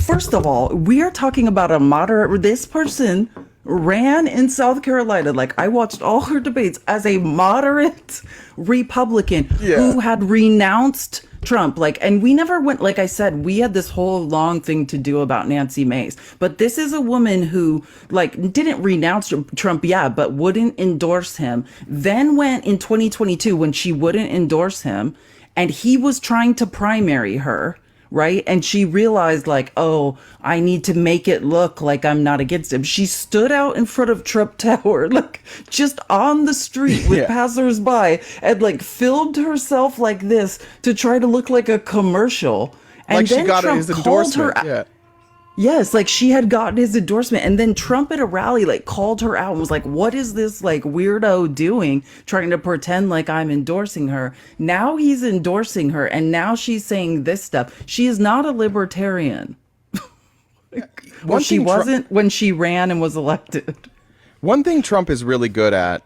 First of all, we are talking about a moderate. This person ran in South Carolina. Like, I watched all her debates as a moderate Republican who had renounced Trump. Like, and we never went, like I said, we had this whole long thing to do about Nancy Mace. But this is a woman who, like, didn't renounce Trump, but wouldn't endorse him. Then went in 2022 when she wouldn't endorse him and he was trying to primary her. Right. And she realized, like, oh, I need to make it look like I'm not against him. She stood out in front of Trump Tower, like just on the street with passersby, and like filmed herself like this to try to look like a commercial. And like then she got Trump his endorsement. Yes, like she had gotten his endorsement, and then Trump at a rally like called her out and was like, what is this like weirdo doing, trying to pretend like I'm endorsing her? Now he's endorsing her, and now she's saying this stuff. She is not a libertarian. Well, she wasn't when she ran and was elected. One thing Trump is really good at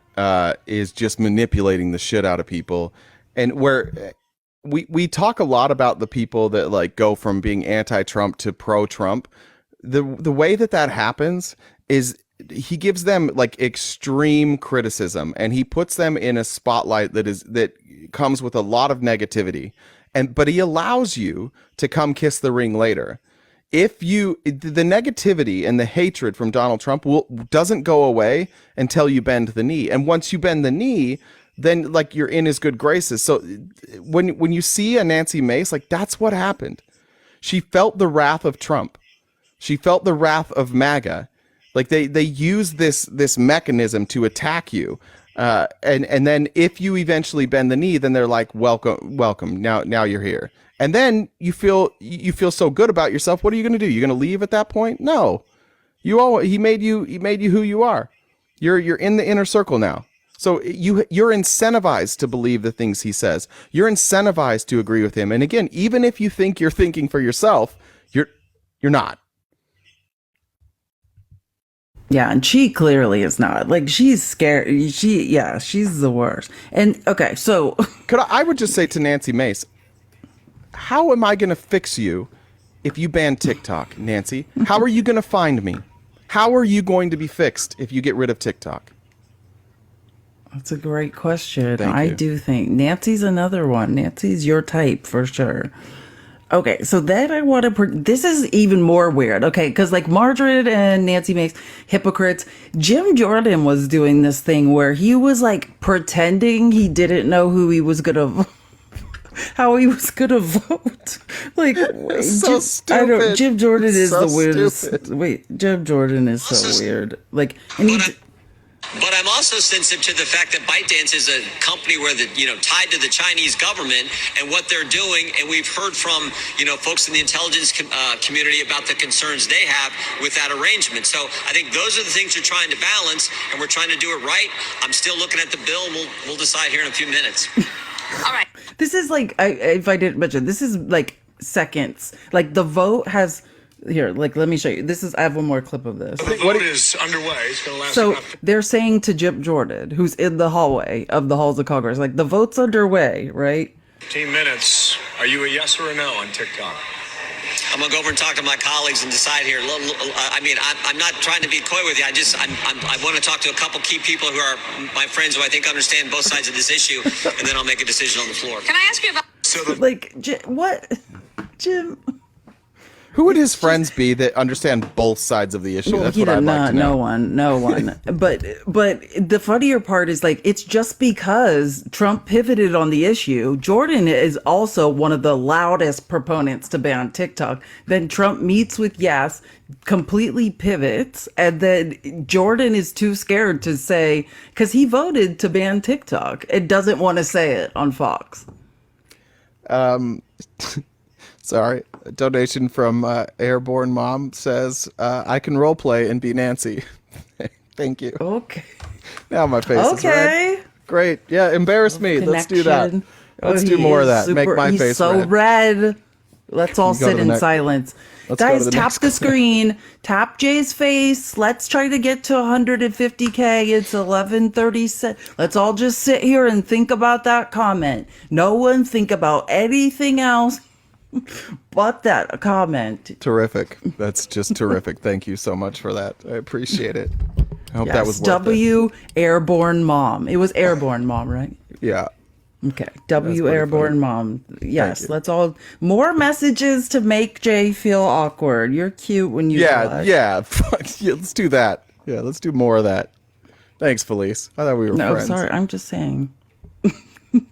is just manipulating the shit out of people. And where we talk a lot about the people that like go from being anti-Trump to pro-Trump. The way that happens is he gives them like extreme criticism, and he puts them in a spotlight that comes with a lot of negativity. But he allows you to come kiss the ring later. The negativity and the hatred from Donald Trump doesn't go away until you bend the knee. And once you bend the knee, then like you're in his good graces. So when you see a Nancy Mace, like that's what happened. She felt the wrath of Trump. She felt the wrath of MAGA. Like they use this mechanism to attack you. And then if you eventually bend the knee, then they're like, welcome. Now you're here. And then you feel so good about yourself. What are you going to do? You're going to leave at that point? No. He made you who you are. You're in the inner circle now. So you're incentivized to believe the things he says. You're incentivized to agree with him. And again, even if you think you're thinking for yourself, you're not. Yeah, and she clearly is not. Like, she's scared. She's the worst. And okay, so I would just say to Nancy Mace, how am I going to fix you if you ban TikTok, Nancy? How are you going to find me? How are you going to be fixed if you get rid of TikTok? That's a great question. I do think Nancy's another one. Nancy's your type for sure. Okay, so then I want to... this is even more weird, okay? Because like Margaret and Nancy Mace, hypocrites. Jim Jordan was doing this thing where he was like pretending he didn't know who he was going to how he was gonna vote. Like, It's so stupid. Jim Jordan It's is so the weirdest. stupid. Wait, Jim Jordan is so weird. Like, and But I'm also sensitive to the fact that ByteDance is a company where tied to the Chinese government and what they're doing. And we've heard from, folks in the intelligence community about the concerns they have with that arrangement. So I think those are the things we're trying to balance, and we're trying to do it right. I'm still looking at the bill, and we'll decide here in a few minutes. All right. this is like, if I didn't mention, this is like seconds. Like the vote has. Here, like, let me show you. I have one more clip of this. The vote is underway. It's going to last. So they're saying to Jim Jordan, who's in the hallway of the halls of Congress, like, the vote's underway, right? 15 minutes. Are you a yes or a no on TikTok? I'm gonna go over and talk to my colleagues and decide here. I mean, I'm not trying to be coy with you. I want to talk to a couple key people who are my friends who I think understand both sides of this issue, and then I'll make a decision on the floor. Can I ask you about? What, Jim? Who would his friends be that understand both sides of the issue? That's what I'd like to know. No one. But the funnier part is, like, it's just because Trump pivoted on the issue. Jordan is also one of the loudest proponents to ban TikTok. Then Trump meets with Yes, completely pivots, and then Jordan is too scared to say, because he voted to ban TikTok. It doesn't want to say it on Fox. Sorry. A donation from Airborne Mom says, I can role play and be Nancy. Thank you. Okay. Now my face is red. Great. Yeah, embarrass me. Let's do that. Let's do more of that. Make my face He's so red. Let's all sit in silence. Guys, tap the screen. Tap Jay's face. Let's try to get to 150K. It's 11:37. Let's all just sit here and think about that comment. No one think about anything else but that comment. Terrific. That's just terrific. Thank you so much for that. I appreciate it. I hope that was worth W Airborne Mom. It was Airborne Mom, right? Yeah. Okay. W Airborne Mom. Yes. Let's all more messages to make Jay feel awkward. You're cute when you blush. Yeah. Let's do that. Yeah, let's do more of that. Thanks, Felice. I thought we were friends. No, sorry. I'm just saying.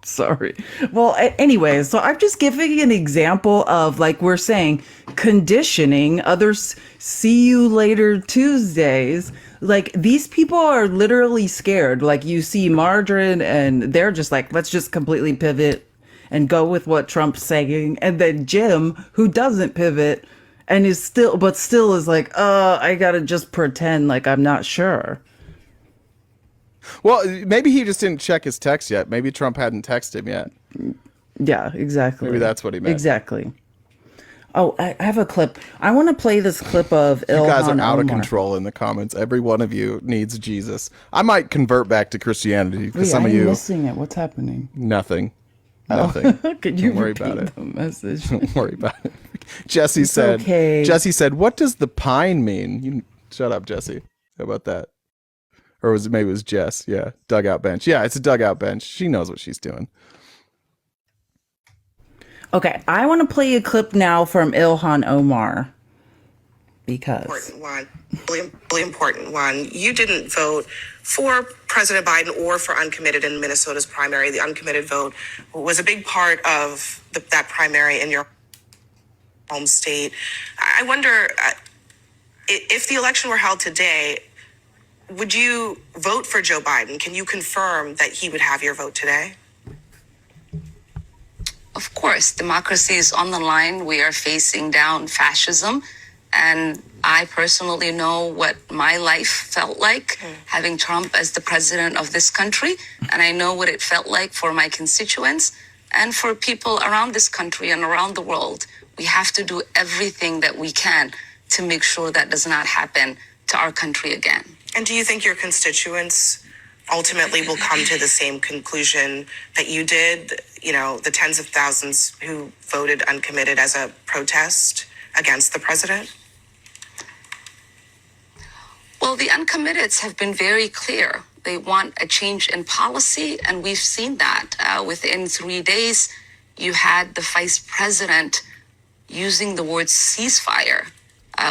Sorry. Well, anyway, so I'm just giving an example of, like we're saying, conditioning, others see you later Tuesdays. Like, these people are literally scared. Like, you see Margarine and they're just like, let's just completely pivot and go with what Trump's saying. And then Jim, who doesn't pivot and is still is like, I gotta just pretend like I'm not sure. Well, maybe he just didn't check his text yet. Maybe Trump hadn't texted him yet. Yeah, exactly. Maybe that's what he meant. Exactly. Oh, I have a clip. I want to play this clip of Ilhan You guys are out Omar. of control in the comments. Every one of you needs Jesus. I might convert back to Christianity because some of you... I'm missing it. What's happening? Nothing. Nothing. Could you Don't worry repeat about it. the message? Don't worry about it. Jesse said, okay. Jesse said, what does the pine mean? Shut up, Jesse. How about that? Or maybe it was Jess. Yeah. Dugout bench. Yeah, it's a dugout bench. She knows what she's doing. Okay, I want to play a clip now from Ilhan Omar because important one, really important one. You didn't vote for President Biden or for uncommitted in Minnesota's primary. The uncommitted vote was a big part of that primary in your home state. I wonder if the election were held today, would you vote for Joe Biden? Can you confirm that he would have your vote today? Of course, democracy is on the line. We are facing down fascism. And I personally know what my life felt like having Trump as the president of this country. And I know what it felt like for my constituents and for people around this country and around the world. We have to do everything that we can to make sure that does not happen to our country again. And do you think your constituents ultimately will come to the same conclusion that you did? You know, the tens of thousands who voted uncommitted as a protest against the president? Well, the uncommitteds have been very clear. They want a change in policy, and we've seen that. Within 3 days, you had the vice president using the word ceasefire.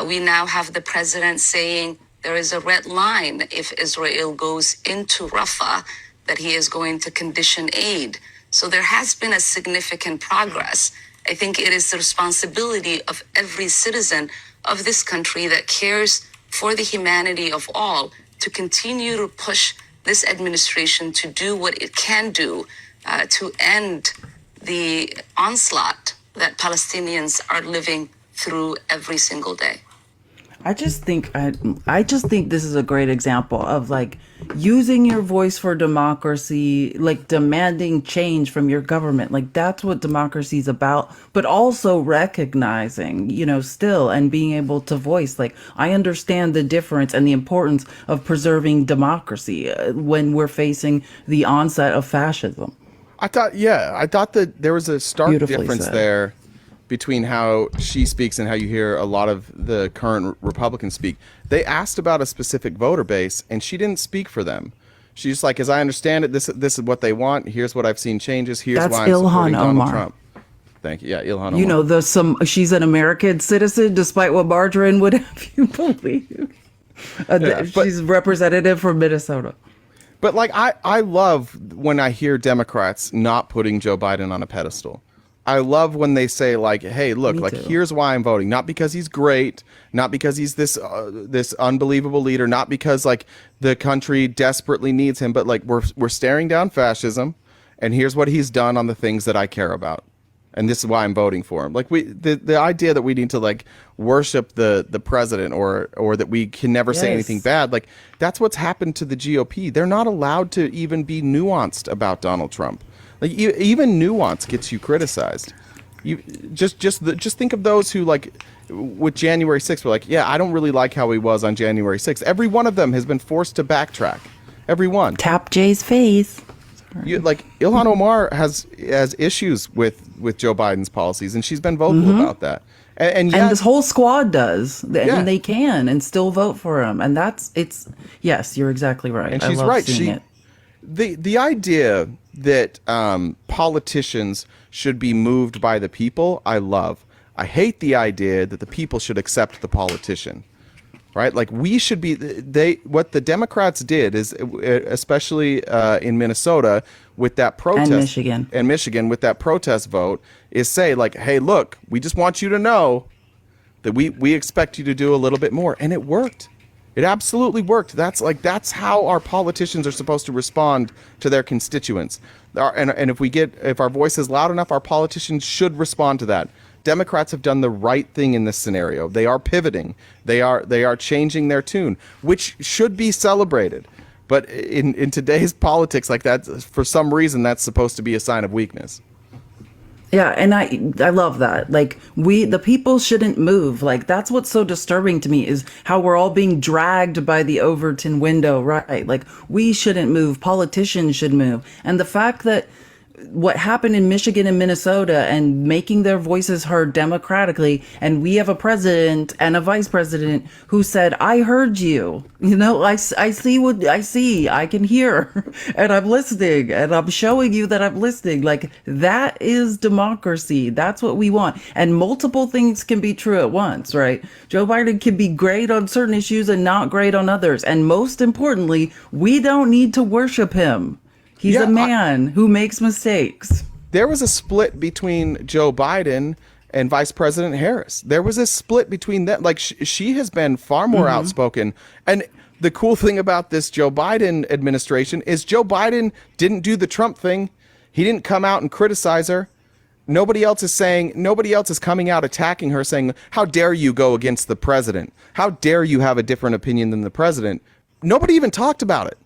We now have the president saying there is a red line if Israel goes into Rafah, that he is going to condition aid. So there has been a significant progress. I think it is the responsibility of every citizen of this country that cares for the humanity of all to continue to push this administration to do what it can do to end the onslaught that Palestinians are living through every single day. I just think this is a great example of like using your voice for democracy, like demanding change from your government. Like that's what democracy is about, but also recognizing, still and being able to voice. Like I understand the difference and the importance of preserving democracy when we're facing the onset of fascism. I thought that there was a stark difference there between how she speaks and how you hear a lot of the current Republicans speak. They asked about a specific voter base, and she didn't speak for them. She's like, as I understand it, this is what they want. Here's what I've seen changes. Here's That's why I'm supporting Ilhan Donald Omar. Trump. Thank you. Yeah, Ilhan Omar. She's an American citizen, despite what Margarine would have you believe. She's representative from Minnesota. But like, I love when I hear Democrats not putting Joe Biden on a pedestal. I love when they say like, hey, look, like here's why I'm voting. Not because he's great, not because he's this unbelievable leader, not because like the country desperately needs him, but like we're staring down fascism, and here's what he's done on the things that I care about. And this is why I'm voting for him. Like the idea that we need to like worship the president or that we can never say anything bad, like that's what's happened to the GOP. They're not allowed to even be nuanced about Donald Trump. Like even nuance gets you criticized. You just think of those who like with January 6th were like, yeah, I don't really like how he was on January 6th. Every one of them has been forced to backtrack. Every one. Tap Jay's face. Like Ilhan Omar has issues with Joe Biden's policies, and she's been vocal about that. And this whole squad does, and they can and still vote for him. And yes, you're exactly right. And she's I love right. seeing it. The idea that politicians should be moved by the people, I love. I hate the idea that the people should accept the politician, right? Like we should be. What the Democrats did is, especially in Minnesota with that protest, and Michigan with that protest vote, is say like, hey, look, we just want you to know that we expect you to do a little bit more, and it worked. It absolutely worked. That's how our politicians are supposed to respond to their constituents. And if our voice is loud enough, our politicians should respond to that. Democrats have done the right thing in this scenario. They are pivoting. They are changing their tune, which should be celebrated. But in today's politics, like that, for some reason, that's supposed to be a sign of weakness. Yeah, and I love that. Like the people shouldn't move. Like that's what's so disturbing to me is how we're all being dragged by the Overton window, right? Like we shouldn't move. Politicians should move. And the fact that what happened in Michigan and Minnesota and making their voices heard democratically, and we have a president and a vice president who said, I heard you, I see what I see, I can hear, and I'm listening, and I'm showing you that I'm listening. Like that is democracy. That's what we want. And multiple things can be true at once, right? Joe Biden can be great on certain issues and not great on others. And most importantly, we don't need to worship him. He's a man who makes mistakes. There was a split between Joe Biden and Vice President Harris. There was a split between them. Like she has been far more outspoken. And the cool thing about this Joe Biden administration is Joe Biden didn't do the Trump thing. He didn't come out and criticize her. Nobody else is coming out attacking her saying, how dare you go against the president? How dare you have a different opinion than the president? Nobody even talked about it.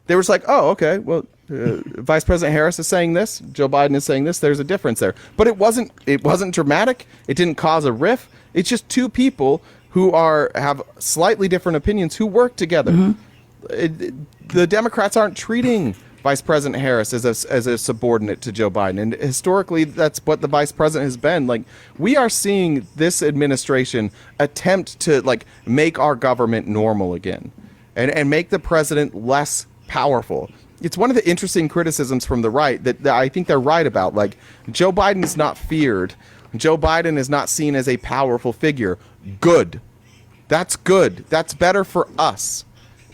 They were like, oh, okay, well, Vice President Harris is saying this, Joe Biden is saying this. There's a difference there, but it wasn't dramatic. It didn't cause a riff. It's just two people who have slightly different opinions who work together. The Democrats aren't treating Vice President Harris as a subordinate to Joe Biden, and historically, that's what the vice president has been. Like we are seeing this administration attempt to like make our government normal again, and make the president less powerful. It's one of the interesting criticisms from the right that I think they're right about. Like Joe Biden is not feared. Joe Biden is not seen as a powerful figure. Good. That's good. That's better for us.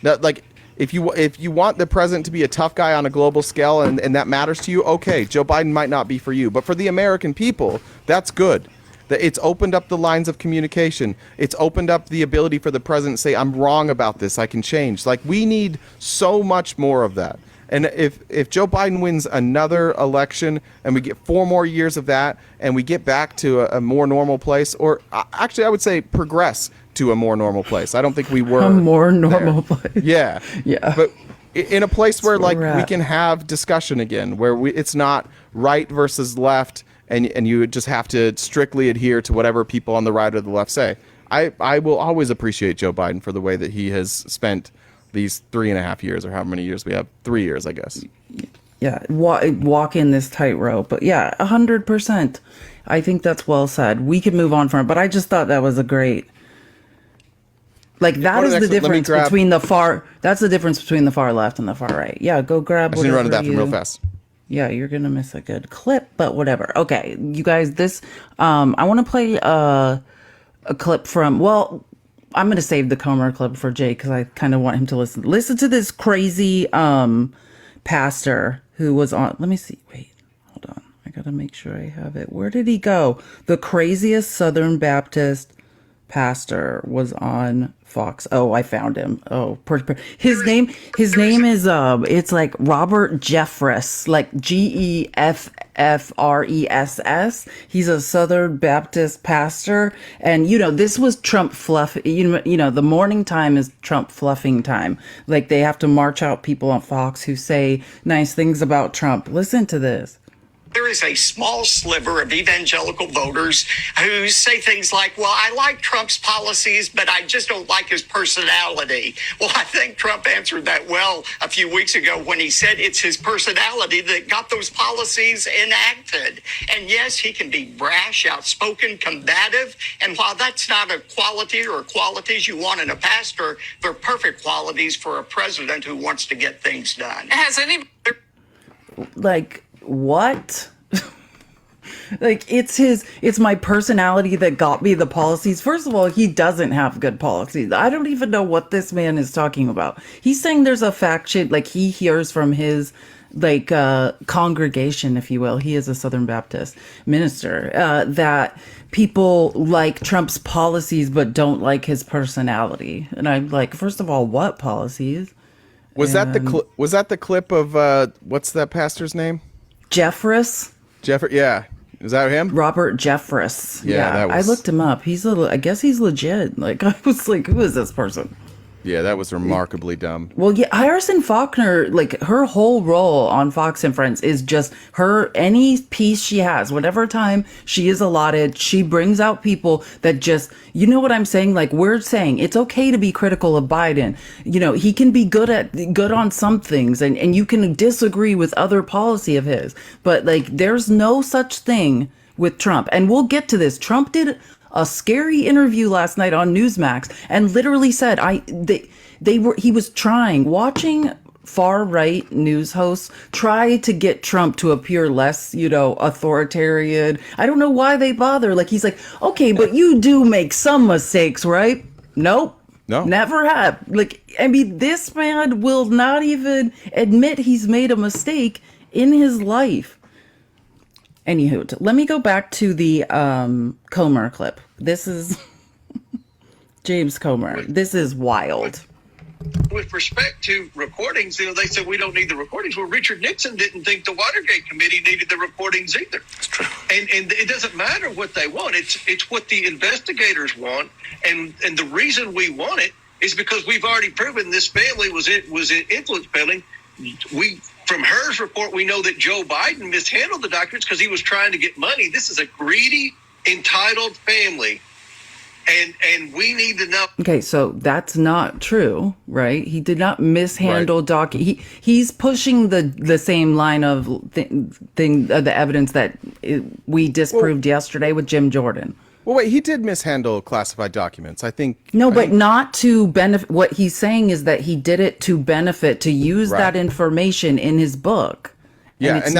That, like if you want the president to be a tough guy on a global scale and that matters to you, okay, Joe Biden might not be for you. But for the American people, that's good. It's opened up the lines of communication. It's opened up the ability for the president to say, I'm wrong about this. I can change. Like, we need so much more of that. And if Joe Biden wins another election and we get 4 more years of that and we get back to a more normal place, or actually I would say progress to a more normal place. I don't think we were a more normal place. Yeah. Yeah. But in a place where like we're we at. can have discussion again, where it's not right versus left and you just have to strictly adhere to whatever people on the right or the left say. I will always appreciate Joe Biden for the way that he has spent these 3.5 years, or how many years we have, 3 years, I guess. Yeah, walking this tightrope. But yeah, 100%. I think that's well said. We could move on from it, but I just thought that was a great. Like, that is the difference between the far. That's the difference between the far left and the far right. Yeah, go grab. I just need to run to the bathroom real fast. Yeah, you're gonna miss a good clip, but whatever. Okay, you guys, this. I want to play a clip from. Well, I'm going to save the Comer clip for Jay because I kind of want him to listen. Listen to this crazy pastor who was on. Let me see. Wait, hold on. I got to make sure I have it. Where did he go? The craziest Southern Baptist pastor was on Fox. Oh, I found him. Oh, his name is it's like Robert Jeffress, like Geffress. He's a Southern Baptist pastor, and this was Trump fluff. You know, the morning time is Trump fluffing time. Like, they have to march out people on Fox who say nice things about Trump. Listen to this. There is a small sliver of evangelical voters who say things like, well, I like Trump's policies, but I just don't like his personality. Well, I think Trump answered that well a few weeks ago when he said it's his personality that got those policies enacted. And yes, he can be brash, outspoken, combative. And while that's not a quality or qualities you want in a pastor, they're perfect qualities for a president who wants to get things done. Has any... Like, what? Like, it's my personality that got me the policies. First of all, he doesn't have good policies. I don't even know what this man is talking about. He's saying there's a faction, like, he hears from his congregation, if you will. He is a Southern Baptist minister, that people like Trump's policies but don't like his personality. And I'm like, first of all, what policies? Was that the clip of what's that pastor's name? Jeffress. Yeah. Is that him? Robert Jeffress. Yeah. I looked him up. I guess he's legit. Like, I was like, who is this person? Yeah, that was remarkably dumb. Well, yeah, Harrison Faulkner, like, her whole role on Fox and Friends is just any piece she has, whatever time she is allotted, she brings out people that just, you know what I'm saying? Like, we're saying it's okay to be critical of Biden. He can be good on some things, and you can disagree with other policy of his. But, like, there's no such thing with Trump. And we'll get to this. Trump did a scary interview last night on Newsmax and literally said he was watching far right news hosts try to get Trump to appear less, authoritarian. I don't know why they bother. Like, he's like, okay, but you do make some mistakes, right? Nope. No. Never have. Like, I mean, this man will not even admit he's made a mistake in his life. Anywho, let me go back to the Comer clip. This is James Comer. This is wild. With respect to recordings, they said we don't need the recordings. Well, Richard Nixon didn't think the Watergate Committee needed the recordings either. That's true. And it doesn't matter what they want. It's what the investigators want. And the reason we want it is because we've already proven this family was an influence peddling. From Her's report, we know that Joe Biden mishandled the documents because he was trying to get money. This is a greedy, entitled family, and we need to know. Okay, so that's not true, right? He did not mishandle He's pushing the same line of the evidence that we disproved yesterday with Jim Jordan. Well, wait, he did mishandle classified documents, I think. No, but not to benefit. What he's saying is that he did it to benefit, to use that information in his book. Yeah, and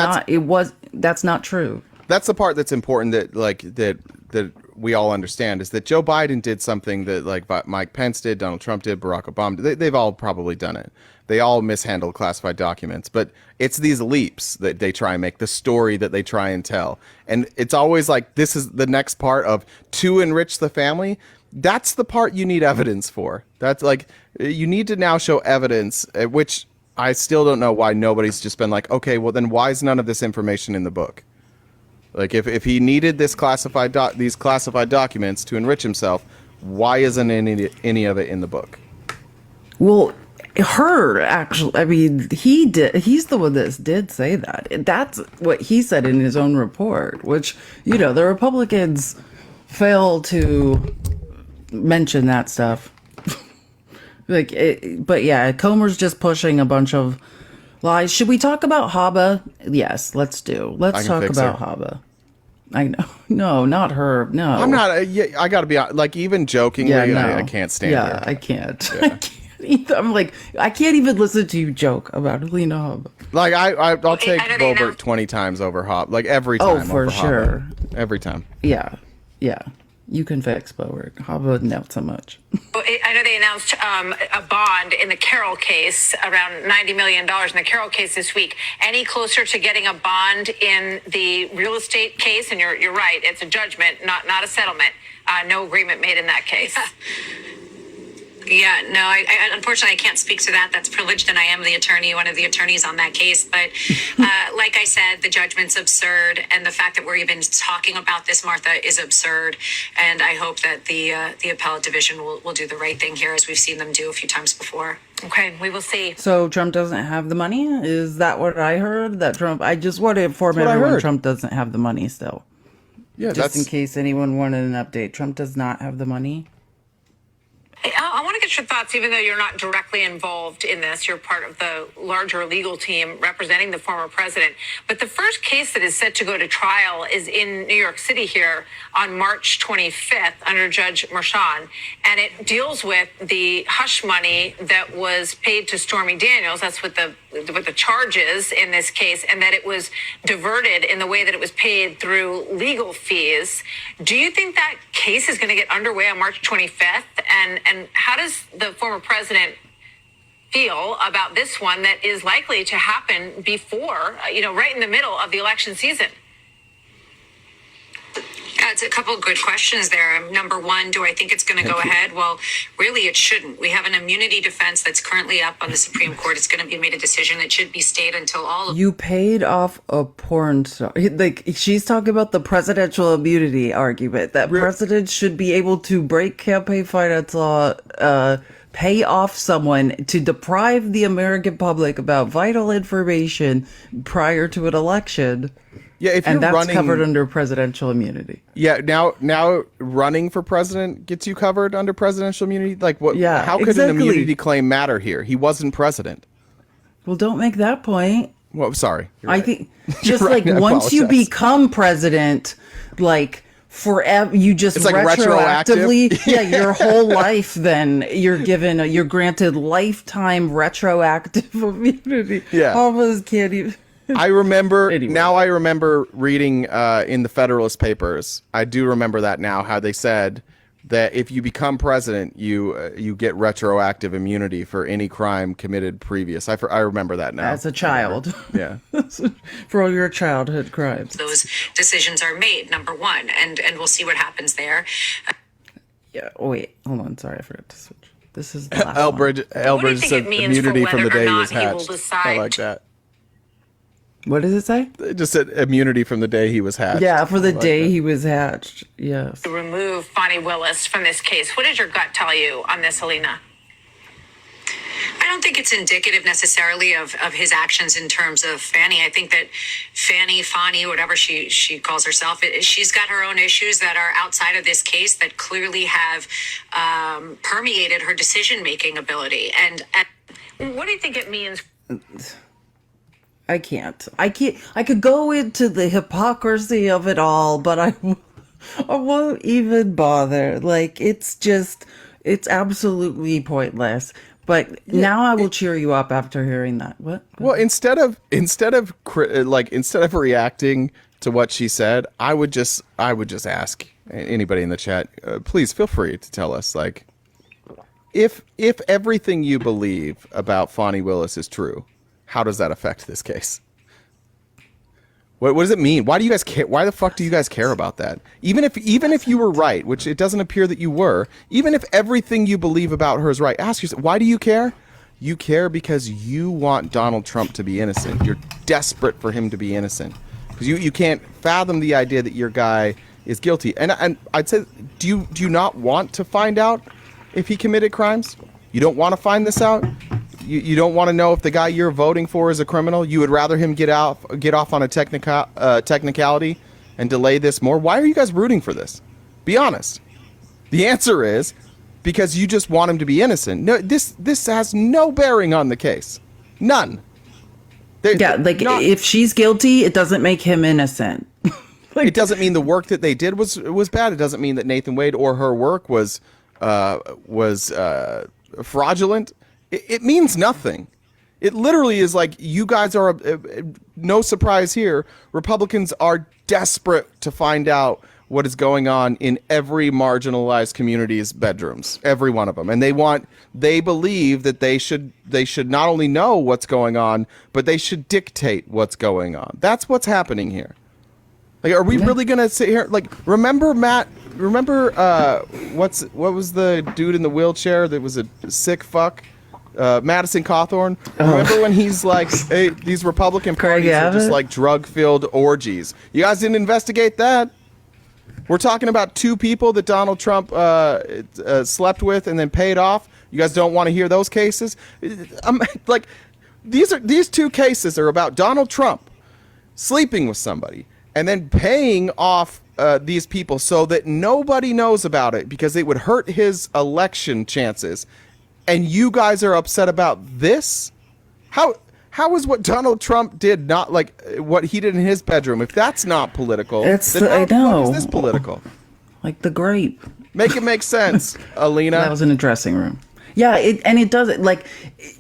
that's not true. That's the part that's important, that we all understand is that Joe Biden did something that like Mike Pence did, Donald Trump did, Barack Obama did. They've all probably done it. They all mishandled classified documents, but it's these leaps that they try and make, the story that they try and tell. And it's always like, this is the next part of to enrich the family. That's the part you need evidence for. That's like, you need to now show evidence, which I still don't know why nobody's just been like, okay, well then why is none of this information in the book? Like if he needed this these classified documents to enrich himself, why isn't any of it in the book? Well, actually, I mean, he's the one that did say that. That's what he said in his own report, which, you know, the Republicans fail to mention that stuff. But yeah, Comer's just pushing a bunch of lies. Should we talk about Haba? Yes, let's talk about Haba. I know. No, not her. No. I'm not. I got to be like, even jokingly, I can't stand her. I can't. Yeah. I can't either. I'm like, I can't even listen to you joke about Alina Haba. Like, I'll take Bobert 20 times over Haba. Like, every time. Oh, for sure. Haba. Every time. Yeah. Yeah. You can fix Bobert. Haba, not so much. I know they announced a bond in the Carroll case, around $90 million in the Carroll case this week. Any closer to getting a bond in the real estate case? And you're right, it's a judgment, not a settlement. No agreement made in that case. Yeah, no, I unfortunately I can't speak to that. That's privileged, and I am one of the attorneys on that case. But like I said, the judgment's absurd, and the fact that we're even talking about this, Martha, is absurd. And I hope that the appellate division will do the right thing here, as we've seen them do a few times before. Okay, we will see. So Trump doesn't have the money? Is that what I heard? That Trump? I just want to inform everyone Trump doesn't have the money still. Yeah, just in case anyone wanted an update. Trump does not have the money. I want to get your thoughts, even though you're not directly involved in this. You're part of the larger legal team representing the former president. But the first case that is set to go to trial is in New York City here on March 25th under Judge Merchan. And it deals with the hush money that was paid to Stormy Daniels. That's what the charge is in this case, and that it was diverted in the way that it was paid through legal fees. Do you think that case is going to get underway on March 25th? And how does the former president feel about this one that is likely to happen before, right in the middle of the election season? Yeah, it's a couple of good questions there. Number one, do I think it's going to go ahead? Well, really, it shouldn't. We have an immunity defense that's currently up on the Supreme Court. It's going to be made a decision that should be stayed until all of... You paid off a porn star. Like, she's talking about the presidential immunity argument, that presidents should be able to break campaign finance law, pay off someone to deprive the American public about vital information prior to an election. Yeah, if and you're that's running, covered under presidential immunity. Yeah, now running for president gets you covered under presidential immunity. Like, what? Yeah, how could an immunity claim matter here? He wasn't president. Well, don't make that point. Well, sorry. I think just like once you become president, like forever, you just it's like retroactively, yeah, your whole life. Then you're granted lifetime retroactive immunity. Yeah, almost can't even. I remember now. I remember reading in the Federalist Papers. I do remember that now. How they said that if you become president, you get retroactive immunity for any crime committed previous. I remember that now. As a child, yeah, for all your childhood crimes. Those decisions are made. Number one, and we'll see what happens there. Yeah. Oh, wait. Hold on. Sorry, I forgot to switch. This is the last Elbridge said immunity from the day he was hatched. I like that. What does it say? It just said immunity from the day he was hatched. Yeah, for the day he was hatched. Yes. To remove Bonnie Willis from this case. What does your gut tell you on this, Alina? I don't think it's indicative necessarily of his actions in terms of Fannie. I think that Fannie, whatever she calls herself, she's got her own issues that are outside of this case that clearly have permeated her decision-making ability. And what do you think it means? I can't. I could go into the hypocrisy of it all, but I won't even bother. Like, it's absolutely pointless. But now I will cheer you up after hearing that. What? Well, instead of reacting to what she said, I would just ask, anybody in the chat, please feel free to tell us, like, if everything you believe about Fani Willis is true, how does that affect this case? What does it mean? Why do you guys care? Why the fuck do you guys care about that? Even if you were right, which it doesn't appear that you were, even if everything you believe about her is right, ask yourself, why do you care? You care because you want Donald Trump to be innocent. You're desperate for him to be innocent. Because you can't fathom the idea that your guy is guilty. And I'd say, do you not want to find out if he committed crimes? You don't want to find this out? You don't want to know if the guy you're voting for is a criminal? You would rather him get off on a technicality and delay this more? Why are you guys rooting for this? Be honest. The answer is because you just want him to be innocent. No, this has no bearing on the case. None. If she's guilty, it doesn't make him innocent. It doesn't mean the work that they did was bad. It doesn't mean that Nathan Wade or her work was fraudulent. It means nothing. It literally is like, you guys are, no surprise here, Republicans are desperate to find out what is going on in every marginalized community's bedrooms, every one of them. And they believe that they should not only know what's going on, but they should dictate what's going on. That's what's happening here. Like, are we really going to sit here? Like, remember Matt, what was the dude in the wheelchair that was a sick fuck? Madison Cawthorn. Remember when he's like, hey, these Republican parties are just like drug-filled orgies. You guys didn't investigate that. We're talking about two people that Donald Trump slept with and then paid off. You guys don't want to hear those cases? Like, these two cases are about Donald Trump sleeping with somebody and then paying off these people so that nobody knows about it because it would hurt his election chances. And you guys are upset about this? How is what Donald Trump did not like what he did in his bedroom? If that's not political, I know. How is this political? Like the grape. Make it make sense, Alina. That was in a dressing room. Yeah, it doesn't, like,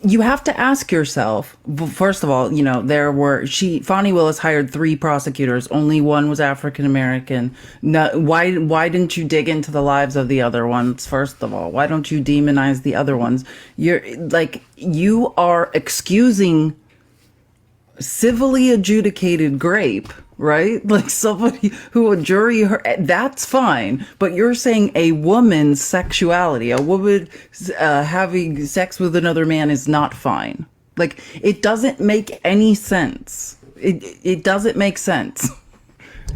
you have to ask yourself, first of all, Fani Willis hired 3 prosecutors, only one was African American. Why didn't you dig into the lives of the other ones, first of all? Why don't you demonize the other ones? You are excusing civilly adjudicated grape, right? Like somebody who a jury heard, that's fine. But you're saying a woman's sexuality, a woman having sex with another man is not fine. Like, it doesn't make any sense. It doesn't make sense.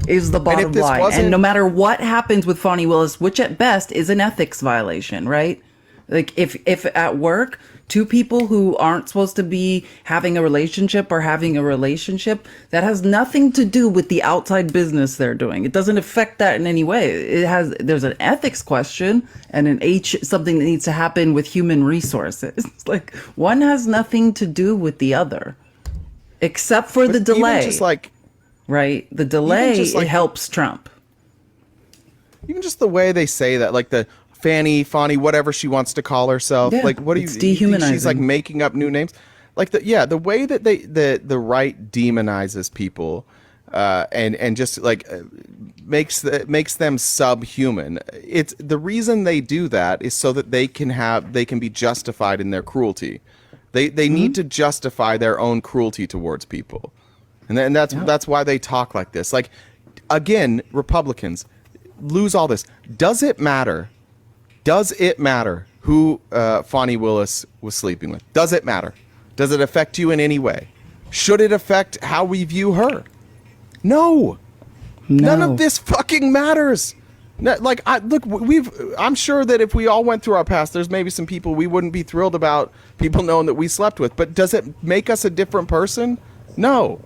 Is the bottom line. And no matter what happens with Fani Willis, which at best is an ethics violation, right? Like, if at work, 2 people who aren't supposed to be having a relationship are having a relationship, that has nothing to do with the outside business they're doing. It doesn't affect that in any way. There's an ethics question and something that needs to happen with human resources. Like, one has nothing to do with the other, except for the delay. Just like, right? The delay helps Trump. Even just the way they say that, like the Fani, whatever she wants to call herself. Yeah, like, what do you dehumanizing. She's like making up new names. Like the way that the right demonizes people, and just like makes them subhuman. It's the reason they do that is so that they can be justified in their cruelty. They need to justify their own cruelty towards people, and that's why they talk like this. Like, again, Republicans lose all this. Does it matter? Does it matter who Fani Willis was sleeping with? Does it matter? Does it affect you in any way? Should it affect how we view her? No. None of this fucking matters. Like, I'm sure that if we all went through our past, there's maybe some people we wouldn't be thrilled about people knowing that we slept with. But does it make us a different person? No.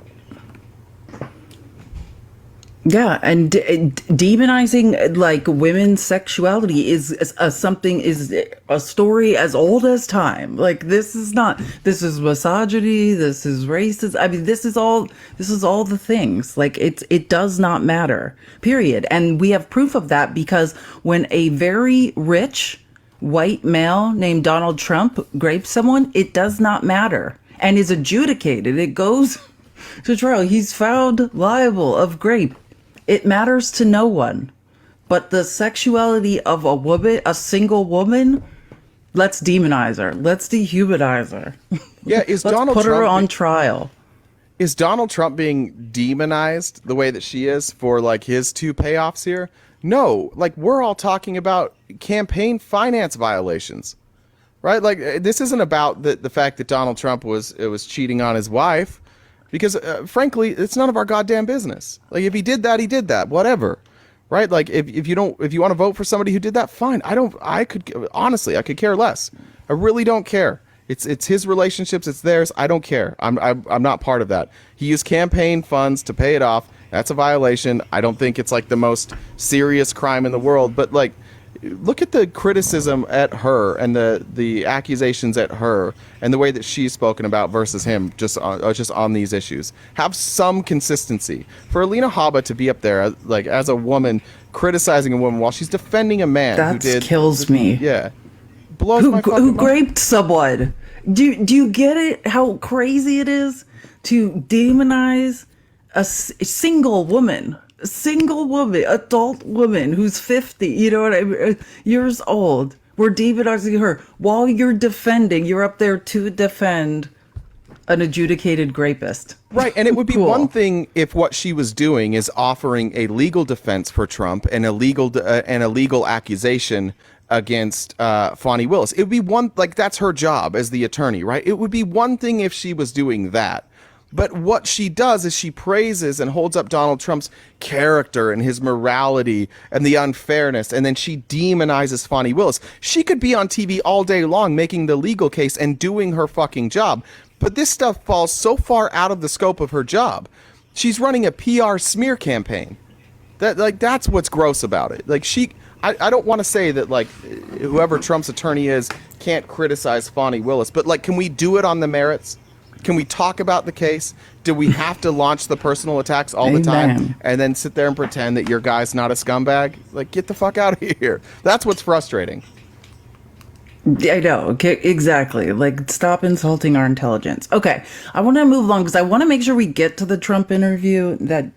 Yeah, and demonizing like women's sexuality is a story as old as time. Like, this is misogyny, this is racist. I mean, this is all the things. Like, it does not matter. Period. And we have proof of that because when a very rich white male named Donald Trump grapes someone, it does not matter and is adjudicated. It goes to trial. He's found liable of grape. It matters to no one. but the sexuality of a woman, a single woman, let's demonize her. Let's dehumanize her. Yeah, is let's Donald put Trump her on trial. Is Donald Trump being demonized the way that she is for like his two payoffs here? No, like we're all talking about campaign finance violations, right? Like this isn't about the fact that Donald Trump was cheating on his wife, because frankly, it's none of our goddamn business. Like if he did that, whatever, right? Like if you want to vote for somebody who did that, fine. I could care less. I really don't care. It's his relationships. It's theirs. I don't care. I'm not part of that. He used campaign funds to pay it off. That's a violation. I don't think it's like the most serious crime in the world. But like, look at the criticism at her and the accusations at her and the way that she's spoken about versus him just on these issues. Have some consistency. For Alina Habba to be up there like as a woman criticizing a woman while she's defending a man kills me. Yeah. Blows my fucking who mind. raped someone. Do you get it? How crazy it is to demonize a single woman, adult woman who's 50, you know what I mean, years old. We're demonizing her while you're up there to defend an adjudicated rapist. Right, and it would be one thing if what she was doing is offering a legal defense for Trump and a legal accusation against Fani Willis. It would be one, like that's her job as the attorney, right? It would be one thing if she was doing that. But what she does is she praises and holds up Donald Trump's character and his morality and the unfairness, and then she demonizes Fani Willis. She could be on TV all day long making the legal case and doing her fucking job. But this stuff falls so far out of the scope of her job. She's running a PR smear campaign. That's what's gross about it. Like I don't want to say that like whoever Trump's attorney is can't criticize Fani Willis, but like, can we do it on the merits? Can we talk about the case? Do we have to launch the personal attacks all the time and then sit there and pretend that your guy's not a scumbag? Like, get the fuck out of here. That's what's frustrating. I know, exactly. Like, stop insulting our intelligence. Okay, I want to move along because I want to make sure we get to the Trump interview that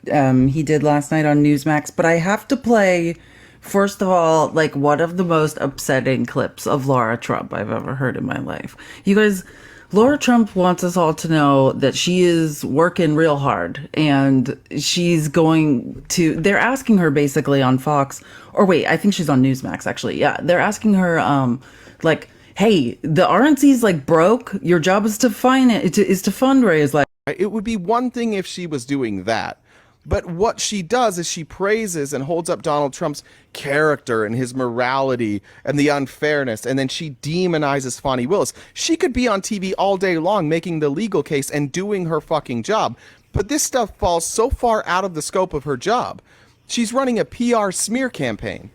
he did last night on Newsmax. But I have to play, first of all, like one of the most upsetting clips of Laura Trump I've ever heard in my life. You guys, Laura Trump wants us all to know that she is working real hard and she's going to, they're asking her basically on Fox, or wait, I think she's on Newsmax actually. Yeah, they're asking her, like, hey, the RNC's like broke. Your job is to is to fundraise. Like, it would be one thing if she was doing that. But what she does is she praises and holds up Donald Trump's character and his morality and the unfairness, and then she demonizes Fani Willis. She could be on TV all day long making the legal case and doing her fucking job. But this stuff falls so far out of the scope of her job. She's running a PR smear campaign.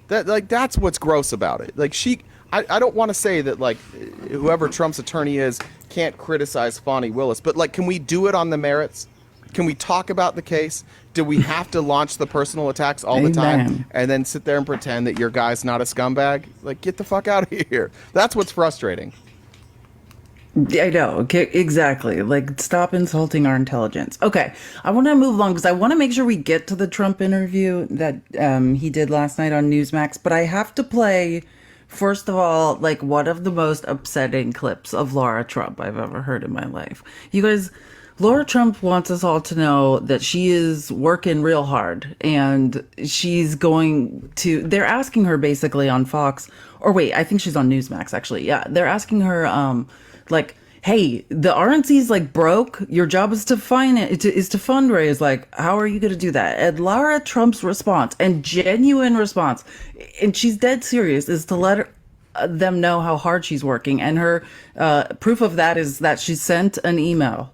That's what's gross about it. Like I don't want to say that like whoever Trump's attorney is can't criticize Fani Willis, but like, can we do it on the merits? Can we talk about the case? Do we have to launch the personal attacks all the time and then sit there and pretend that your guy's not a scumbag? Like, get the fuck out of here. That's what's frustrating. I know, exactly. Like, stop insulting our intelligence. Okay, I want to move along because I want to make sure we get to the Trump interview that he did last night on Newsmax. But I have to play, first of all, like one of the most upsetting clips of Laura Trump I've ever heard in my life. You guys, Laura Trump wants us all to know that she is working real hard and she's going to, they're asking her basically on Fox, or wait, I think she's on Newsmax actually. Yeah, they're asking her, like, hey, the RNC's like broke. Your job is to is to fundraise. Like, how are you going to do that? And Laura Trump's response, and genuine response, and she's dead serious, is to let them know how hard she's working. And her proof of that is that she sent an email.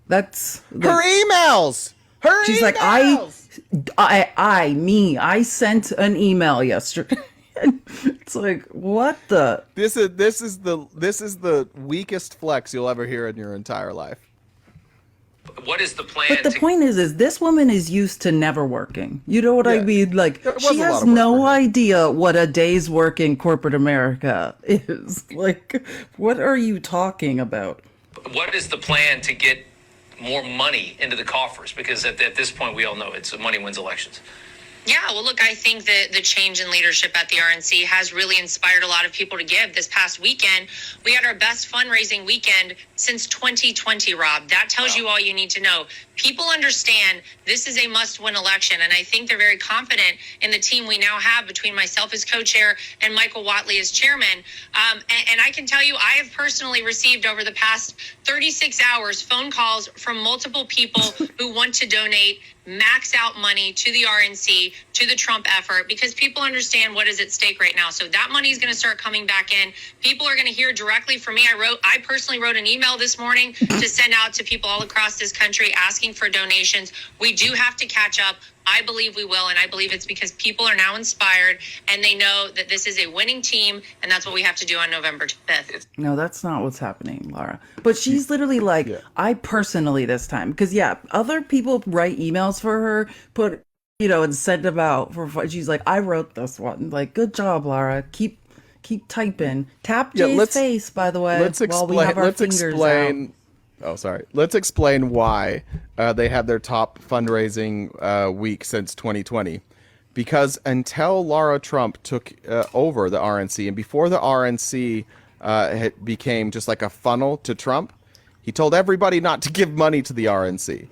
That's her emails. She's emails. like, I sent an email yesterday. It's like, what the? This is the weakest flex you'll ever hear in your entire life. What is the plan? But the point is this woman is used to never working. You know what I mean? Like, she has no idea what a day's work in corporate America is. Like, what are you talking about? What is the plan to get more money into the coffers? Because at this point, we all know it's money wins elections. Yeah, well, look, I think that the change in leadership at the RNC has really inspired a lot of people to give. This past weekend, we had our best fundraising weekend since 2020, Rob. That tells you all you need to know. People understand this is a must-win election, and I think they're very confident in the team we now have between myself as co-chair and Michael Whatley as chairman. And I can tell you, I have personally received over the past 36 hours phone calls from multiple people who want to donate max out money to the RNC, to the Trump effort, because people understand what is at stake right now. So that money is going to start coming back in. People are going to hear directly from me. I personally wrote an email this morning to send out to people all across this country asking for donations. We do have to catch up. I believe we will, and I believe it's because people are now inspired and they know that this is a winning team, and that's what we have to do on November 5th. No, that's not what's happening, Laura. But she's literally like, I personally this time, because other people write emails for her, and send them out for. She's like, I wrote this one. Like, good job, Laura. Keep typing. Tap Jay's face, by the way. Let's explain. While we have our fingers out. Oh, sorry. Let's explain why they had their top fundraising week since 2020. Because until Laura Trump took over the RNC, and before the RNC became just like a funnel to Trump, he told everybody not to give money to the RNC.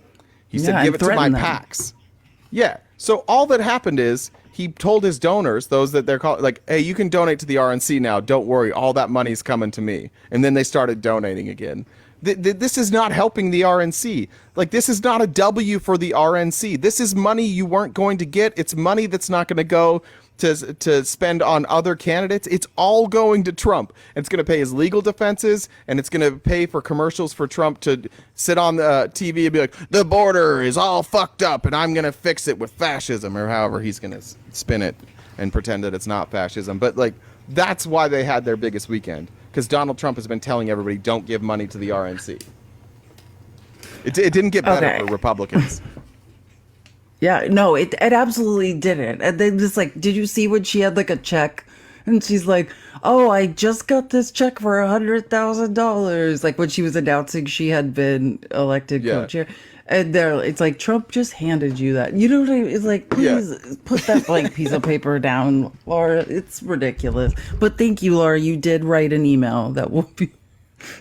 He said, give it to my PACs. Yeah. So all that happened is he told his donors, those that they're called, like, hey, you can donate to the RNC now. Don't worry. All that money's coming to me. And then they started donating again. This is not helping the RNC. Like, this is not a W for the RNC. This is money you weren't going to get. It's money that's not going to go to spend on other candidates. It's all going to Trump. It's going to pay his legal defenses, and it's going to pay for commercials for Trump to sit on the TV and be like, the border is all fucked up, and I'm going to fix it with fascism, or however he's going to spin it and pretend that it's not fascism. But, like, that's why they had their biggest weekend. Because Donald Trump has been telling everybody, don't give money to the RNC. It didn't get better for Republicans. Yeah, no, it absolutely didn't. And then just like, did you see when she had like a check? And she's like, oh, I just got this check for $100,000. Like when she was announcing she had been elected co-chair. And it's like, Trump just handed you that. You know what I mean? It's like, please put that blank piece of paper down, Laura. It's ridiculous. But thank you, Laura. You did write an email that will be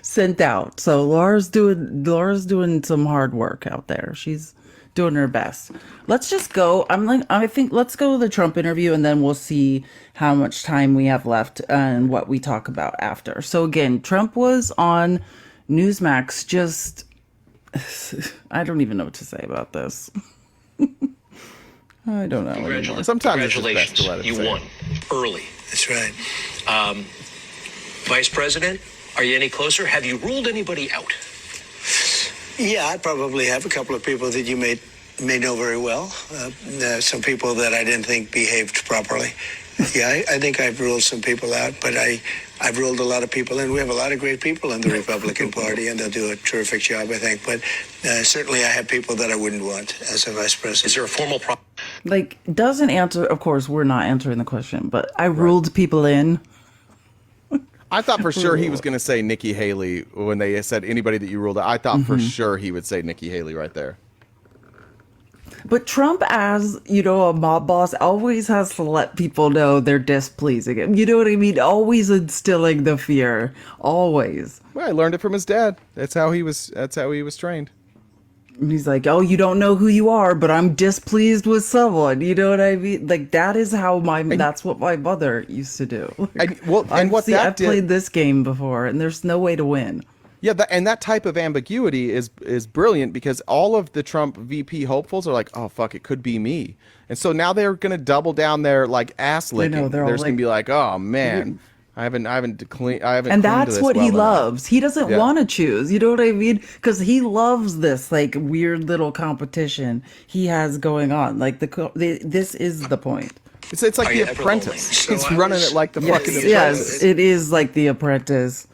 sent out. So Laura's doing some hard work out there. She's doing her best. Let's just go. I think let's go to the Trump interview, and then we'll see how much time we have left and what we talk about after. So again, Trump was on Newsmax just... I don't even know what to say about this. I don't know anymore. Sometimes Congratulations, it's just best to let it you won early. That's right. Vice President, are you any closer? Have you ruled anybody out? Yeah, I probably have a couple of people that you may know very well. Some people that I didn't think behaved properly. Yeah, I think I've ruled some people out, but I've ruled a lot of people in. We have a lot of great people in the Republican Party, and they'll do a terrific job, I think. But certainly I have people that I wouldn't want as a vice president. Is there a formal problem? Like, doesn't answer, of course, we're not answering the question, but I ruled people in. I thought for sure he was going to say Nikki Haley when they said anybody that you ruled out. I thought for sure he would say Nikki Haley right there. But Trump, as, a mob boss, always has to let people know they're displeasing him. You know what I mean? Always instilling the fear. Always. Well, I learned it from his dad. That's how he was trained. And he's like, oh, you don't know who you are, but I'm displeased with someone. You know what I mean? Like, that is how that's what my mother used to do. Like, I've played this game before, and there's no way to win. Yeah, that type of ambiguity is brilliant, because all of the Trump VP hopefuls are like, oh, fuck, it could be me. And so now they're going to double down their, like, ass licking. They're just going to be like, oh, man, I haven't cleaned. And that's what he loves. He doesn't want to choose. You know what I mean? Because he loves this, like, weird little competition he has going on. Like, this is the point. It's like The Apprentice. He's running it like the fucking Apprentice. Yes, it is like The Apprentice.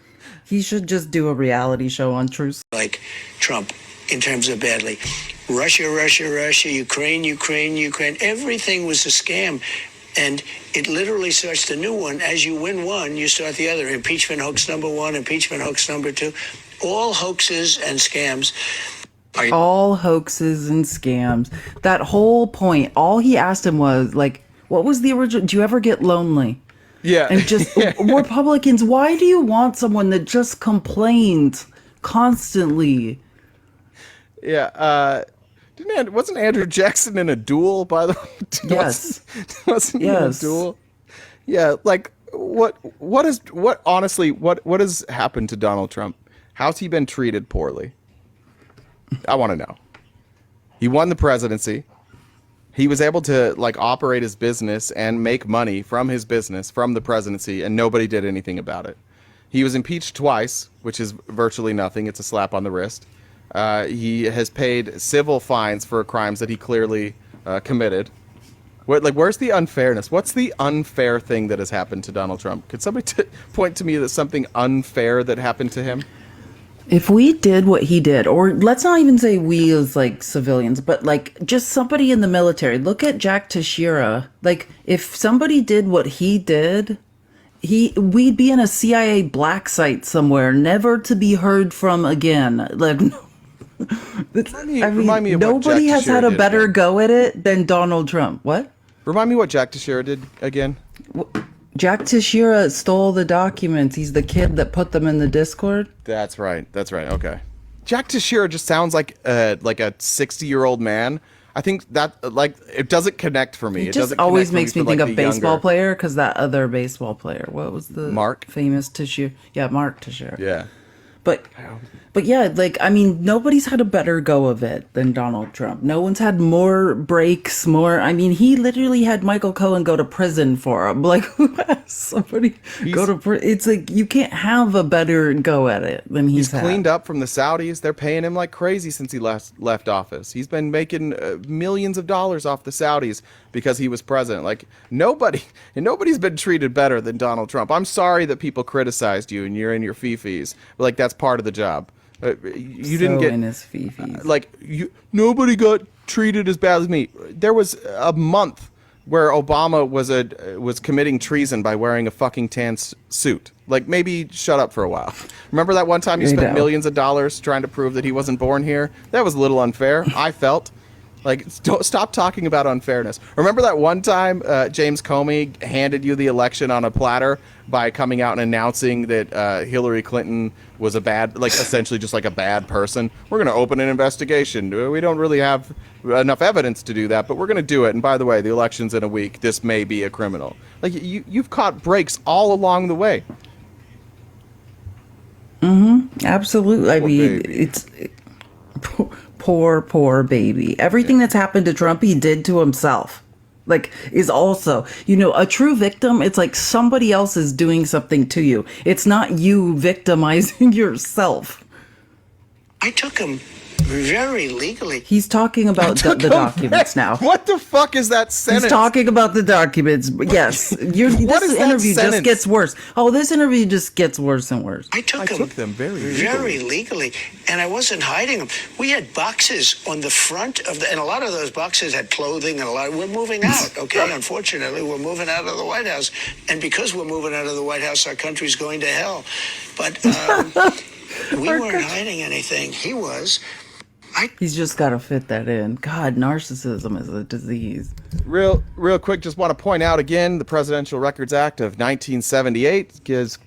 He should just do a reality show on Truth. Like Trump, in terms of badly. Russia, Ukraine. Everything was a scam. And it literally starts the new one. As you win one, you start the other. Impeachment hoax number one, impeachment hoax number two. All hoaxes and scams. All hoaxes and scams. That whole point, all he asked him was like, what was the original? Do you ever get lonely? Yeah. And just Republicans, why do you want someone that just complains constantly? Yeah. Wasn't Andrew Jackson in a duel, by the way? Yes. Wasn't he in a duel? Yeah. Like, what has happened to Donald Trump? How's he been treated poorly? I want to know. He won the presidency. He was able to like operate his business and make money from his business from the presidency, and nobody did anything about it. He was impeached twice, which is virtually nothing. It's a slap on the wrist. He has paid civil fines for crimes that he clearly committed. Where's the unfairness? What's the unfair thing that has happened to Donald Trump? Could somebody point to me that something unfair that happened to him? If we did what he did, or let's not even say we as like civilians, but like just somebody in the military, look at Jack Teixeira. Like if somebody did what he did, we'd be in a CIA black site somewhere, never to be heard from again. Like, remind me of what nobody Jack has had Teixeira a did better again. go at it than Donald Trump. What? Remind me what Jack Teixeira did again. Jack Teixeira stole the documents. He's the kid that put them in the Discord. That's right. Okay. Jack Teixeira just sounds like a 60-year-old man. I think that like it doesn't connect for me. It just doesn't always connect makes for me think for, like, of the baseball younger- player because that other baseball player. What was the Mark? famous Teixeira? Yeah, Mark Teixeira. Yeah. But yeah, like, I mean, nobody's had a better go of it than Donald Trump. No one's had more breaks, I mean, he literally had Michael Cohen go to prison for him. Like, who has somebody go to prison? It's like, you can't have a better go at it than he's had. Cleaned up from the Saudis. They're paying him like crazy since he left office. He's been making millions of dollars off the Saudis because he was president. Like, nobody's been treated better than Donald Trump. I'm sorry that people criticized you and you're in your fifis. But, like, that's part of the job. You didn't get in his fifis. Nobody got treated as bad as me. There was a month where Obama was committing treason by wearing a fucking tan suit. Like, maybe shut up for a while. Remember that one time you spent millions of dollars trying to prove that he wasn't born here? That was a little unfair, I felt. Like, don't stop talking about unfairness. Remember that one time James Comey handed you the election on a platter by coming out and announcing that Hillary Clinton was essentially just like a bad person? We're going to open an investigation. We don't really have enough evidence to do that, but we're going to do it. And by the way, the election's in a week. This may be a criminal. Like, you've caught breaks all along the way. Mm-hmm. Absolutely. I mean, it's poor baby. Everything that's happened to Trump, he did to himself. Like, is also, a true victim, it's like somebody else is doing something to you. It's not you victimizing yourself. I took him very legally. He's talking about the documents now. What the fuck is that sentence? He's talking about the documents. Yes. This interview just gets worse. Oh, this interview just gets worse and worse. I took them very legally, and I wasn't hiding them. We had boxes on the front of and a lot of those boxes had clothing, and we're moving out, okay? Unfortunately, we're moving out of the White House, and because we're moving out of the White House, our country's going to hell. But we weren't hiding anything. He was. He's just got to fit that in. God, narcissism is a disease. Real quick, just want to point out again, the Presidential Records Act of 1978 gives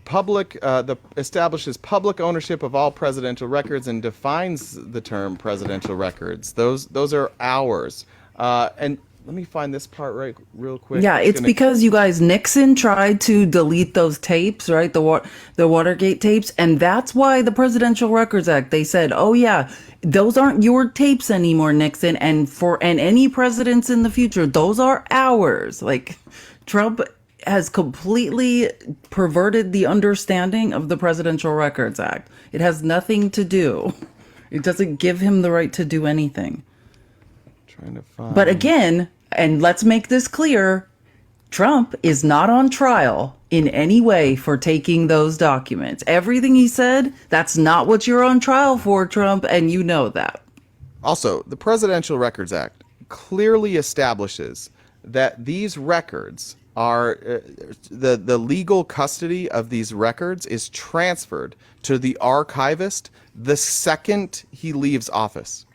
establishes public ownership of all presidential records and defines the term presidential records. Those are ours. And let me find this part real quick. Yeah, it's because you guys, Nixon tried to delete those tapes, right? The Watergate tapes. And that's why the Presidential Records Act, they said, oh yeah, those aren't your tapes anymore, Nixon. And any presidents in the future, those are ours. Like, Trump has completely perverted the understanding of the Presidential Records Act. It has nothing to do. It doesn't give him the right to do anything. Trying to find. But again, and let's make this clear, Trump is not on trial in any way for taking those documents. Everything he said, that's not what you're on trial for, Trump, and you know that. Also, the Presidential Records Act clearly establishes that these records are the legal custody of these records is transferred to the archivist the second he leaves office.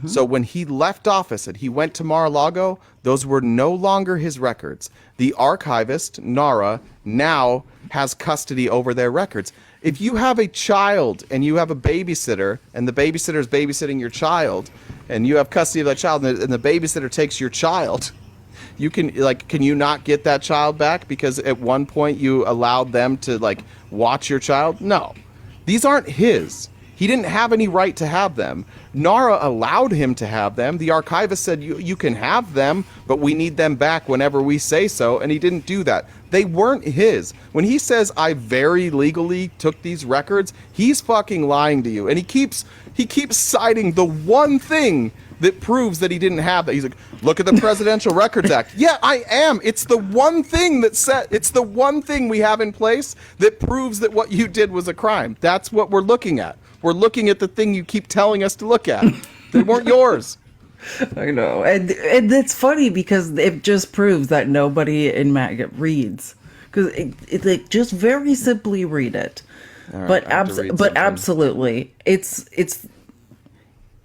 So when he left office and he went to Mar-a-Lago, those were no longer his records. The archivist, Nara, now has custody over their records. If you have a child and you have a babysitter and the babysitter is babysitting your child and you have custody of that child and the babysitter takes your child, you can you not get that child back because at one point you allowed them to watch your child? No. These aren't his. He didn't have any right to have them. Nara allowed him to have them. The archivist said, you can have them, but we need them back whenever we say so, and he didn't do that. They weren't his. When he says, I very legally took these records, he's fucking lying to you. And he keeps citing the one thing that proves that he didn't have that. He's like, look at the Presidential Records Act. Yeah, I am. It's the one thing it's the one thing we have in place that proves that what you did was a crime. That's what we're looking at. We're looking at the thing you keep telling us to look at. They weren't yours. I know. And it's funny because it just proves that nobody in MAGA reads. Because it just very simply read it. Right, but absolutely. It's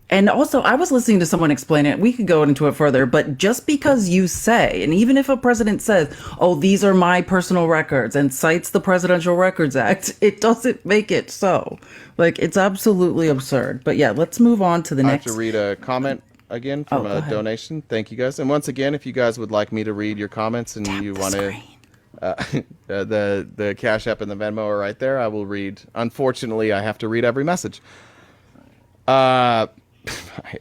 and also I was listening to someone explain it. We could go into it further, but just because you say, and even if a president says, oh, these are my personal records and cites the Presidential Records Act, it doesn't make it so. It's absolutely absurd. But yeah, let's move on to the next. I have to read a comment again from a donation. Thank you guys. And once again, if you guys would like me to read your comments and you want to, the Cash App and the Venmo are right there. I will read. Unfortunately, I have to read every message. I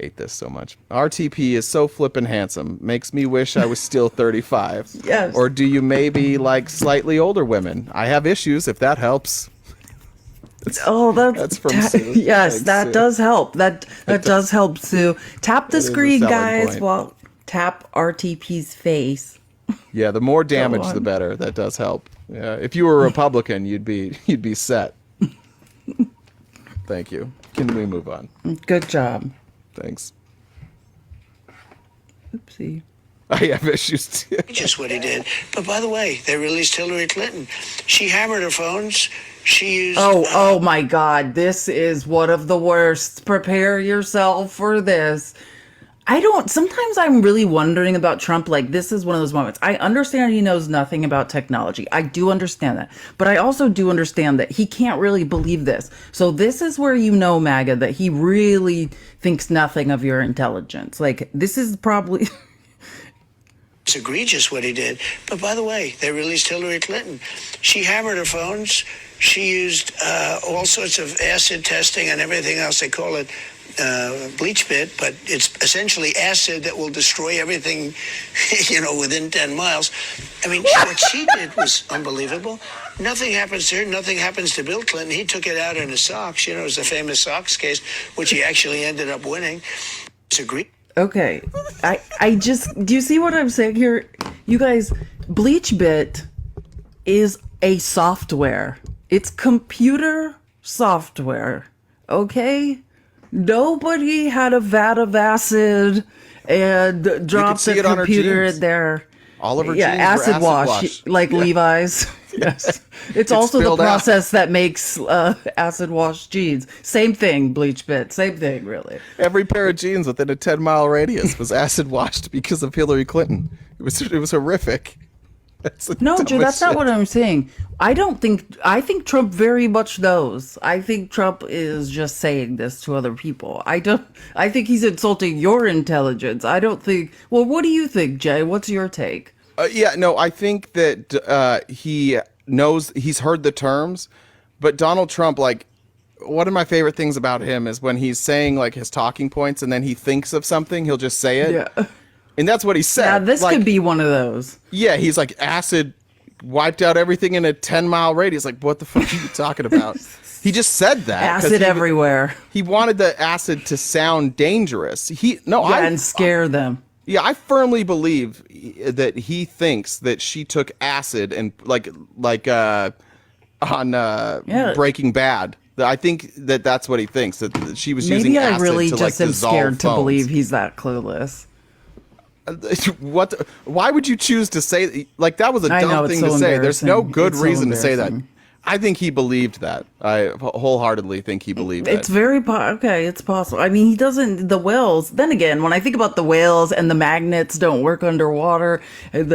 hate this so much. RTP is so flippin' handsome. Makes me wish I was still 35. Yes. Or do you maybe like slightly older women? I have issues, if that helps. That's from Sue. Yes, Thanks, that Sue. does help. That does help, Sue. Tap the That is a screen, selling guys. point. Well, tap RTP's face. Yeah, the more damage, on. the better. That does help. Yeah, if you were a Republican, you'd be set. Thank you. Can we move on? Good job. Thanks. Oopsie. I have issues too. Just what he did. But by the way, they released Hillary Clinton. She hammered her phones. She used. Oh my God. This is one of the worst. Prepare yourself for this. Sometimes I'm really wondering about Trump. This is one of those moments. I understand he knows nothing about technology. I do understand that. But I also do understand that he can't really believe this. So this is where MAGA, that he really thinks nothing of your intelligence. This is probably... It's egregious what he did. But by the way, they released Hillary Clinton. She hammered her phones. She used all sorts of acid testing and everything else. They call it bleach bit, but it's essentially acid that will destroy everything, within 10 miles. I mean, what she did was unbelievable. Nothing happens to her. Nothing happens to Bill Clinton. He took it out in his socks. It was the famous socks case, which he actually ended up winning. It's agreed. Okay. Do you see what I'm saying here? You guys, BleachBit is a software. It's computer software. Okay? Nobody had a vat of acid and dropped the computer in there. All of her jeans were acid wash. Levi's. Yes. It's also the process that makes acid wash jeans. Same thing, BleachBit. Same thing, really. Every pair of jeans within a 10-mile radius was acid washed because of Hillary Clinton. It was horrific. No, Joe, that's not what I'm saying. I think Trump very much knows. I think Trump is just saying this to other people. I think he's insulting your intelligence. I don't think, well, what do you think, Jay? What's your take? I think that he knows, he's heard the terms, but Donald Trump, one of my favorite things about him is when he's saying his talking points and then he thinks of something, he'll just say it. Yeah. And that's what he said. Yeah, this could be one of those. Yeah, he's acid wiped out everything in a 10-mile radius. What the fuck are you talking about? He just said that. Acid everywhere. He wanted the acid to sound dangerous. And scare them. Yeah, I firmly believe that he thinks that she took acid and on Breaking Bad. I think that's what he thinks, that she was using acid to Maybe I really just am scared to phones. believe he's that clueless. Why would you choose to say that was a dumb thing to say? There's no good reason to say that. I think he believed that. I wholeheartedly think he believed It's that. very okay. It's possible. I mean, he doesn't. The whales. Then again, when I think about the whales and the magnets don't work underwater, and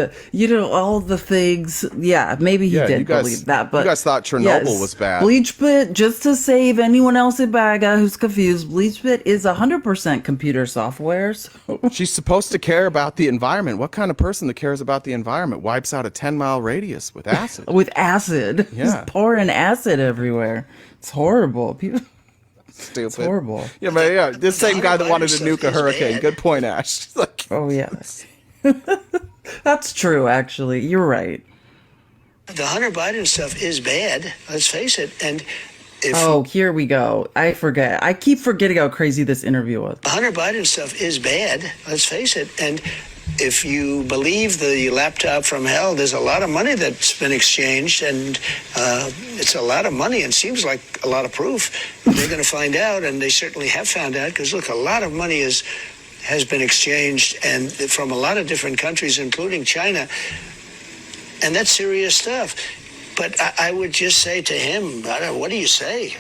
all the things. Yeah, maybe he did believe that. But you guys thought Chernobyl was bad. BleachBit, just to save anyone else in Baga who's confused, BleachBit is 100% computer software. So. She's supposed to care about the environment. What kind of person that cares about the environment wipes out a 10-mile radius with acid? With acid. Yeah. Just pouring acid everywhere. It's horrible. People. Stupid. It's horrible. Yeah, but yeah, this same guy that wanted to nuke a hurricane. Good point, Ash. Oh yes. That's true. Actually, you're right. The Hunter Biden stuff is bad. Let's face it. And here we go. I forget. I keep forgetting how crazy this interview was. the Hunter Biden stuff is bad. Let's face it. And if you believe the laptop from hell, there's a lot of money that's been exchanged, and it's a lot of money and seems like a lot of proof. They're going to find out, and they certainly have found out, because look, a lot of money has been exchanged, and from a lot of different countries, including China, and that's serious stuff. But I would just say to him, what do you say?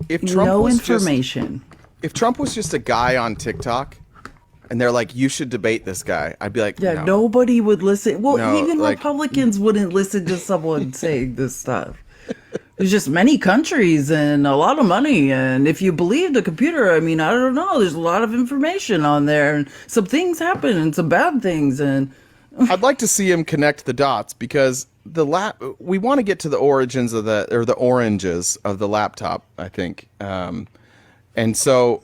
If Trump No was information. If Trump was just a guy on TikTok, and they're like, you should debate this guy, I'd be like, Yeah, no. nobody would listen. Well, No, even like- Republicans wouldn't listen to someone saying this stuff. There's just many countries and a lot of money. And if you believe the computer, I mean, I don't know. There's a lot of information on there. And some things happen and some bad things. And I'd like to see him connect the dots, because we want to get to the origins of the oranges of the laptop, I think. And so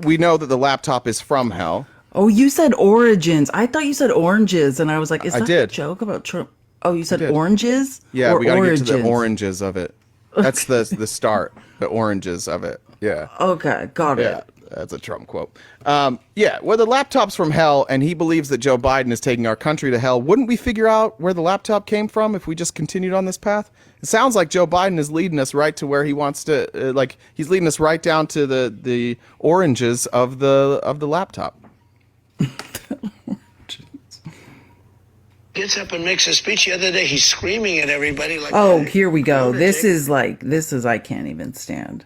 we know that the laptop is from hell. Oh, you said origins. I thought you said oranges. And I was like, is I that did. a joke about Trump? Oh, you said did. oranges? Yeah, or we got to get to the origins? oranges of it. That's the start, the oranges of it. Yeah. Okay, got it. Yeah, that's a Trump quote. Well, the laptop's from hell, and he believes that Joe Biden is taking our country to hell. Wouldn't we figure out where the laptop came from if we just continued on this path? It sounds like Joe Biden is leading us right to where he wants to. He's leading us right down to the oranges of the laptop. Gets up and makes a speech the other day. He's screaming at everybody like, Oh, here we go. This is I can't even stand.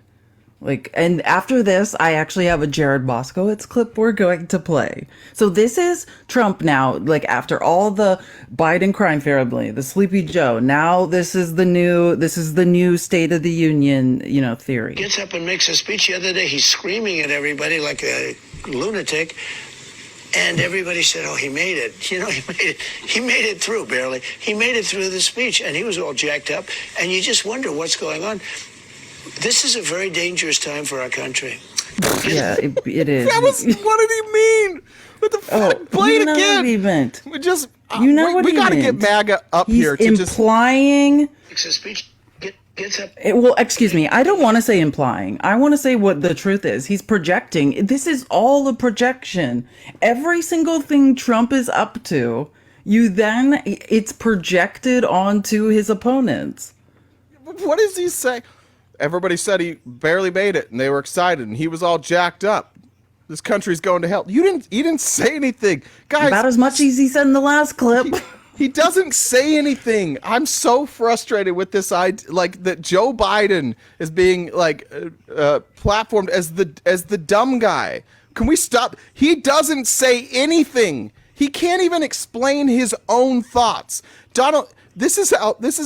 And after this, I actually have a Jared Moskowitz clip we're going to play. So this is Trump now, after all the Biden crime family, the Sleepy Joe. Now this is the new State of the Union, theory. Gets up and makes a speech the other day. He's screaming at everybody like a lunatic. And everybody said, oh, he made it. He made it through, barely. He made it through the speech, and he was all jacked up. And you just wonder what's going on. This is a very dangerous time for our country. Yeah, it is. What did he mean? What the fuck? Play it again. What he meant. We just, You know what we he got to meant. get MAGA up He's here to implying. Makes a speech, gets up. Well, excuse me. I don't want to say implying. I want to say what the truth is. He's projecting. This is all a projection. Every single thing Trump is up to, it's projected onto his opponents. What is he saying? Everybody said he barely made it, and they were excited, and he was all jacked up. This country's going to hell. You didn't say anything, guys. About as much as he said in the last clip. He doesn't say anything. I'm so frustrated with this idea, that Joe Biden is being platformed as the dumb guy. Can we stop? He doesn't say anything. He can't even explain his own thoughts. Donald, this is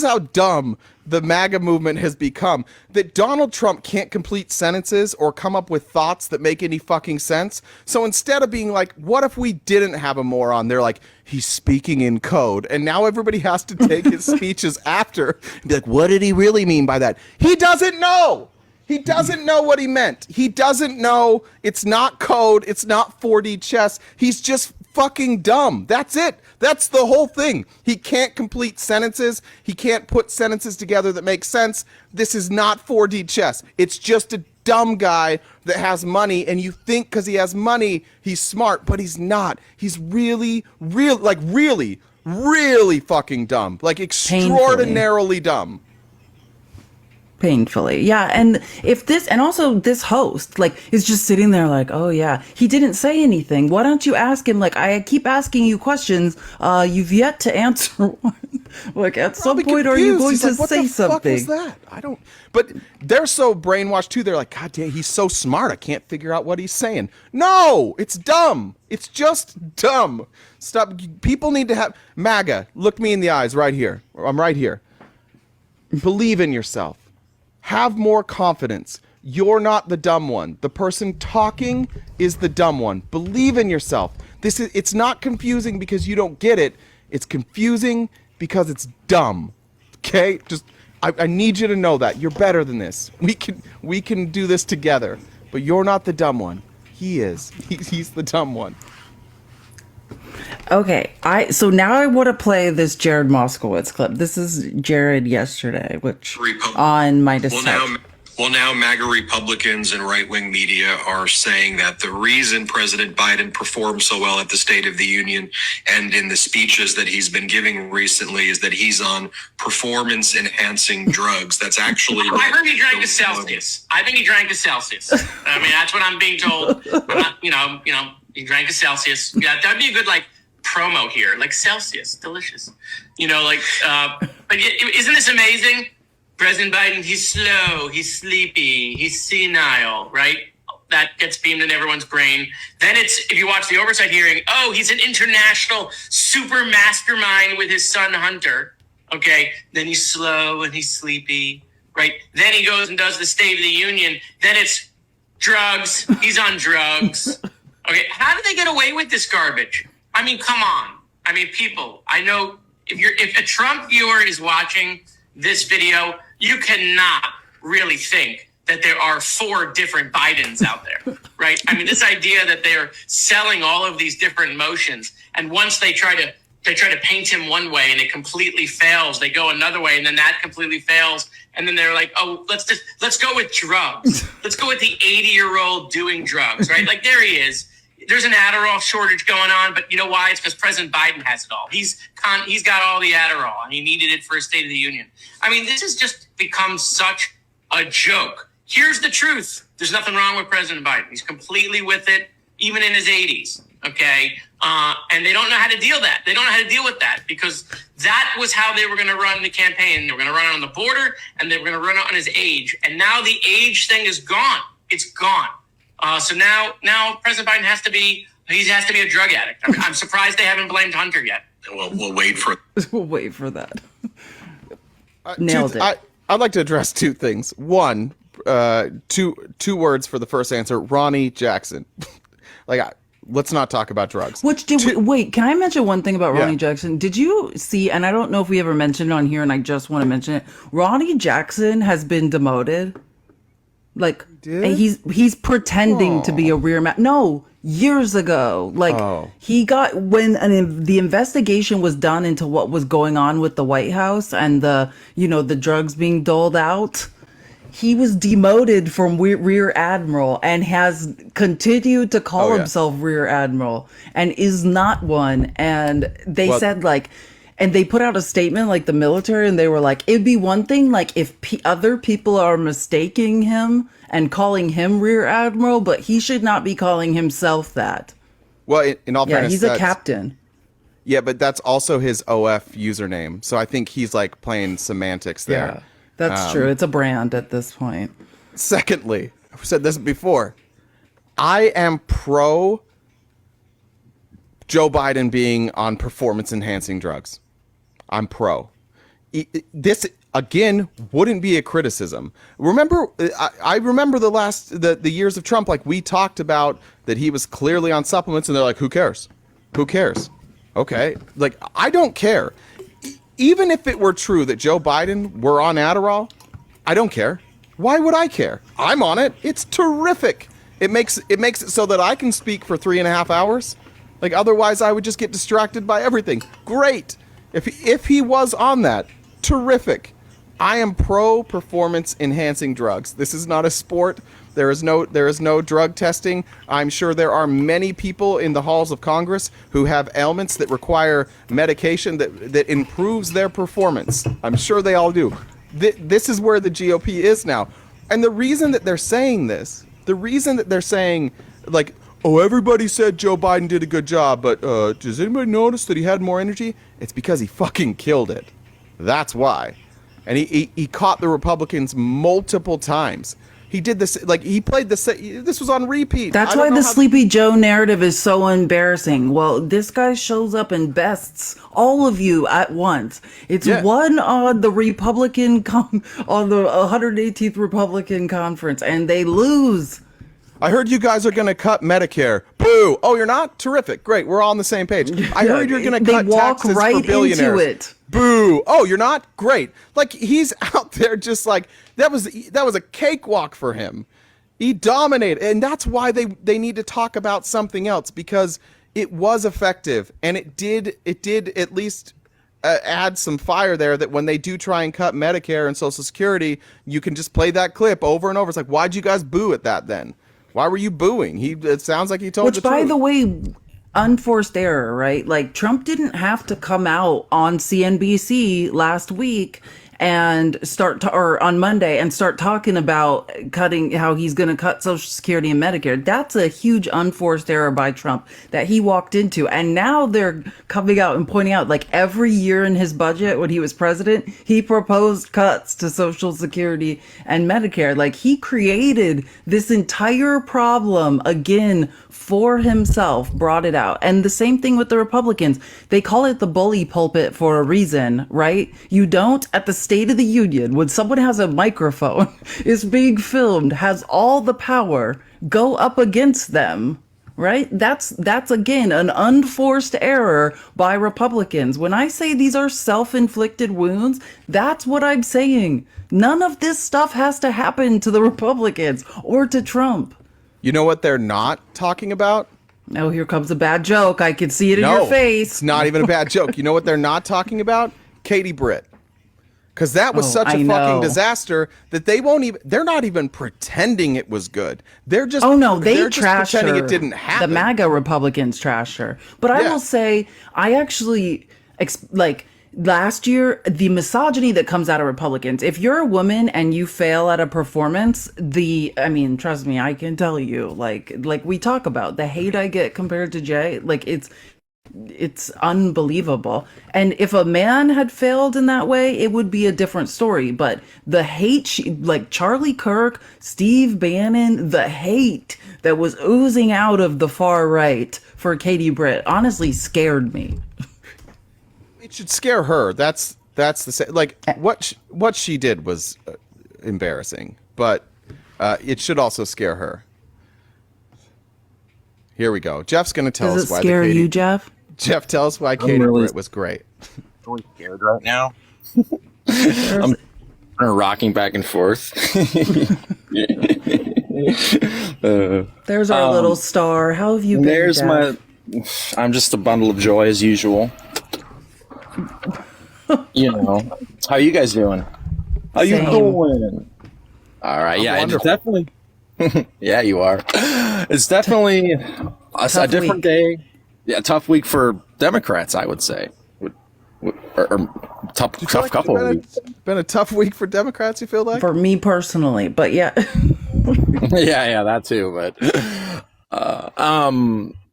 how dumb the MAGA movement has become, that Donald Trump can't complete sentences or come up with thoughts that make any fucking sense. So instead of being like, what if we didn't have a moron? They're like, he's speaking in code. And now everybody has to take his speeches after and be like, what did he really mean by that? He doesn't know. He doesn't know what he meant. He doesn't know. It's not code. It's not 4D chess. He's just fucking dumb. That's it. That's the whole thing. He can't complete sentences. He can't put sentences together that make sense. This is not 4D chess. It's just a dumb guy that has money, and you think because he has money, he's smart, but he's not. He's really fucking dumb. Extraordinarily dumb. Painfully. Yeah. And also this host, is just sitting there oh yeah, he didn't say anything. Why don't you ask him? I keep asking you questions. You've yet to answer one. Like, at some point, are you going to say something? What the fuck was that? I don't. But they're so brainwashed too. They're like, God damn, he's so smart. I can't figure out what he's saying. No, it's dumb. It's just dumb. Stop. People need to have MAGA. Look me in the eyes right here. I'm right here. Believe in yourself. Have more confidence. You're not the dumb one. The person talking is the dumb one. Believe in yourself. It's not confusing because you don't get it. It's confusing because it's dumb. Okay? Just I need you to know that. You're better than this. We can do this together. But you're not the dumb one. He is. He's the dumb one. Okay, so now I want to play this Jared Moskowitz clip. This is Jared yesterday, which on Meidas. Well, now MAGA Republicans and right-wing media are saying that the reason President Biden performed so well at the State of the Union and in the speeches that he's been giving recently is that he's on performance-enhancing drugs. That's actually... I heard he drank a Celsius. I think he drank a Celsius. I mean, that's what I'm being told. He drank a Celsius. Yeah, that'd be a good, promo here. Like, Celsius, delicious. But isn't this amazing? President Biden, he's slow, he's sleepy, he's senile, right? That gets beamed in everyone's brain. Then if you watch the oversight hearing, he's an international super mastermind with his son Hunter. Okay, then he's slow and he's sleepy, right? Then he goes and does the State of the Union. Then it's drugs. He's on drugs. Okay, how do they get away with this garbage? I mean, come on. I mean, people, I know if a Trump viewer is watching this video, you cannot really think that there are 4 different Bidens out there, right? I mean, this idea that they're selling all of these different motions, and once they try to paint him one way and it completely fails, they go another way, and then that completely fails, and then they're like, let's go with drugs. Let's go with the 80-year-old doing drugs, right? Like, there he is. There's an Adderall shortage going on, but you know why? It's because President Biden has it all. He's got all the Adderall, and he needed it for his State of the Union. I mean, this has just become such a joke. Here's the truth. There's nothing wrong with President Biden. He's completely with it, even in his 80s, okay? And they don't know how to deal that. They don't know how to deal with that because that was how they were going to run the campaign. They were going to run it on the border, and they were going to run it on his age. And now the age thing is gone. It's gone. So now President Biden has to be a drug addict. I'm surprised they haven't blamed Hunter yet. We'll wait for We'll wait for that. Nailed it. I'd like to address 2 things. One, two words for the first answer. Ronnie Jackson. Let's not talk about drugs. Wait, can I mention one thing about Ronnie Jackson? Did you see, and I don't know if we ever mentioned it on here, and I just want to mention it, Ronnie Jackson has been demoted. He's pretending to be a rear mat. No, years ago. He got, when the investigation was done into what was going on with the White House and the drugs being doled out, he was demoted from rear admiral and has continued to call himself rear admiral and is not one. And they said and they put out a statement, the military, and they were like, it'd be one thing, if other people are mistaking him and calling him rear admiral, but he should not be calling himself that. Well, in all fairness, he's a captain. Yeah, but that's also his OF username. So I think he's playing semantics there. Yeah, that's true. It's a brand at this point. Secondly, I've said this before. I am pro Joe Biden being on performance-enhancing drugs. I'm pro. This, again, wouldn't be a criticism. Remember, I remember the years of Trump, we talked about that he was clearly on supplements, and they're like, who cares? Who cares? Okay. I don't care. Even if it were true that Joe Biden were on Adderall, I don't care. Why would I care? I'm on it. It's terrific. It makes it so that I can speak for 3.5 hours. Otherwise, I would just get distracted by everything. Great. If he was on that, terrific. I am pro performance enhancing drugs. This is not a sport. There is no drug testing. I'm sure there are many people in the halls of Congress who have ailments that require medication that improves their performance. I'm sure they all do. This is where the GOP is now. And the reason that they're saying this, everybody said Joe Biden did a good job, but does anybody notice that he had more energy? It's because he fucking killed it. That's why. And he caught the Republicans multiple times. He did this, like, he played this. This was on repeat. That's why the Sleepy Joe narrative is so embarrassing. Well, this guy shows up and bests all of you at once. It's one on the Republican, on the 118th Republican conference, and they lose. I heard you guys are going to cut Medicare. Boo! Oh, you're not? Terrific. Great. We're all on the same page. I heard you're going to cut taxes for billionaires. Into it. Boo! Oh, you're not? Great. Like, he's out there just like, that was a cakewalk for him. He dominated. And that's why they need to talk about something else, because it was effective. And it did at least add some fire there, that when they do try and cut Medicare and Social Security, you can just play that clip over and over. It's like, why'd you guys boo at that then? Why were you booing? It sounds like he told the truth. Which, by the way, unforced error, right? Like, Trump didn't have to come out on CNBC last week and or on Monday and start talking about cutting, how he's going to cut Social Security and Medicare. That's a huge unforced error by Trump that he walked into. And now they're coming out and pointing out, like, every year in his budget when he was president, he proposed cuts to Social Security and Medicare. Like, he created this entire problem again for himself, brought it out. And the same thing with the Republicans. They call it the bully pulpit for a reason, right? You don't, at the State of the Union, when someone has a microphone, is being filmed, has all the power, go up against them, right? That's again an unforced error by Republicans. When I say these are self-inflicted wounds, that's what I'm saying. None of this stuff has to happen to the Republicans or to Trump. You know what they're not talking about? Oh, here comes a bad joke. I can see it in your face. It's not even a bad joke. You know what they're not talking about? Katie Britt. Because that was such a fucking disaster that they're not even pretending it was good. They're just, they're just pretending her. It didn't happen. The MAGA Republicans trash her. But I will say, I actually, last year, the misogyny that comes out of Republicans, if you're a woman and you fail at a performance, trust me, I can tell you, like we talk about, the hate I get compared to Jay, like, it's unbelievable. And if a man had failed in that way, it would be a different story. But the hate, like Charlie Kirk, Steve Bannon, the hate that was oozing out of the far right for Katie Britt honestly scared me. It should scare her. That's the like what she did was embarrassing, but it should also scare her. Here we go. Jeff's going to tell us why. Does it scare you, Jeff? Jeff, tell us why Katie Britt was great. Really scared right now. I'm rocking back and forth. There's our little star. How have you been? There's Jeff? I'm just a bundle of joy as usual. You know, how you guys doing? How you doing? All right, yeah, it's definitely. Yeah, you are. It's definitely a different day. Yeah, tough week for Democrats, I would say. Or tough couple of weeks. Been a tough week for Democrats, you feel like? For me personally, but yeah. yeah, that too. But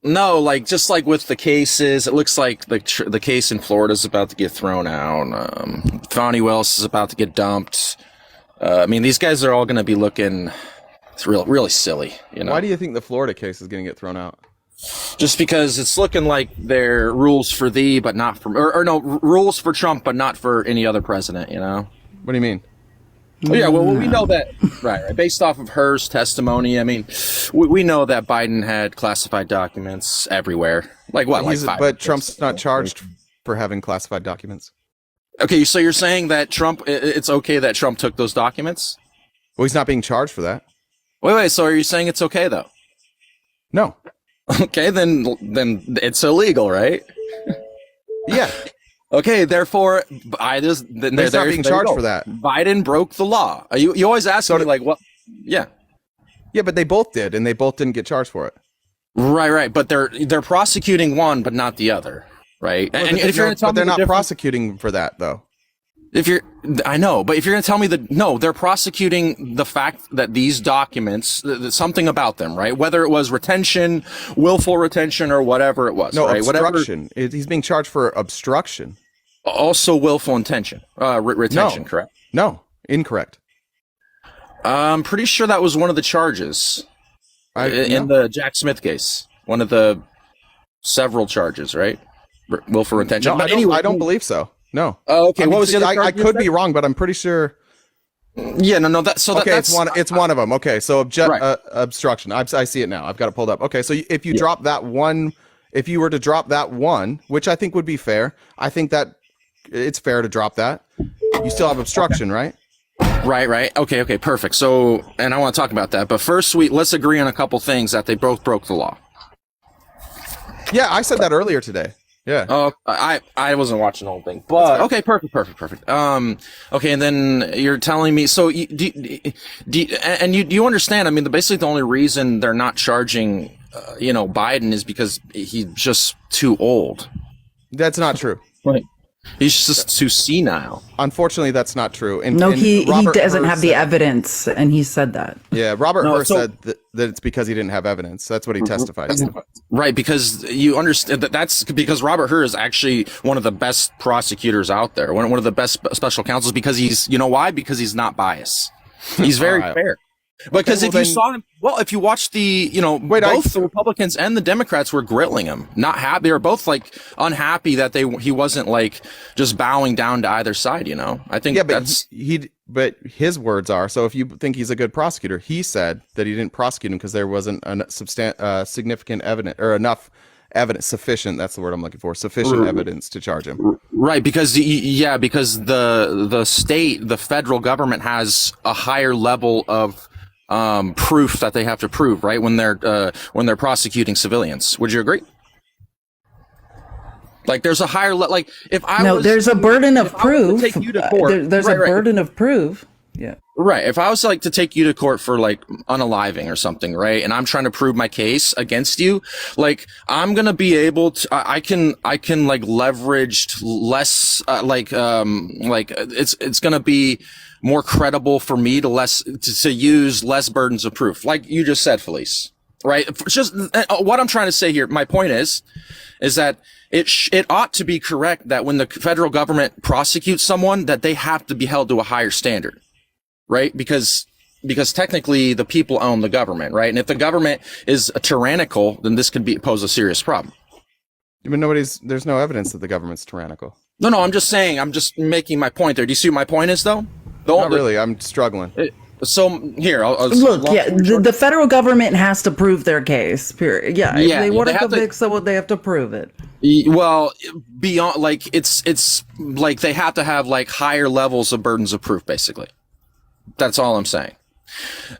no, like just like with the cases, it looks like the case in Florida is about to get thrown out. Fani Willis is about to get dumped. I mean, these guys are all going to be looking really silly. You know? Why do you think the Florida case is going to get thrown out? Just because it's looking like they're rules for thee, but not for, rules for Trump, but not for any other president, you know? What do you mean? Well, yeah, well, we know that, right. Based off of Herr's testimony, I mean, we know that Biden had classified documents everywhere. Like what? But Trump's not charged for having classified documents. Okay, so you're saying that it's okay that Trump took those documents? Well, he's not being charged for that. Wait, so are you saying it's okay, though? No. Okay, then it's illegal, right? Yeah. Okay, therefore, he's not being charged for that. Biden broke the law. You always ask me, like, what? Yeah. Yeah, but they both did, and they both didn't get charged for it. Right. But they're prosecuting one, but not the other, right? Well, and if you're going to tell me they're not prosecuting for that, though. I know, but if you're going to tell me they're prosecuting the fact that these documents, something about them, right? Whether it was retention, willful retention, or whatever it was. No, right? obstruction. He's being charged for obstruction. Also willful intention, retention, No. correct? No, incorrect. I'm pretty sure that was one of the charges in the Jack Smith case. One of the several charges, right? Willful retention. No, But I don't believe so. No. Oh, okay. I mean, what was the other I charge you could said? be wrong, but I'm pretty sure. Yeah, no. That's It's one of them. Okay, so obstruction. I see it now. I've got it pulled up. Okay, so if you drop that one, if you were to drop that one, which I think would be fair, I think that it's fair to drop that. You still have obstruction, right? Right. Okay, perfect. So, and I want to talk about that, but first, let's agree on a couple things that they both broke the law. Yeah, I said that earlier today. Yeah. Oh, I wasn't watching the whole thing, but okay, perfect. Okay, and then you're telling me. So, do you understand? I mean, basically the only reason they're not charging, Biden is because he's just too old. That's not true. Right. He's just too senile. Unfortunately, that's not true. He doesn't have the evidence, and he said that. Yeah, Robert Hur said that it's because he didn't have evidence. That's what he testified to. Right, because you understand that's because Robert Hur is actually one of the best prosecutors out there, one of the best special counsels, because he's, why? Because he's not biased. He's very fair. Because if you watch the, both the Republicans and the Democrats were grilling him, not happy. They were both unhappy that he wasn't just bowing down to either side. I think but his words are, so if you think he's a good prosecutor, he said that he didn't prosecute him because there wasn't significant evidence or enough evidence, sufficient. That's the word I'm looking for. Sufficient evidence to charge him. Right, because the state, the federal government has a higher level of proof that they have to prove, right, when they're prosecuting civilians. Would you agree? There's a higher there's a burden of proof. There's a burden of proof. Yeah. Right. If I was to take you to court for unaliving or something, right, and I'm trying to prove my case against you, I'm gonna be able to. I can leverage less. It's gonna be more credible for me to use less burdens of proof, like you just said, Felice. Right. Just what I'm trying to say here. My point is that it ought to be correct that when the federal government prosecutes someone, that they have to be held to a higher standard. Right? Because technically the people own the government, right? And if the government is tyrannical, then this could pose a serious problem. But there's no evidence that the government's tyrannical. No, I'm just saying, I'm just making my point there. Do you see what my point is, though? Not really. I'm struggling. So here, look. Yeah, the federal government has to prove their case. Period. Yeah, if they want to convict someone, they have to prove it. Well, beyond it's they have to have higher levels of burdens of proof, basically. That's all I'm saying.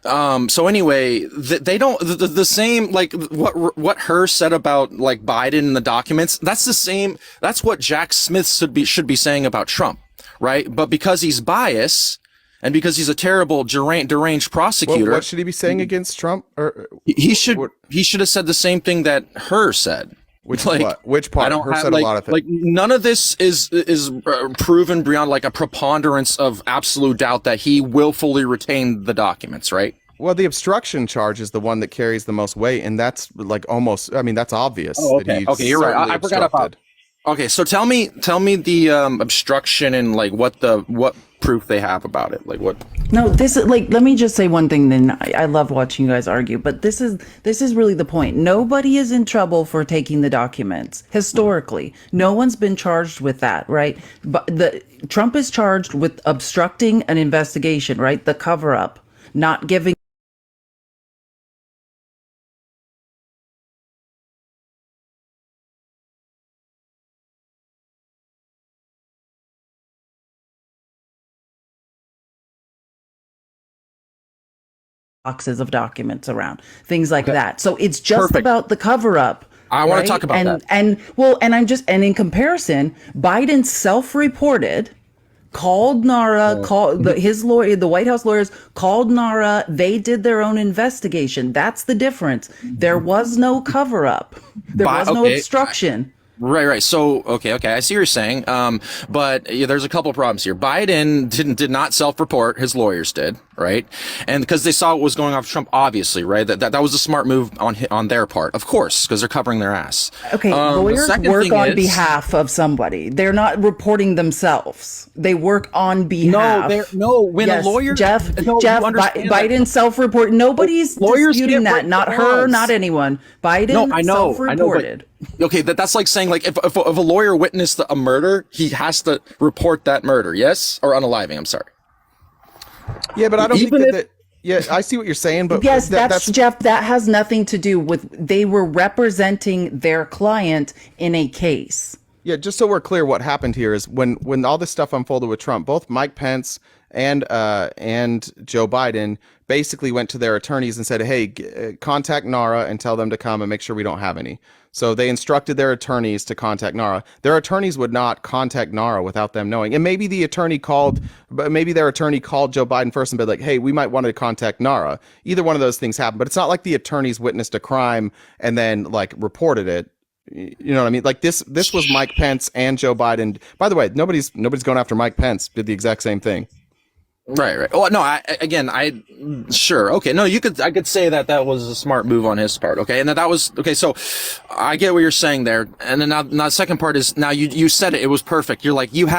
So anyway, they don't the same what Hur said about Biden and the documents. That's the same. That's what Jack Smith should be saying about Trump, right? But because he's biased and because he's a terrible deranged prosecutor, what should he be saying against Trump? Or he should have said the same thing that Hur said. Which part? Hur said a lot of things. None of this is proven beyond a preponderance of absolute doubt that he willfully retained the documents, right? Well, the obstruction charge is the one that carries the most weight, and that's almost. I mean, that's obvious. Oh, okay. Okay, you're right. I forgot about. Okay, so tell me the obstruction and what proof they have about it. What? No, this is let me just say one thing. Then I love watching you guys argue, but this is really the point. Nobody is in trouble for taking the documents. Historically, no one's been charged with that, right? But Trump is charged with obstructing an investigation, right? The cover up, not giving. Boxes of documents around, things like that. So it's just about the cover up. I want to talk about that. And in comparison, Biden self-reported, called NARA, his lawyer, the White House lawyers called NARA. They did their own investigation. That's the difference. There was no cover up. There was no obstruction. Right. So, okay. I see what you're saying. But there's a couple of problems here. Biden did not self-report. His lawyers did. right? And because they saw what was going on with Trump, obviously, right? That was a smart move on their part, of course, because they're covering their ass. Okay, lawyers work on behalf of somebody. They're not reporting themselves. They work on behalf. When a lawyer, Jeff, Biden self-report. Nobody's disputing that. Not her, not anyone. Biden self-reported. Okay, that's like saying, like, if a lawyer witnessed a murder, he has to report that murder, yes? Or unaliving, I'm sorry. Yeah, but I don't think that. Yeah, I see what you're saying, but yes, that's Jeff. That has nothing to do with. They were representing their client in a case. Yeah, just so we're clear, what happened here is when all this stuff unfolded with Trump, both Mike Pence and Joe Biden basically went to their attorneys and said, "Hey, contact NARA and tell them to come and make sure we don't have any." So they instructed their attorneys to contact NARA. Their attorneys would not contact NARA without them knowing. And maybe their attorney called Joe Biden first and be like, "Hey, we might want to contact NARA." Either one of those things happened, but it's not like the attorneys witnessed a crime and then like reported it. You know what I mean? Like this was Mike Pence and Joe Biden. By the way, nobody's going after Mike Pence. Did the exact same thing. Right. Well, no, sure. Okay. No, I could say that was a smart move on his part. Okay. And that was, okay. So I get what you're saying there. And then now the second part is, now you said it was perfect. You're like, you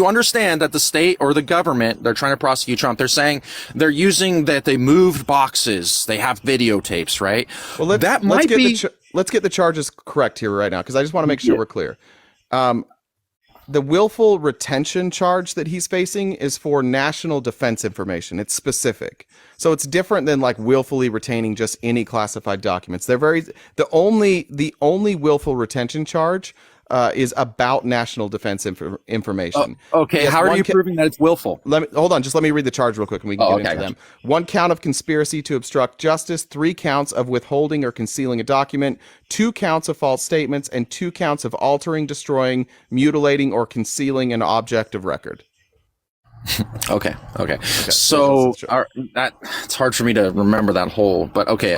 understand that the state or the government, they're trying to prosecute Trump. They're saying they're using that they moved boxes. They have videotapes, right? Well, let's get the charges correct here right now, because I just want to make sure we're clear. The willful retention charge that he's facing is for national defense information. It's specific. So it's different than like willfully retaining just any classified documents. The only willful retention charge is about national defense information. Okay, how are you proving that it's willful? Hold on, just let me read the charge real quick and we can get into them. 1 count of conspiracy to obstruct justice, 3 counts of withholding or concealing a document, 2 counts of false statements, and 2 counts of altering, destroying, mutilating, or concealing an object of record. Okay. So it's hard for me to remember that whole, but okay.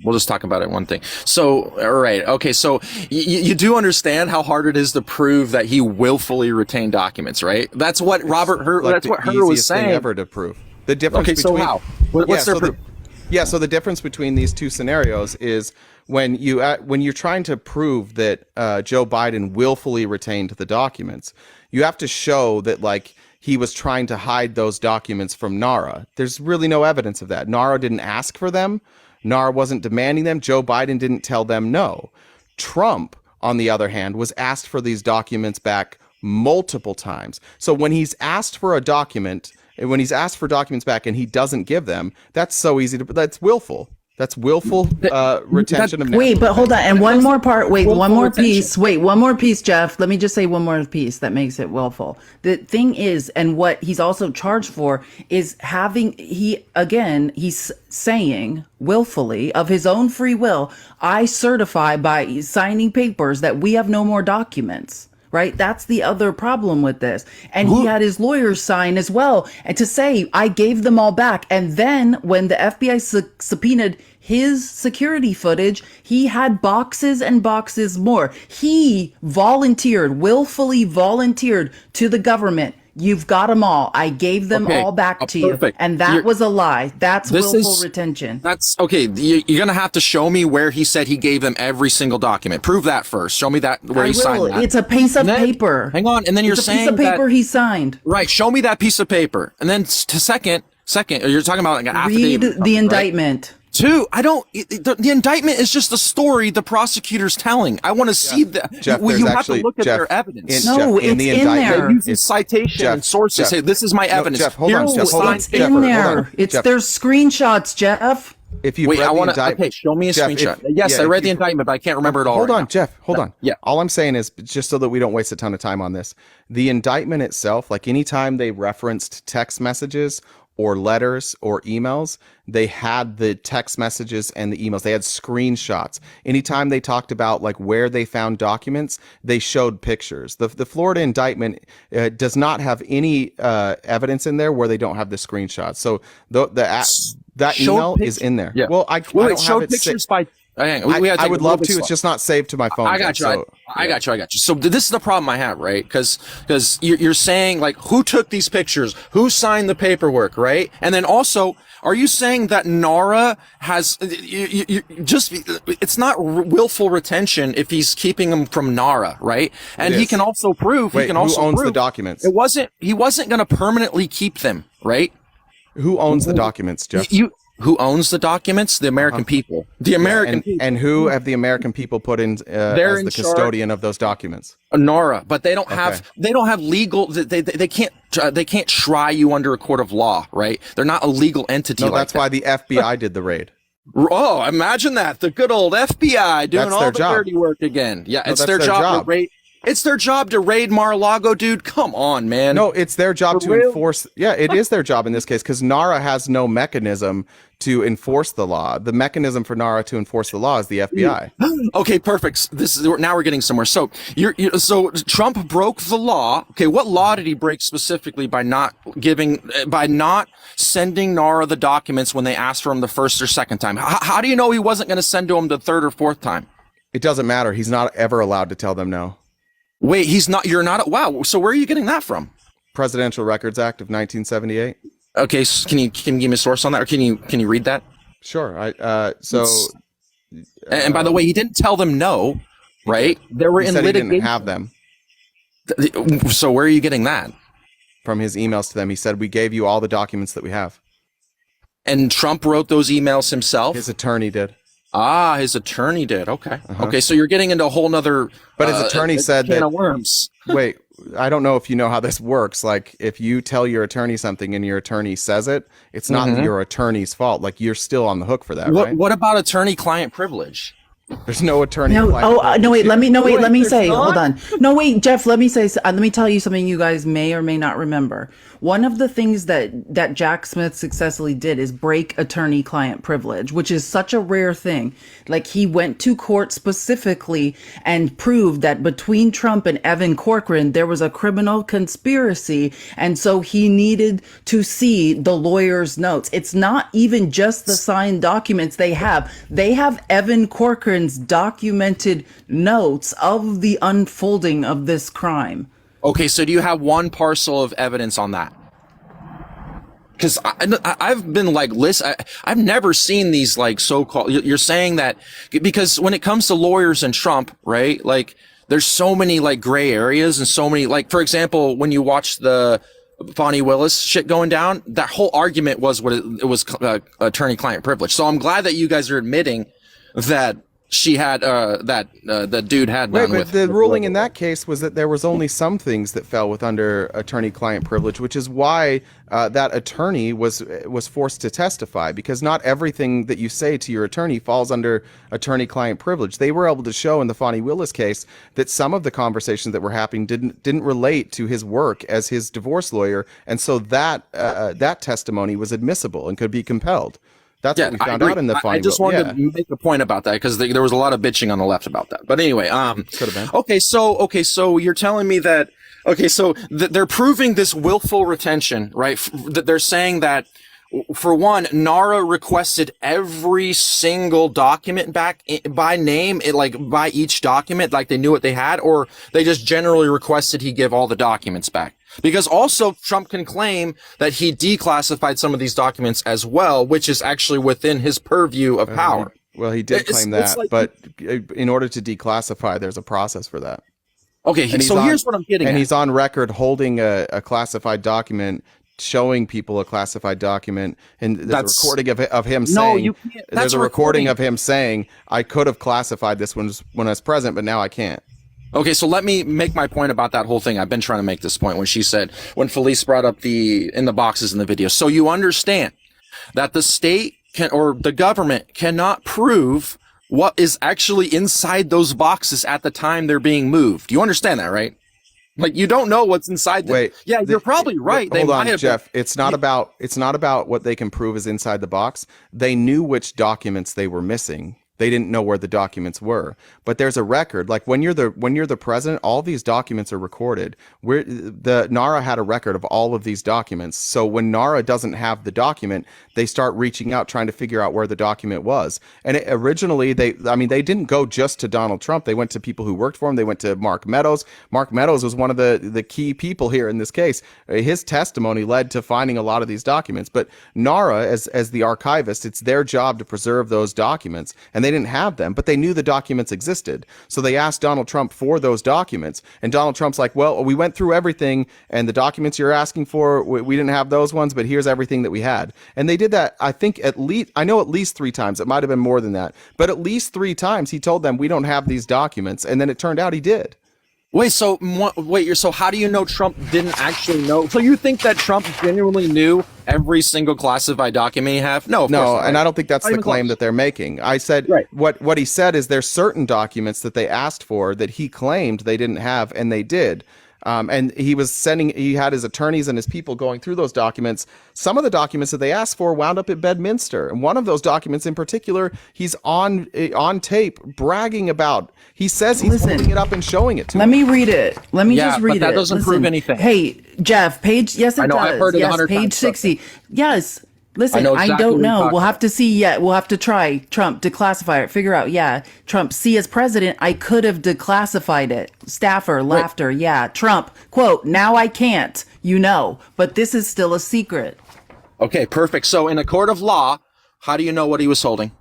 We'll just talk about it. One thing. So, all right. Okay. So you do understand how hard it is to prove that he willfully retained documents, right? That's what that's what Herr was saying. Thing ever to prove. The difference between, so how? What's their proof? So the difference between these two scenarios is when you're trying to prove that Joe Biden willfully retained the documents, you have to show that like he was trying to hide those documents from NARA. There's really no evidence of that. NARA didn't ask for them. NARA wasn't demanding them. Joe Biden didn't tell them no. Trump, on the other hand, was asked for these documents back multiple times. So when he's asked for a document, and when he's asked for documents back and he doesn't give them, that's so easy that's willful. That's willful retention of. Wait, but hold on. And one more part. Wait, one more piece. Wait, one more piece, Jeff. Let me just say one more piece that makes it willful. The thing is, and what he's also charged for is he's saying willfully of his own free will, I certify by signing papers that we have no more documents. Right? That's the other problem with this. And he had his lawyers sign as well. And to say, I gave them all back. And then when the FBI subpoenaed his security footage, he had boxes and boxes more. He willfully volunteered to the government. You've got them all. I gave them all back to you. And that was a lie. That's willful retention. That's okay. You're going to have to show me where he said he gave them every single document. Prove that first. Show me that where he signed that. It's a piece of paper. Hang on. And then you're saying it's a piece of paper he signed. Right. Show me that piece of paper. And then second, you're talking about like an affidavit. Read the indictment. Two, the indictment is just a story the prosecutor's telling. I want to see that. Jeff, you have to look at their evidence. It's in there. They use citation and sources. Say, this is my evidence. Jeff, hold on. It's in there. There's screenshots, Jeff. If you show me a screenshot. Yes, I read the indictment, but I can't remember it all. Hold on, Jeff. Hold on. Yeah. All I'm saying is, just so that we don't waste a ton of time on this, the indictment itself, like anytime they referenced text messages or letters or emails, they had the text messages and the emails. They had screenshots. Anytime they talked about like where they found documents, they showed pictures. The Florida indictment does not have any evidence in there where they don't have the screenshots. So that email is in there. Yeah. Well, I don't have it pictures by I would love to. It's just not saved to my phone. I got you. I got you. So this is the problem I have, right? Because you're saying, like, who took these pictures? Who signed the paperwork, right? And then also, are you saying that NARA has it's not willful retention if he's keeping them from NARA, right? And he can also prove. Wait, who owns the documents? He wasn't going to permanently keep them, right? Who owns the documents, Jeff? Who owns the documents? The American people. The American people. And who have the American people put in as the custodian of those documents? NARA, but they don't have legal. They can't try you under a court of law, right? They're not a legal entity. No, that's why the FBI did the raid. Oh, imagine that! The good old FBI doing all the dirty work again. Yeah, it's their job to raid. It's their job to raid Mar-a-Lago, dude. Come on, man. No, it's their job to enforce. Yeah, it is their job in this case because NARA has no mechanism to enforce the law. The mechanism for NARA to enforce the law is the FBI. Okay, perfect. Now we're getting somewhere. So so Trump broke the law. Okay, what law did he break specifically by not sending NARA the documents when they asked for him the first or second time? How do you know he wasn't going to send to him the third or fourth time? It doesn't matter. He's not ever allowed to tell them no. Wait, you're not. Wow. So where are you getting that from? Presidential Records Act of 1978. Okay. So can you give me a source on that, or can you read that? Sure. And by the way, he didn't tell them no, right? They were in litigation. He didn't have them. So where are you getting that? From his emails to them. He said, we gave you all the documents that we have. And Trump wrote those emails himself? His attorney did. Ah, his attorney did. Okay. Okay, so you're getting into a whole nother But his attorney said can that of worms. Wait, I don't know if you know how this works. Like, if you tell your attorney something and your attorney says it, it's not your attorney's fault. Like, you're still on the hook for that, right? What about attorney-client privilege? There's no attorney. No. Let me say. Hold on. No, wait, Jeff. Let me say. Let me tell you something you guys may or may not remember. One of the things that Jack Smith successfully did is break attorney-client privilege, which is such a rare thing. Like, he went to court specifically and proved that between Trump and Evan Corcoran there was a criminal conspiracy, and so he needed to see the lawyer's notes. It's not even just the signed documents they have. They have Evan Corcoran's documented notes of the unfolding of this crime. Okay, so do you have one parcel of evidence on that? Because I've been like, I've never seen these like so-called. You're saying that because when it comes to lawyers and Trump, right? Like, there's so many like gray areas and so many, like, for example, when you watch the Fani Willis shit going down, that whole argument was it was attorney-client privilege. So I'm glad that you guys are admitting that she had the dude had none. But the ruling in that case was that there was only some things that fell under attorney-client privilege, which is why that attorney was forced to testify, because not everything that you say to your attorney falls under attorney-client privilege. They were able to show in the Fani Willis case that some of the conversations that were happening didn't relate to his work as his divorce lawyer, and so that testimony was admissible and could be compelled. That's what we found out in the final. I just wanted to make a point about that because there was a lot of bitching on the left about that. But anyway, could have been. Okay, so you're telling me that they're proving this willful retention, right? That they're saying that, for one, NARA requested every single document back by name, by each document, like they knew what they had, or they just generally requested he give all the documents back. Because also Trump can claim that he declassified some of these documents as well, which is actually within his purview of power. Well, he did claim that, but in order to declassify, there's a process for that. Okay, so here's what I'm getting at. And he's on record holding a classified document, showing people a classified document, and there's a recording of him saying, you can't. There's a recording of him saying, I could have classified this when I was present, but now I can't. Okay, so let me make my point about that whole thing. I've been trying to make this point when Felice brought up in the boxes in the video. So you understand that the state or the government cannot prove what is actually inside those boxes at the time they're being moved. You understand that, right? Like, you don't know what's inside them. Wait, yeah, you're probably right. Hold on, Jeff. It's not about what they can prove is inside the box. They knew which documents they were missing. They didn't know where the documents were. But there's a record. Like when you're the president, all these documents are recorded. The NARA had a record of all of these documents. So when NARA doesn't have the document, they start reaching out trying to figure out where the document was. And originally they didn't go just to Donald Trump. They went to people who worked for him. They went to Mark Meadows. Mark Meadows was one of the key people here in this case. His testimony led to finding a lot of these documents. But NARA, as the archivist, it's their job to preserve those documents. And they didn't have them, but they knew the documents existed. So they asked Donald Trump for those documents. And Donald Trump's like, well, we went through everything, and the documents you're asking for, we didn't have those ones, but here's everything that we had. And they did that, I think, at least 3 times. It might have been more than that. But at least 3 times he told them, we don't have these documents. And then it turned out he did. So how do you know Trump didn't actually know? So you think that Trump genuinely knew every single classified document he have? No, of course not, right? And I don't think that's the claim that they're making. I said what he said is there's certain documents that they asked for that he claimed they didn't have, and they did. And he had his attorneys and his people going through those documents. Some of the documents that they asked for wound up at Bedminster. And one of those documents in particular, he's on tape bragging about. He says he's holding it up and showing it to Let me read it. Let me just read it. That doesn't prove anything. Hey, Jeff, page, yes, it does. I've heard it yes, 100 page times, 60. Yes. Listen, I don't know. We'll have to see yet. We'll have to try Trump declassify it. Figure out. Yeah. Trump, see, as president, I could have declassified it. Staffer, laughter. Yeah. Trump, quote, now I can't, but this is still a secret. Okay, perfect. So in a court of law, how do you know what he was holding?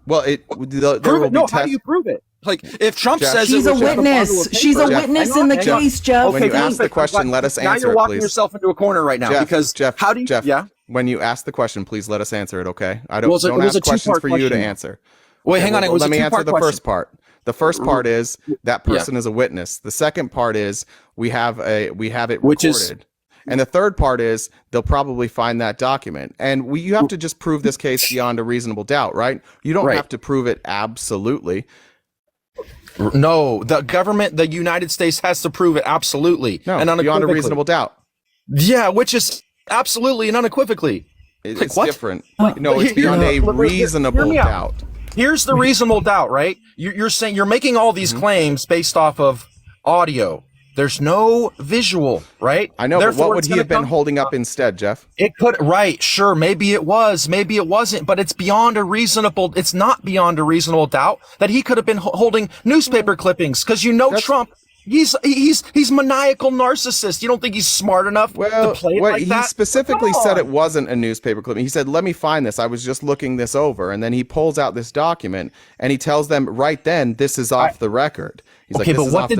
Well, how do you prove it? Like, if Trump says she's a witness, she's a witness in the case, Jeff. When you ask the question, let us answer it, please. Now you're walking yourself into a corner right now, because Jeff, how do you? Jeff, yeah. When you ask the question, please let us answer it. Okay, I don't don't ask questions for you to answer. Wait, hang on. Let me answer the first part. The first part is that person is a witness. The second part is we have it recorded. And the third part is they'll probably find that document. And you have to just prove this case beyond a reasonable doubt, right? You don't have to prove it absolutely. No, the government, the United States has to prove it absolutely. No, and beyond a reasonable doubt. Yeah, which is absolutely and unequivocally. It's different. No, it's beyond a reasonable doubt. Here's the reasonable doubt, right? You're saying you're making all these claims based off of audio. There's no visual, right? I know, but what would he have been holding up instead, Jeff? It could, right, sure, maybe it was, maybe it wasn't, but it's not beyond a reasonable doubt that he could have been holding newspaper clippings, because Trump, he's maniacal narcissist. You don't think he's smart enough to play it like that? He specifically said it wasn't a newspaper clipping. He said, let me find this. I was just looking this over. And then he pulls out this document and he tells them right then, this is off the record. He's okay, like,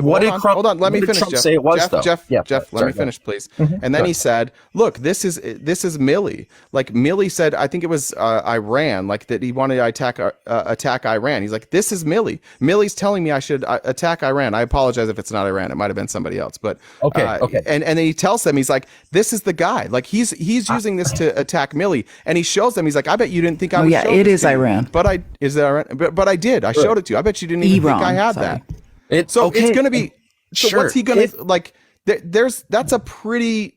but hold on, let me finish, Jeff. Say it was, Jeff, let me finish, please. And then he said, look, this is Millie. Like Millie said, I think it was Iran, like that he wanted to attack Iran. He's like, this is Millie. Millie's telling me I should attack Iran. I apologize if it's not Iran. It might have been somebody else. But okay. And then he tells them, he's like, this is the guy. Like he's using this to attack Millie. And he shows them, he's like, I bet you didn't think I would show it this is to you. Iran. Is it Iran? But I did. I showed it to you. I bet you didn't even think I had that. It's going to be. So what's he going to like? That's pretty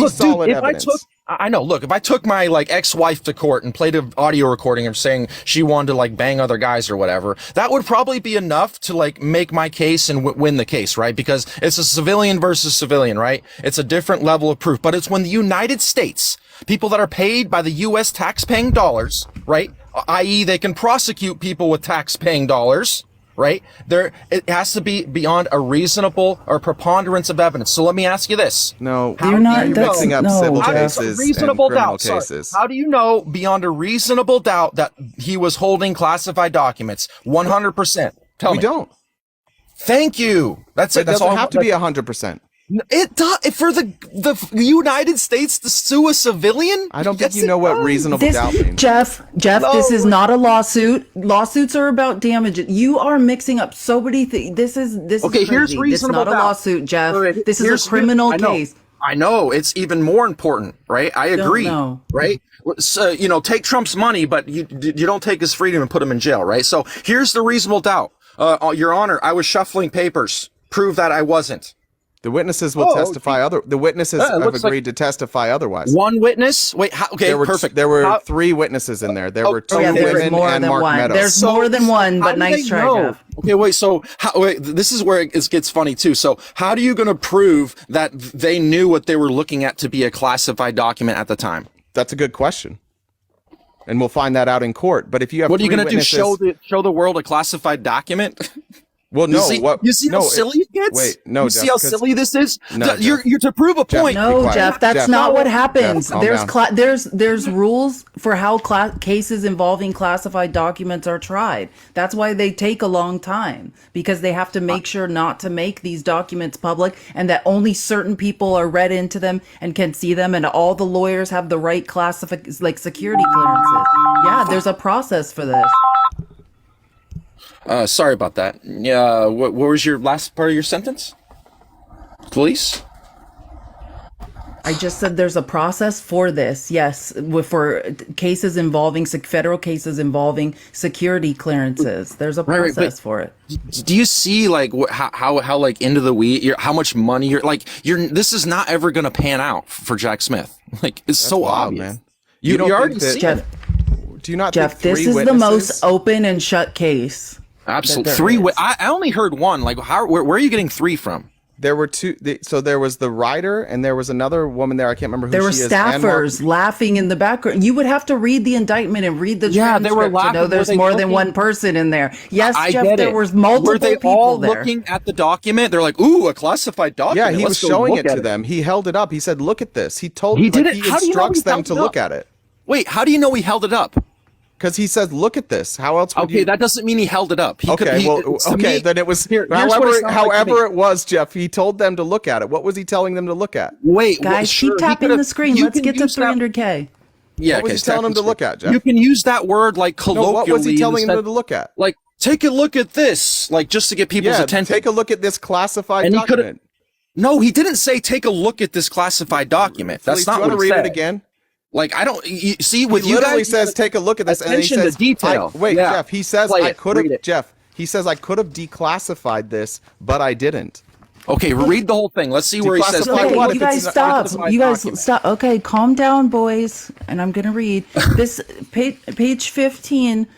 solid evidence. If I took my ex-wife to court and played an audio recording of saying she wanted to bang other guys or whatever, that would probably be enough to make my case and win the case, right? Because it's a civilian versus civilian, right? It's a different level of proof. But it's when the United States, people that are paid by the U.S. tax-paying dollars, right? I.e., they can prosecute people with tax-paying dollars. Right there, it has to be beyond a reasonable or preponderance of evidence. So let me ask you this: No, you're mixing up civil cases and criminal cases. How do you know beyond a reasonable doubt that he was holding classified documents? 100%. Tell me. We don't. Thank you. That's it. It doesn't have to be 100%. It does for the United States to sue a civilian. I don't think you know what reasonable doubt means. Jeff, this is not a lawsuit. Lawsuits are about damages. You are mixing up so many things. This is okay. Here's reasonable. It's not a lawsuit, Jeff. This is a criminal case. I know it's even more important, right? I agree, right? So take Trump's money, but you don't take his freedom and put him in jail, right? So here's the reasonable doubt. Your Honor, I was shuffling papers. Prove that I wasn't. The witnesses will testify. The witnesses have agreed to testify otherwise. One witness. Wait. Okay. Perfect. There were 3 witnesses in there. There were 2 women and Mark Meadows. There's more than one, but nice try, Jeff. Okay, wait. So, this is where it gets funny too. So, how are you going to prove that they knew what they were looking at to be a classified document at the time? That's a good question, and we'll find that out in court. But if you have, what are you going to do? Show the world a classified document? Well, no. You see how silly it gets? Wait, no. You see how silly this is? No, you're to prove a point. No, Jeff, that's not what happens. Jeff, there's rules for how cases involving classified documents are tried. That's why they take a long time, because they have to make sure not to make these documents public, and that only certain people are read into them and can see them, and all the lawyers have the right security clearances. Yeah, there's a process for this. Sorry about that. Yeah, what was your last part of your sentence? Police? I just said there's a process for this. Yes, for cases involving federal cases involving security clearances. There's a process for it. Do you see how like into the weed? How much money this is not ever going to pan out for Jack Smith. Like it's so wild, obvious, man. You already see Jeff, it. Do you not? Jeff, think this 3 is witnesses? the most open and shut case. Absolutely. 3. I only heard 1. Like, where are you getting 3 from? There were 2. So there was the writer, and there was another woman there. I can't remember who there she were is. staffers laughing in the background. You would have to read the indictment and read the transcript they were laughing. to know there's more than one person in there. Yes, Jeff, there was multiple Were they people all there. looking at the document? They're like, ooh, a classified document. Yeah, he was showing it to them. He held it up. He said, look at this. He told He did it. He How do you know instructs he them held to it look up? at it. Wait, how do you know he held it up? Because he says, look at this. How else would that doesn't mean he held it up. then it was, however it was, Jeff, he told them to look at it. What was he telling them to look at? Wait, guys, keep tapping the screen. Let's get to 300K. Yeah, what was he telling them to look at, Jeff? You can use that word like colloquially. No, what was he telling them to look at? Like, take a look at this, like just to get people's attention. Take a look at this classified document. No, he didn't say take a look at this classified document. That's not what he said. Read it again? Like, I don't see with he you literally guys. Says take a look at this, and he says, to detail. Jeff. He says I could have. Jeff. He says I could have declassified this, but I didn't. Okay, read the whole thing. Let's see where he says. Okay, you guys stop. You guys stop. Okay, calm down, boys. And I'm gonna read this page 15,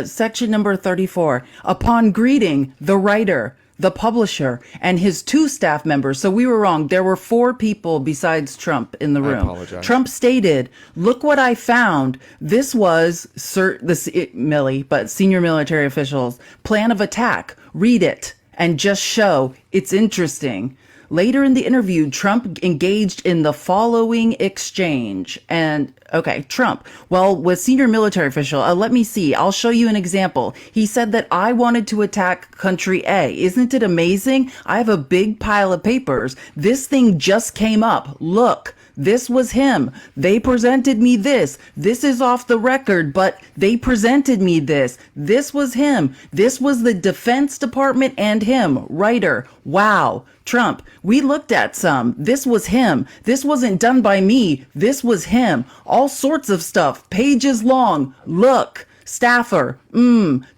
section number 34. Upon greeting the writer, the publisher, and his 2 staff members. So we were wrong. There were 4 people besides Trump in the room. I apologize. Trump stated, look what I found. This was Milley, but senior military officials' plan of attack. Read it and just show it's interesting. Later in the interview, Trump engaged in the following exchange. And, okay, Trump, well, with senior military official, let me see. I'll show you an example. He said that I wanted to attack country A. Isn't it amazing? I have a big pile of papers. This thing just came up. Look. This was him. They presented me this. This is off the record, but they presented me this. This was him. This was the Defense Department and him. Writer. Wow. Trump, we looked at some. This was him. This wasn't done by me. This was him. All sorts of stuff. Pages long. Look. Staffer.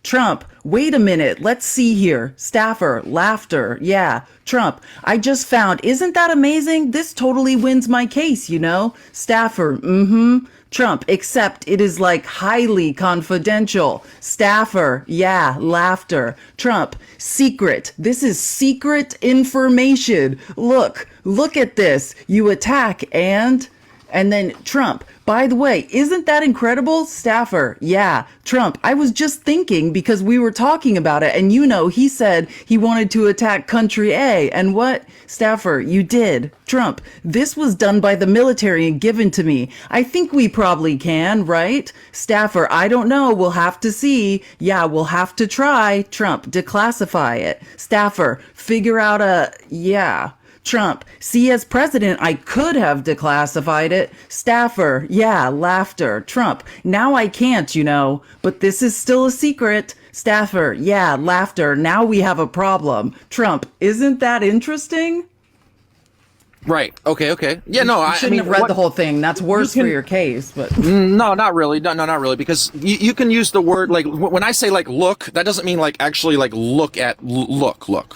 Trump. Wait a minute. Let's see here. Staffer. Laughter. Yeah. Trump. I just found. Isn't that amazing? This totally wins my case, you know? Staffer. Trump. Except it is like highly confidential. Staffer. Yeah. Laughter. Trump. Secret. This is secret information. Look at this. You attack and then Trump. By the way, isn't that incredible? Staffer. Yeah. Trump. I was just thinking because we were talking about it and he said he wanted to attack country A. And what? Staffer, you did. Trump. This was done by the military and given to me. I think we probably can, right? Staffer. I don't know. We'll have to see. Yeah, we'll have to try. Trump. Declassify it. Staffer. Figure out yeah. Trump, see, as president, I could have declassified it. Staffer, yeah, laughter. Trump, now I can't, but this is still a secret. Staffer, yeah, laughter. Now we have a problem. Trump, isn't that interesting? Right. Okay. Yeah. No. You shouldn't have read the whole thing. That's worse for your case. But no, not really. No, not really. Because you can use the word like when I say like look, that doesn't mean like actually like look,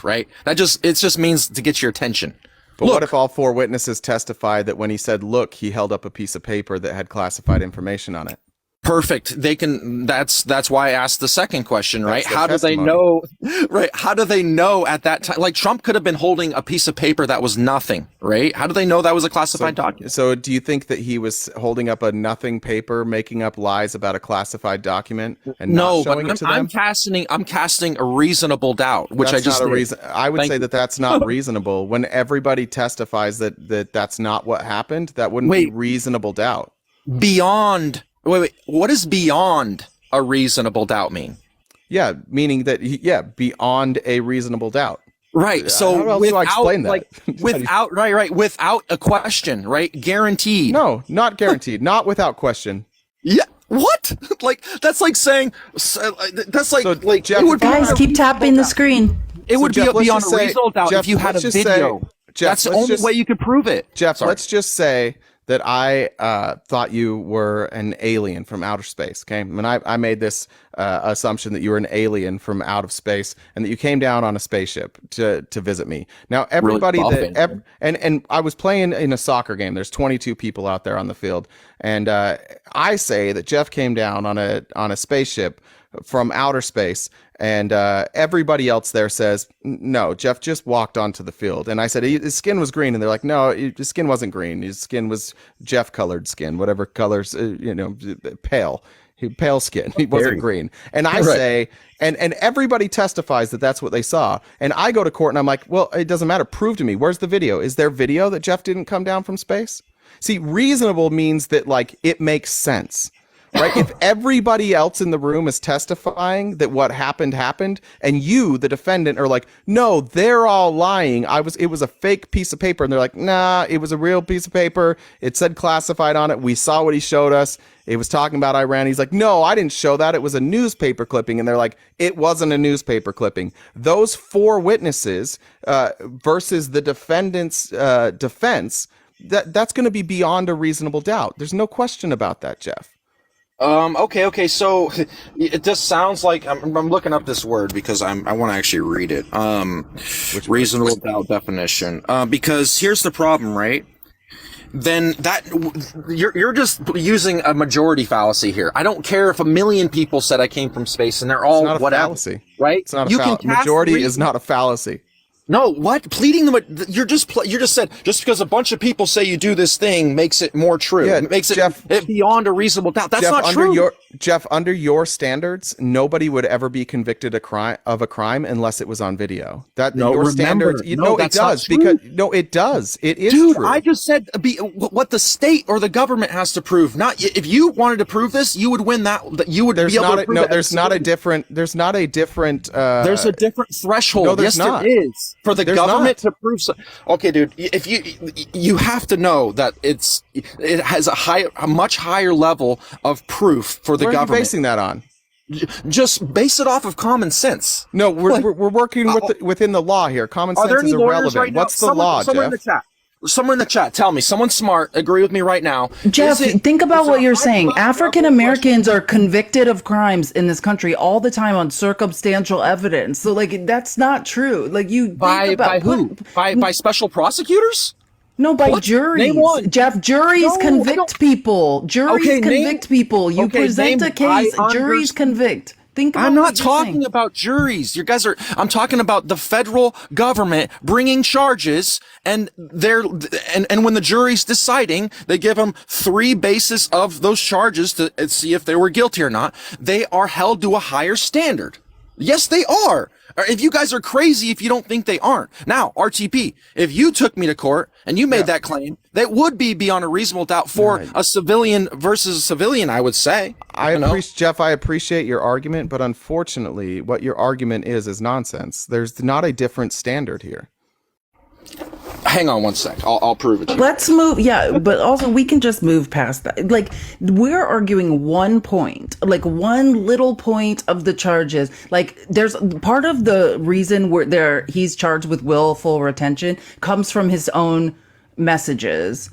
right? It just means to get your attention. But what if all 4 witnesses testified that when he said look, he held up a piece of paper that had classified information on it? Perfect. They can. That's why I asked the second question, right? That's How do they know? Right? How do they know at that time? Like Trump could have been holding a piece of paper that was nothing, right? How do they know that was a classified document? So, do you think that he was holding up a nothing paper, making up lies about a classified document, and not showing it to them? I'm casting a reasonable doubt, which that's I just not a reason. I would say that that's not reasonable. When everybody testifies that that's not what happened, that wouldn't be reasonable doubt. Wait. What does beyond a reasonable doubt mean? Yeah, meaning that beyond a reasonable doubt. Right. So how else do I explain that? Like, without a question, right? Guaranteed. No, not guaranteed. Not without question. Yeah. What? Like that's like saying that's like Jeff, it would guys keep tapping the screen. It would be beyond a reasonable doubt if you had a video. That's the only way you could prove it. Jeff, let's just say that I thought you were an alien from outer space, okay? And I made this assumption that you were an alien from out of space and that you came down on a spaceship to visit me. Now, everybody and I was playing in a soccer game. There's 22 people out there on the field. And I say that Jeff came down on a spaceship from outer space, and everybody else there says, no, Jeff just walked onto the field. And I said, his skin was green. And they're like, no, his skin wasn't green. His skin was Jeff colored skin, whatever colors, pale skin. He wasn't green. And I say, and everybody testifies that that's what they saw. And I go to court and I'm like, well, it doesn't matter. Prove to me. Where's the video? Is there video that Jeff didn't come down from space? See, reasonable means that like it makes sense. Right? If everybody else in the room is testifying that what happened, and you, the defendant, are like, no, they're all lying. It was a fake piece of paper. And they're like, nah, it was a real piece of paper. It said classified on it. We saw what he showed us. It was talking about Iran. He's like, no, I didn't show that. It was a newspaper clipping. And they're like, it wasn't a newspaper clipping. Those 4 witnesses versus the defendant's defense, that's going to be beyond a reasonable doubt. There's no question about that, Jeff. Okay. So it just sounds like I'm looking up this word because I want to actually read it. Which reasonable doubt definition. Because here's the problem, right? Then that you're just using a majority fallacy here. I don't care if 1 million people said I came from space and they're all it's not a whatever, fallacy, right? It's not a fallacy. Majority is not a fallacy. No, what? Pleading the you just said just because a bunch of people say you do this thing makes it more true. Yeah, it makes it beyond a reasonable doubt. That's not true. Jeff, under your standards, nobody would ever be convicted of a crime unless it was on video. It does. It is Dude, true. I just said what the state or the government has to prove. Not if you wanted to prove this, you would win that. You would be able to prove that. There's not a different. There's a different threreshold. No, there's not. There is. For the government to prove so. Okay, dude, if you have to know that it has a much higher level of proof for the government. What are you basing that on? Just base it off of common sense. No, we're working within the law here. Common sense is irrelevant. Right now? What's the law, Jeff? Someone in the chat, tell me. Someone smart, agree with me right now. Jeff, think about what you're saying. African Americans are convicted of crimes in this country all the time on circumstantial evidence. So, like, that's not true. Like, by who? By special prosecutors? No, by juries. Jeff, juries convict people. Juries convict people. You present a case, juries convict. I'm not talking about juries. You guys are. I'm talking about the federal government bringing charges, and when the jury's deciding, they give them 3 bases of those charges to see if they were guilty or not. They are held to a higher standard. Yes, they are. If you guys are crazy if you don't think they aren't. Now, RTP, if you took me to court and you made that claim, that would be beyond a reasonable doubt for a civilian versus a civilian, I would say. Jeff, I appreciate your argument, but unfortunately, what your argument is nonsense. There's not a different standard here. Hang on one sec. I'll prove it to you. Let's move. Yeah, but also we can just move past that. Like, we're arguing one point, like one little point of the charges. Like, there's part of the reason he's charged with willful retention comes from his own messages,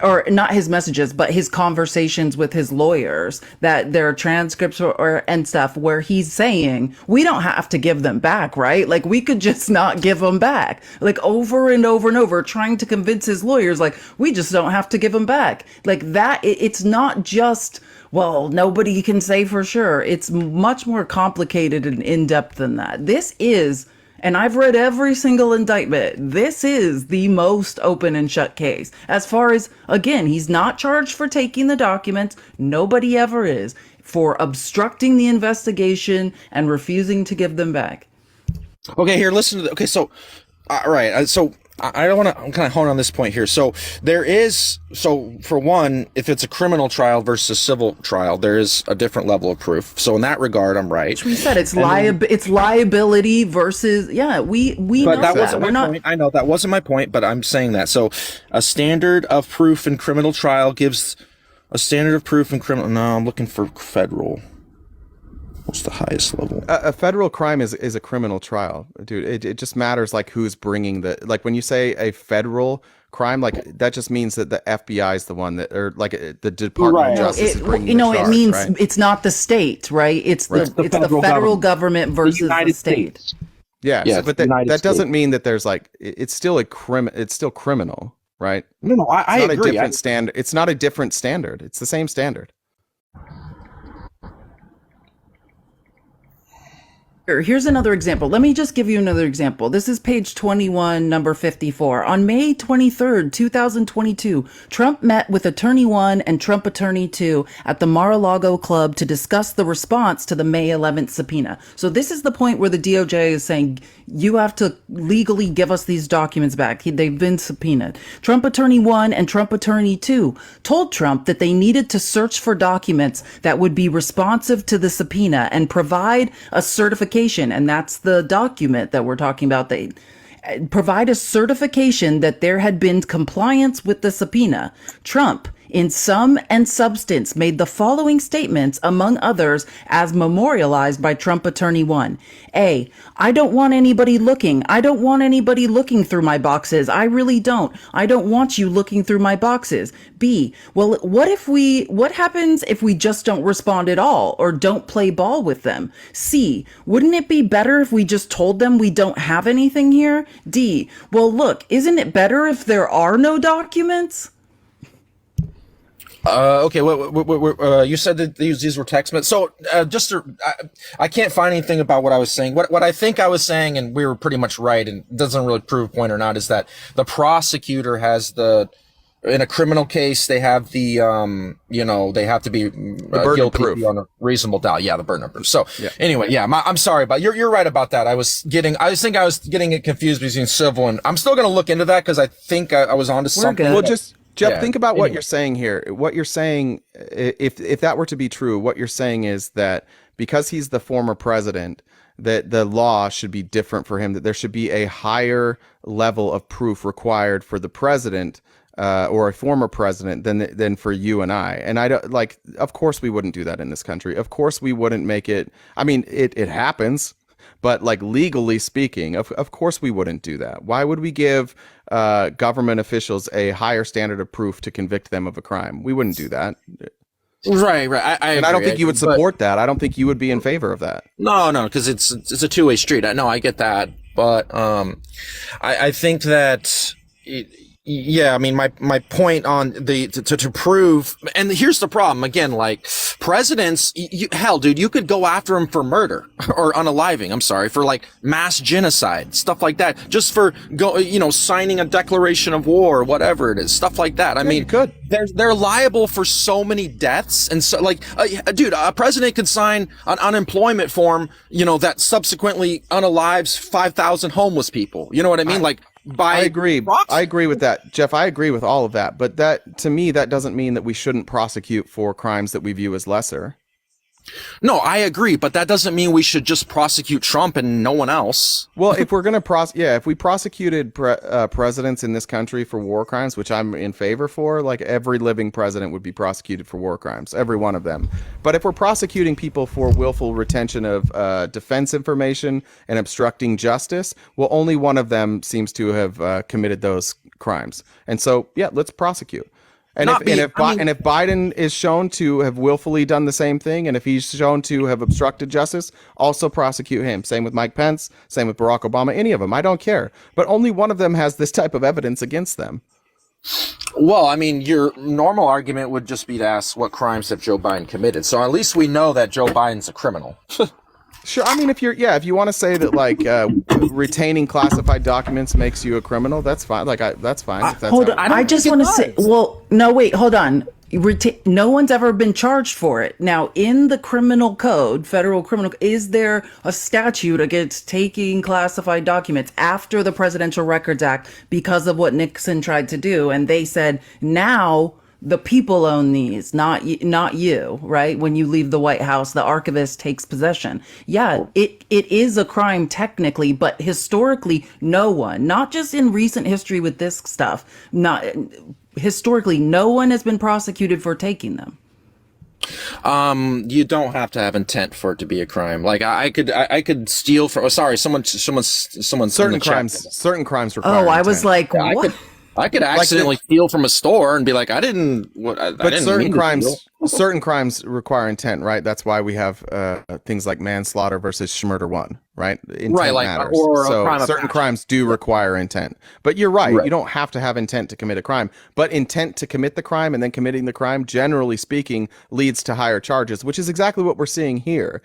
or not his messages, but his conversations with his lawyers, that there are transcripts and stuff where he's saying, we don't have to give them back, right? Like, we could just not give them back. Like, over and over and over, trying to convince his lawyers, like, we just don't have to give them back. Like, that, it's not just, well, nobody can say for sure. It's much more complicated and in-depth than that. This is, and I've read every single indictment, this is the most open and shut case. As far as, again, he's not charged for taking the documents. Nobody ever is. For obstructing the investigation and refusing to give them back. Okay, here, listen to okay, so, all right, so I don't want to, I'm kind of hone on this point here. So there is, so for one, if it's a criminal trial versus civil trial, there is a different level of proof. So in that regard, I'm right. Which we said it's liability versus, yeah, we but know that that. wasn't my point. I know that wasn't my point, but I'm saying that. So a standard of proof in criminal trial gives a standard of proof in criminal. No, I'm looking for federal. What's the highest level? A federal crime is a criminal trial, dude. It just matters like who's bringing the, like when you say a federal crime, like that just means that the FBI is the one that, or like the Department of Justice is bringing the charge, it means right? it's not the state, right? It's the federal government versus the state. Yeah, Yeah, so, but that doesn't mean that there's like it's still it's still criminal, right? No, I It's not agree. a different standard. It's not a different standard. It's the same standard. Here's another example. Let me just give you another example. This is page 21, number 54. On May 23rd, 2022, Trump met with Attorney 1 and Trump Attorney 2 at the Mar-a-Lago Club to discuss the response to the May 11th subpoena. So this is the point where the DOJ is saying, you have to legally give us these documents back. They've been subpoenaed. Trump Attorney 1 and Trump Attorney 2 told Trump that they needed to search for documents that would be responsive to the subpoena and provide a certification. And that's the document that we're talking about. They provide a certification that there had been compliance with the subpoena. Trump, in sum and substance, made the following statements, among others, as memorialized by Trump Attorney 1. A, I don't want anybody looking. I don't want anybody looking through my boxes. I really don't. I don't want you looking through my boxes. B, well, what happens if we just don't respond at all or don't play ball with them? C, wouldn't it be better if we just told them we don't have anything here? D, well, look, isn't it better if there are no documents? Okay. You said that these were text messages. So, I can't find anything about what I was saying. What I think I was saying, and we were pretty much right, and it doesn't really prove a point or not, is that the prosecutor has in a criminal case, they have the, they have to be guilty on a reasonable doubt. Yeah, the burden of proof. So anyway, yeah, I'm sorry, but you're right about that. I think I was getting it confused between civil and I'm still going to look into that because I think I was onto something. Well, Jeff, think about what you're saying here. What you're saying, if that were to be true, what you're saying is that because he's the former president, that the law should be different for him, that there should be a higher level of proof required for the president or a former president than for you and I. And I don't like, of course we wouldn't do that in this country. Of course we wouldn't make it. I mean, it happens. But like legally speaking, of course we wouldn't do that. Why would we give government officials a higher standard of proof to convict them of a crime? We wouldn't do that. Right. I don't think you would support that. I don't think you would be in favor of that. No, because it's a two-way street. I get that, but I think that. Yeah, I mean, my point on to prove, and here's the problem again, like presidents, hell, dude, you could go after him for murder or unaliving. I'm sorry, for like mass genocide, stuff like that, just for signing a declaration of war or whatever it is, stuff like that. I mean, they're liable for so many deaths. And so like, dude, a president could sign an unemployment form, that subsequently unalives 5,000 homeless people. You know what I mean? I agree. I agree with that, Jeff. I agree with all of that. But that, to me, that doesn't mean that we shouldn't prosecute for crimes that we view as lesser. No, I agree, but that doesn't mean we should just prosecute Trump and no one else. Well, if we're going to if we prosecuted presidents in this country for war crimes, which I'm in favor for, like every living president would be prosecuted for war crimes, every one of them. But if we're prosecuting people for willful retention of defense information and obstructing justice, well, only one of them seems to have committed those crimes. And so, yeah, let's prosecute. And Not if, be- and, if, I mean- and if Biden is shown to have willfully done the same thing, and if he's shown to have obstructed justice, also prosecute him. Same with Mike Pence, same with Barack Obama, any of them. I don't care. But only one of them has this type of evidence against them. Well, I mean, your normal argument would just be to ask what crimes have Joe Biden committed. So at least we know that Joe Biden's a criminal. Sure. I mean, if you want to say that like retaining classified documents makes you a criminal, that's fine. That's fine. If that's Hold how- on. I just want to say, well, no, wait, hold on. No one's ever been charged for it. Now, in the criminal code, federal criminal, is there a statute against taking classified documents after the Presidential Records Act because of what Nixon tried to do? And they said, now the people own these, not you, right? When you leave the White House, the archivist takes possession. Yeah, it is a crime technically, but historically, no one, not just in recent history with this stuff, historically, no one has been prosecuted for taking them. You don't have to have intent for it to be a crime. Like I could steal from. Oh, sorry, someone. certain crimes require. Oh, I was intent. like, what? I could accidentally steal from a store and be like, I didn't. But certain crimes require intent, right? That's why we have things like manslaughter versus Schmurder 1, right? Intent matters. Or so a crime of certain passion. crimes do require intent. But you're right. You don't have to have intent to commit a crime. But intent to commit the crime and then committing the crime, generally speaking, leads to higher charges, which is exactly what we're seeing here.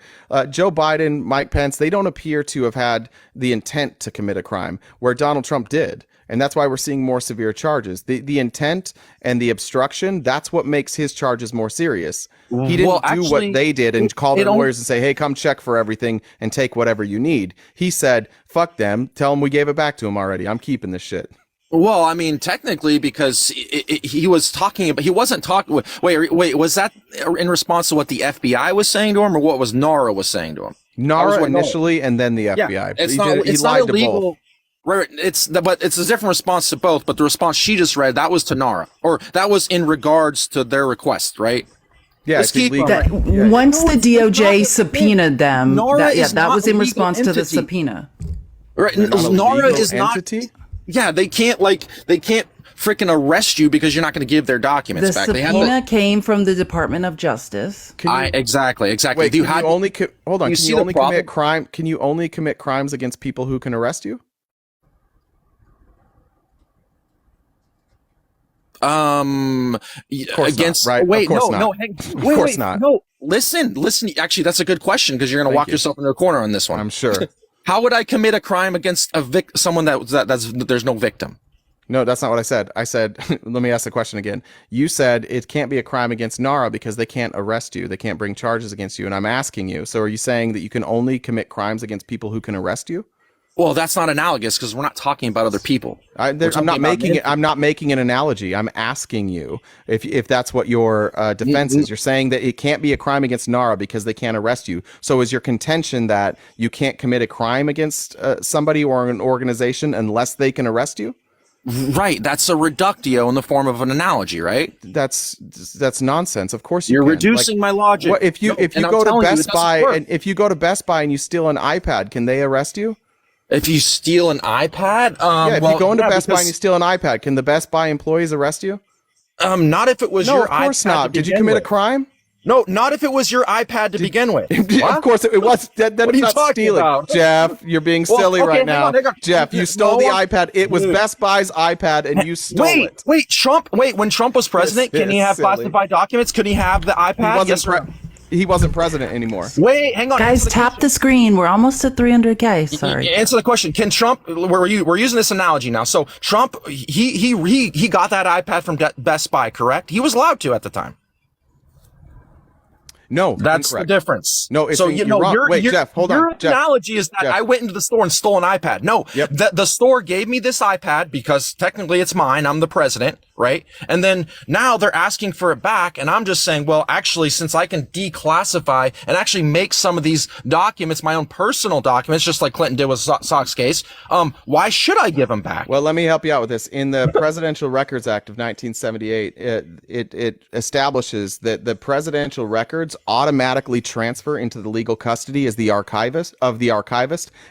Joe Biden, Mike Pence, they don't appear to have had the intent to commit a crime, where Donald Trump did. And that's why we're seeing more severe charges. The intent and the obstruction, that's what makes his charges more serious. He didn't do what they did and call their lawyers and say, hey, come check for everything and take whatever you need. He said, fuck them. Tell them we gave it back to him already. I'm keeping this shit. Well, I mean, technically, because he was talking about, he wasn't talking. Wait, was that in response to what the FBI was saying to him, or what was NARA was saying to him? NARA initially, and then the FBI. Yeah, it's not illegal. Right, but it's a different response to both. But the response she just read, that was to NARA, or that was in regards to their request, right? Yeah, Once the DOJ subpoenaed them, that was in response to the subpoena. Right, NARA is not. Yeah, they can't freaking arrest you because you're not going to give their documents back. The subpoena came from the Department of Justice. Exactly. Wait, can you only commit crime? Can you only commit crimes against people who can arrest you? Against not, right? Wait, of course no, wait, not. No, listen. Actually, that's a good question because you're going to walk yourself into a corner on this one. I'm sure. How would I commit a crime against someone that's there's no victim? No, that's not what I said. I said, let me ask the question again. You said it can't be a crime against NARA because they can't arrest you. They can't bring charges against you. And I'm asking you, so are you saying that you can only commit crimes against people who can arrest you? Well, that's not analogous because we're not talking about other people. I'm not making an analogy. I'm asking you if that's what your defense is. You're saying that it can't be a crime against NARA because they can't arrest you. So is your contention that you can't commit a crime against somebody or an organization unless they can arrest you? Right. That's a reductio in the form of an analogy, right? That's nonsense. Of course you're reducing my logic. Well, if you go to Best Buy and if you go to Best Buy and you steal an iPad, can they arrest you? If you steal an iPad? If you go into Best Buy and you steal an iPad, can the Best Buy employees arrest you? Not if it was your iPad. No, of course not. Did you commit a crime? No, not if it was your iPad to begin with. Of course it was. That's not stealing. About? Jeff, you're being silly right now. Jeff, you stole the iPad. It was Best Buy's iPad and you stole it. Wait, when Trump was president, can he have classified documents? Could he have the iPad? He wasn't president anymore. Wait, hang on. Guys, tap the screen. We're almost at 300K. Sorry. Answer the question. Can Trump, we're using this analogy now. So Trump, he got that iPad from Best Buy, correct? He was allowed to at the time. No, that's incorrect. The difference. No, you're wrong. Wait, Jeff, hold on. Your analogy is that I went into the store and stole an iPad. No, the store gave me this iPad because technically it's mine. I'm the president, right? And then now they're asking for it back, and I'm just saying, well, actually, since I can declassify and actually make some of these documents my own personal documents, just like Clinton did with Sock's case, why should I give them back? Well, let me help you out with this. In the Presidential Records Act of 1978, it establishes that the presidential records automatically transfer into the legal custody as the archivist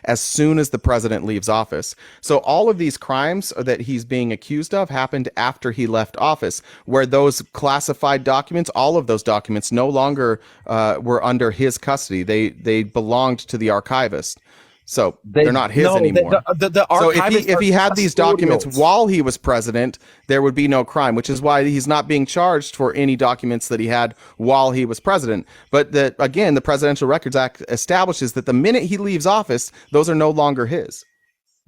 as soon as the president leaves office. So all of these crimes that he's being accused of happened after he left office, where those classified documents, all of those documents no longer were under his custody. They belonged to the archivist. So they're not his anymore. So if he had these documents while he was president, there would be no crime, which is why he's not being charged for any documents that he had while he was president. But again, the Presidential Records Act establishes that the minute he leaves office, those are no longer his.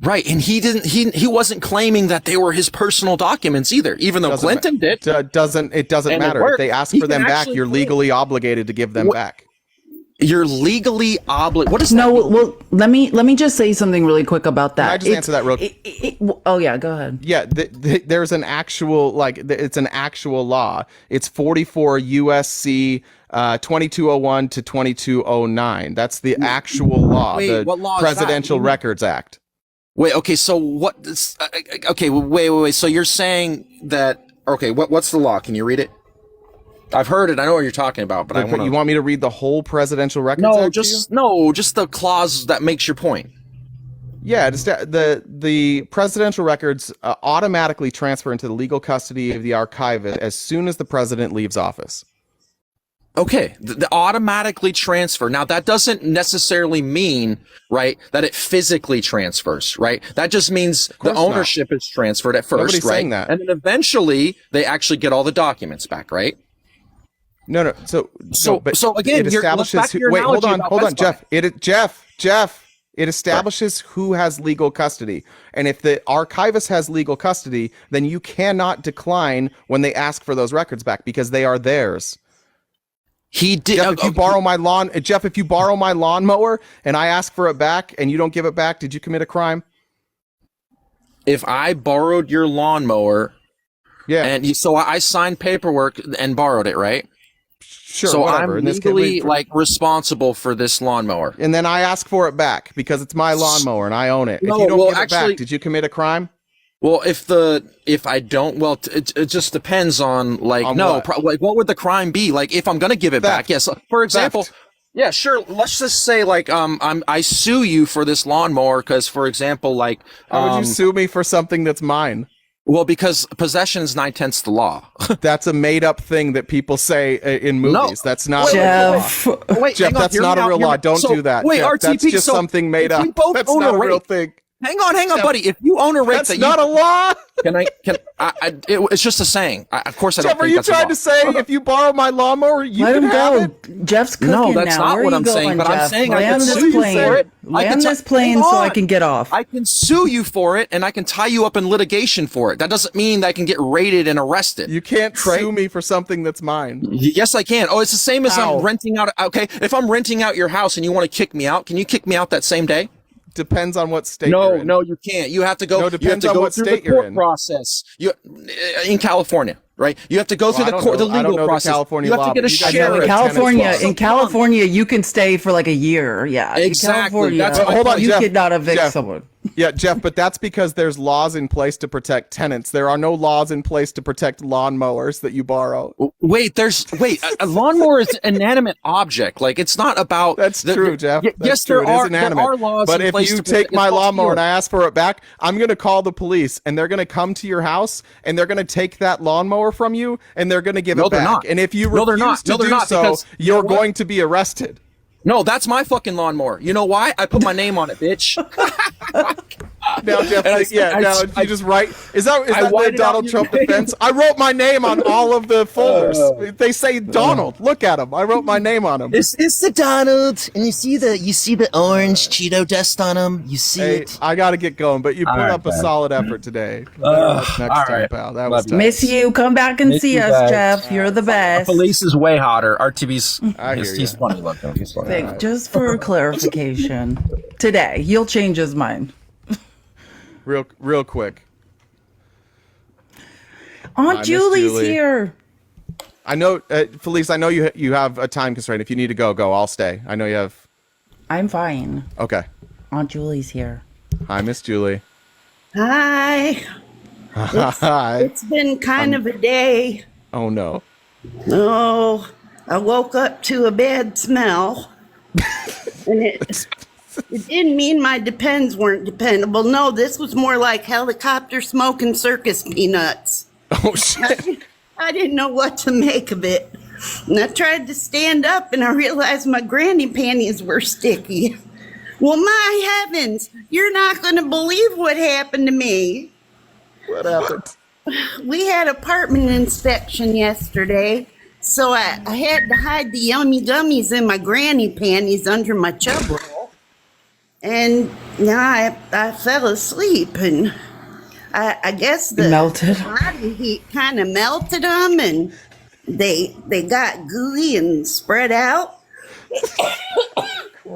Right, and he wasn't claiming that they were his personal documents either, even though Clinton did. It doesn't matter. If they ask for them back, you're legally obligated to give them back. You're legally obligated. What is that? Well, let me just say something really quick about that. Can I just answer that real quick? Oh yeah, go ahead. Yeah, there's an actual, it's an actual law. It's 44 USC 2201 to 2209. That's the actual law. Wait, what law is that? Presidential Records Act. Wait, okay, so what? Okay, wait. So you're saying that? Okay, what's the law? Can you read it? I've heard it. I know what you're talking about, but you want me to read the whole Presidential Records Act? Just the clause that makes your point. Yeah, the presidential records automatically transfer into the legal custody of the archivist as soon as the president leaves office. Okay, the automatically transfer. Now that doesn't necessarily mean, right, that it physically transfers, right? That just means the ownership is transferred at first, Nobody's right? saying that. And then eventually they actually get all the documents back, right? No. So again, it establishes. Wait, hold on, Jeff. Jeff. It establishes who has legal custody, and if the archivist has legal custody, then you cannot decline when they ask for those records back because they are theirs. He did. Jeff, if you borrow my lawnmower and I ask for it back and you don't give it back, did you commit a crime? If I borrowed your lawnmower, yeah, and so I signed paperwork and borrowed it, right? Sure, so whatever. I'm legally responsible for this lawnmower, and then I ask for it back because it's my lawnmower and I own it. No, if you don't give it back, did you commit a crime? Well, if I don't, it just depends on what would the crime be? Like if I'm gonna give it back, yes. For example, yeah, sure. Let's just say I sue you for this lawnmower because, for example, how would you sue me for something that's mine? Well, because possession is 9/10 the law. That's a made-up thing that people say in movies. No. That's not Jeff. a real law. Jeff, that's not a real law. Don't do that. Wait, Jeff, RTP, that's just something made up. That's not a real thing. Hang on, buddy. If you own a rake, that's not a law. It's just a saying. Of course, I don't Jeff, think that's a law. are you trying to say if you borrow my lawnmower, you Let can him have go. it? Jeff's cooking No, that's now. not Where what are I'm you saying. going, But I'm Jeff? saying I can Land sue you for it. Land this plane so I can get off. I can sue you for it, and I can tie you up in litigation for it. That doesn't mean that I can get raided and arrested. You can't sue me for something that's mine. Yes, I can. Oh, it's the same as I'm renting out. Okay, if I'm renting out your house and you want to kick me out, can you kick me out that same day? Depends on what state you're in. No, you can't. You have to go. No, depends on what state you're in. Process. In California, right? You have to go through the legal process. California you have to get a sheriff. In California, you can stay for like a year. Yeah, exactly. Hold on, you Jeff, could not evict someone. Yeah, Jeff, but that's because there's laws in place to protect tenants. There are no laws in place to protect lawnmowers that you borrow. Wait, a lawnmower is an inanimate object. Like it's not about. That's true, Jeff. Yes, there are inanimate. There are laws. But if you take my lawnmower and I ask for it back, I'm going to call the police and they're going to come to your house and they're going to take that lawnmower from you and they're going to give it back. They're not. And if you refuse to do so, you're going to be arrested. No, that's my fucking lawnmower. You know why? I put my name on it, bitch. Now, Jeff, you just write. Is that the Donald Trump defense? I wrote my name on all of the folders. They say Donald. Look at them. I wrote my name on them. It's the Donald, and you see the orange Cheeto dust on them. You see it. I got to get going, but you put up a solid effort today. Next time, pal. That was tough. Miss you. Come back and see us, Jeff. You're the best. Police is way hotter. RTV's he's funny looking. He's funny. Just for clarification, today he'll change his mind. Real quick. Aunt Julie's here. I know, Felice. I know you have a time constraint. If you need to go. I'll stay. I know you have. I'm fine. Okay. Aunt Julie's here. Hi, Miss Julie. Hi. Hi. It's been kind of a day. Oh no. No. I woke up to a bad smell. And it didn't mean my Depends weren't dependable. No, this was more like helicopter smoke and circus peanuts. Oh, shit. I didn't know what to make of it. And I tried to stand up and I realized my granny panties were sticky. Well, my heavens, you're not going to believe what happened to me. What happened? We had apartment inspection yesterday, so I had to hide the yummy gummies in my granny panties under my chub roll. And now I fell asleep, and I guess the body heat kind of melted them, and they got gooey and spread out.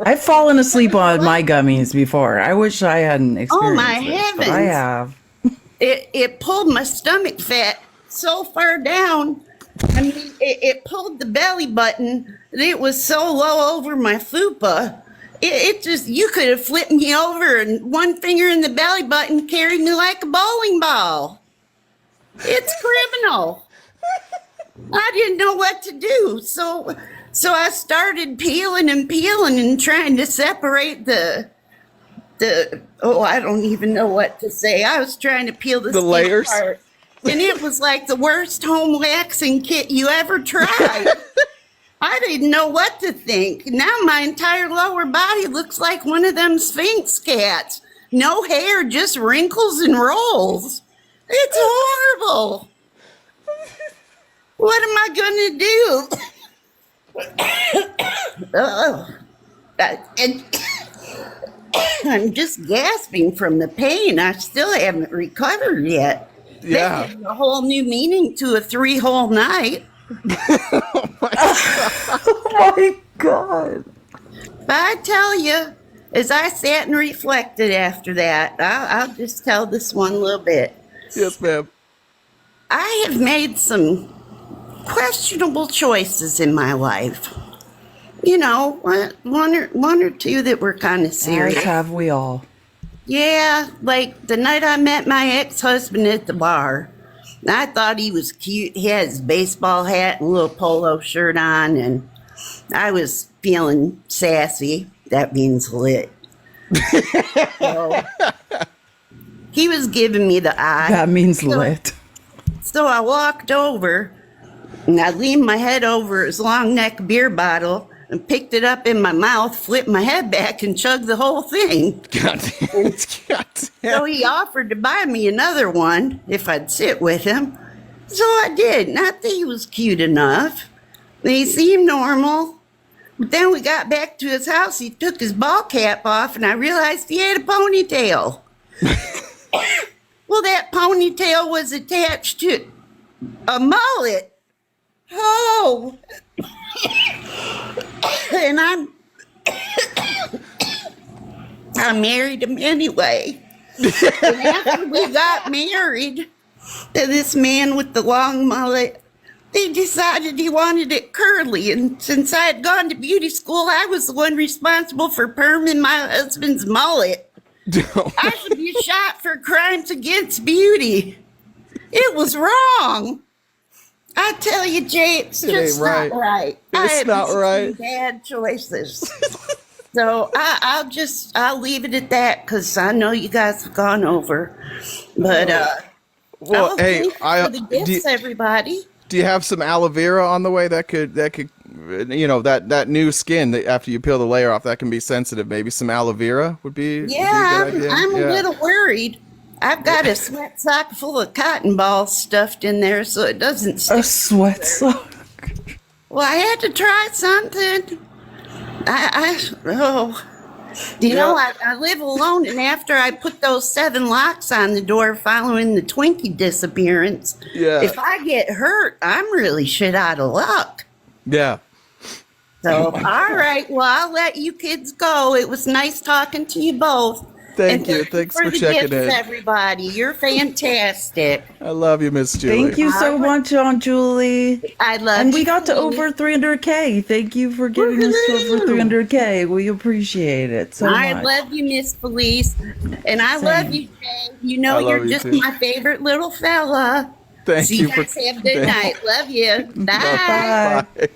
I've fallen asleep on my gummies before. I wish I hadn't experienced Oh, my this, heavens. but I have. It pulled my stomach fat so far down. I mean, it pulled the belly button. And it was so low over my fupa. It just, you could have flipped me over and one finger in the belly button carried me like a bowling ball. It's criminal. I didn't know what to do. So I started peeling and trying to separate the I don't even know what to say. I was trying to peel the skin layers apart, and it was like the worst home waxing kit you ever tried. I didn't know what to think. Now my entire lower body looks like one of them Sphinx cats. No hair, just wrinkles and rolls. It's horrible. What am I gonna do? I'm just gasping from the pain. I still haven't recovered yet. Yeah. That gives a whole new meaning to a 3-whole night. Oh my God. But I tell you, as I sat and reflected after that, I'll just tell this one little bit. Yes, ma'am. I have made some questionable choices in my life. You know, one or two that were kind of serious. As have we all. Yeah, like the night I met my ex-husband at the bar. I thought he was cute. He had his baseball hat and a little polo shirt on, and I was feeling sassy. That means lit. So, he was giving me the eye. That means lit. So I walked over, and I leaned my head over his long neck beer bottle and picked it up in my mouth, flipped my head back, and chugged the whole thing. God damn. So he offered to buy me another one if I'd sit with him. So I did. Not that he was cute enough. He seemed normal. But then we got back to his house. He took his ball cap off, and I realized he had a ponytail. Well, that ponytail was attached to a mullet. Oh. And I married him anyway. And after we got married to this man with the long mullet, he decided he wanted it curly. And since I had gone to beauty school, I was the one responsible for perming my husband's mullet. I should be shot for crimes against beauty. It was wrong. I tell you, Jay, it's just not right. It's not right. Bad choices. So I'll leave it at that because I know you guys have gone over. But well, hey, for the gifts, everybody. Do you have some aloe vera on the way that could you know, that new skin that after you peel the layer off that can be sensitive? Maybe some aloe vera would be. Yeah, would be a good idea. I'm a little worried. I've got a sweat sock full of cotton balls stuffed in there so it doesn't stick. A sweat sock? Well, I had to try something. You know, I live alone, and after I put those 7 locks on the door following the Twinkie disappearance, if I get hurt, I'm really shit out of luck. Yeah. So, all right, well, I'll let you kids go. It was nice talking to you both. Thank you. Thanks for checking in. Everybody. You're fantastic. I love you, Miss Julie. Thank you so much, Aunt Julie. I love you. And we got to over 300K. Thank you for getting us to over 300K. We appreciate it so much. I love you, Miss Felice. And I love you, Jay. You know you're just my favorite little fella. Thank you. You guys have a good night. Love you. Bye. Bye.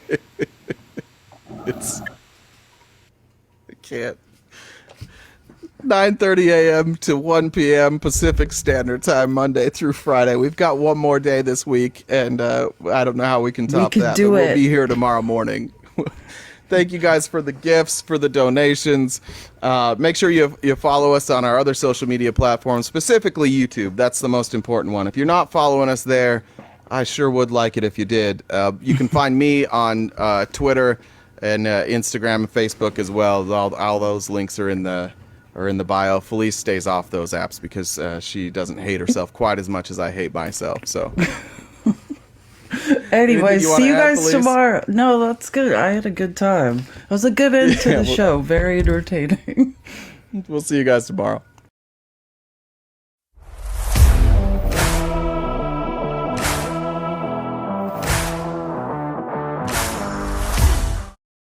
I can't. 9:30 a.m. to 1 p.m. Pacific Standard Time, Monday through Friday. We've got one more day this week, and I don't know how we can top that. But we'll be here tomorrow morning. Thank you guys for the gifts, for the donations. Make sure you follow us on our other social media platforms, specifically YouTube. That's the most important one. If you're not following us there, I sure would like it if you did. You can find me on Twitter and Instagram and Facebook as well. All those links are in the bio. Felice stays off those apps because she doesn't hate herself quite as much as I hate myself. So. Anyway, see you guys Felice? tomorrow. No, that's good. I had a good time. It was a good end to the show. Very entertaining. We'll see you guys tomorrow.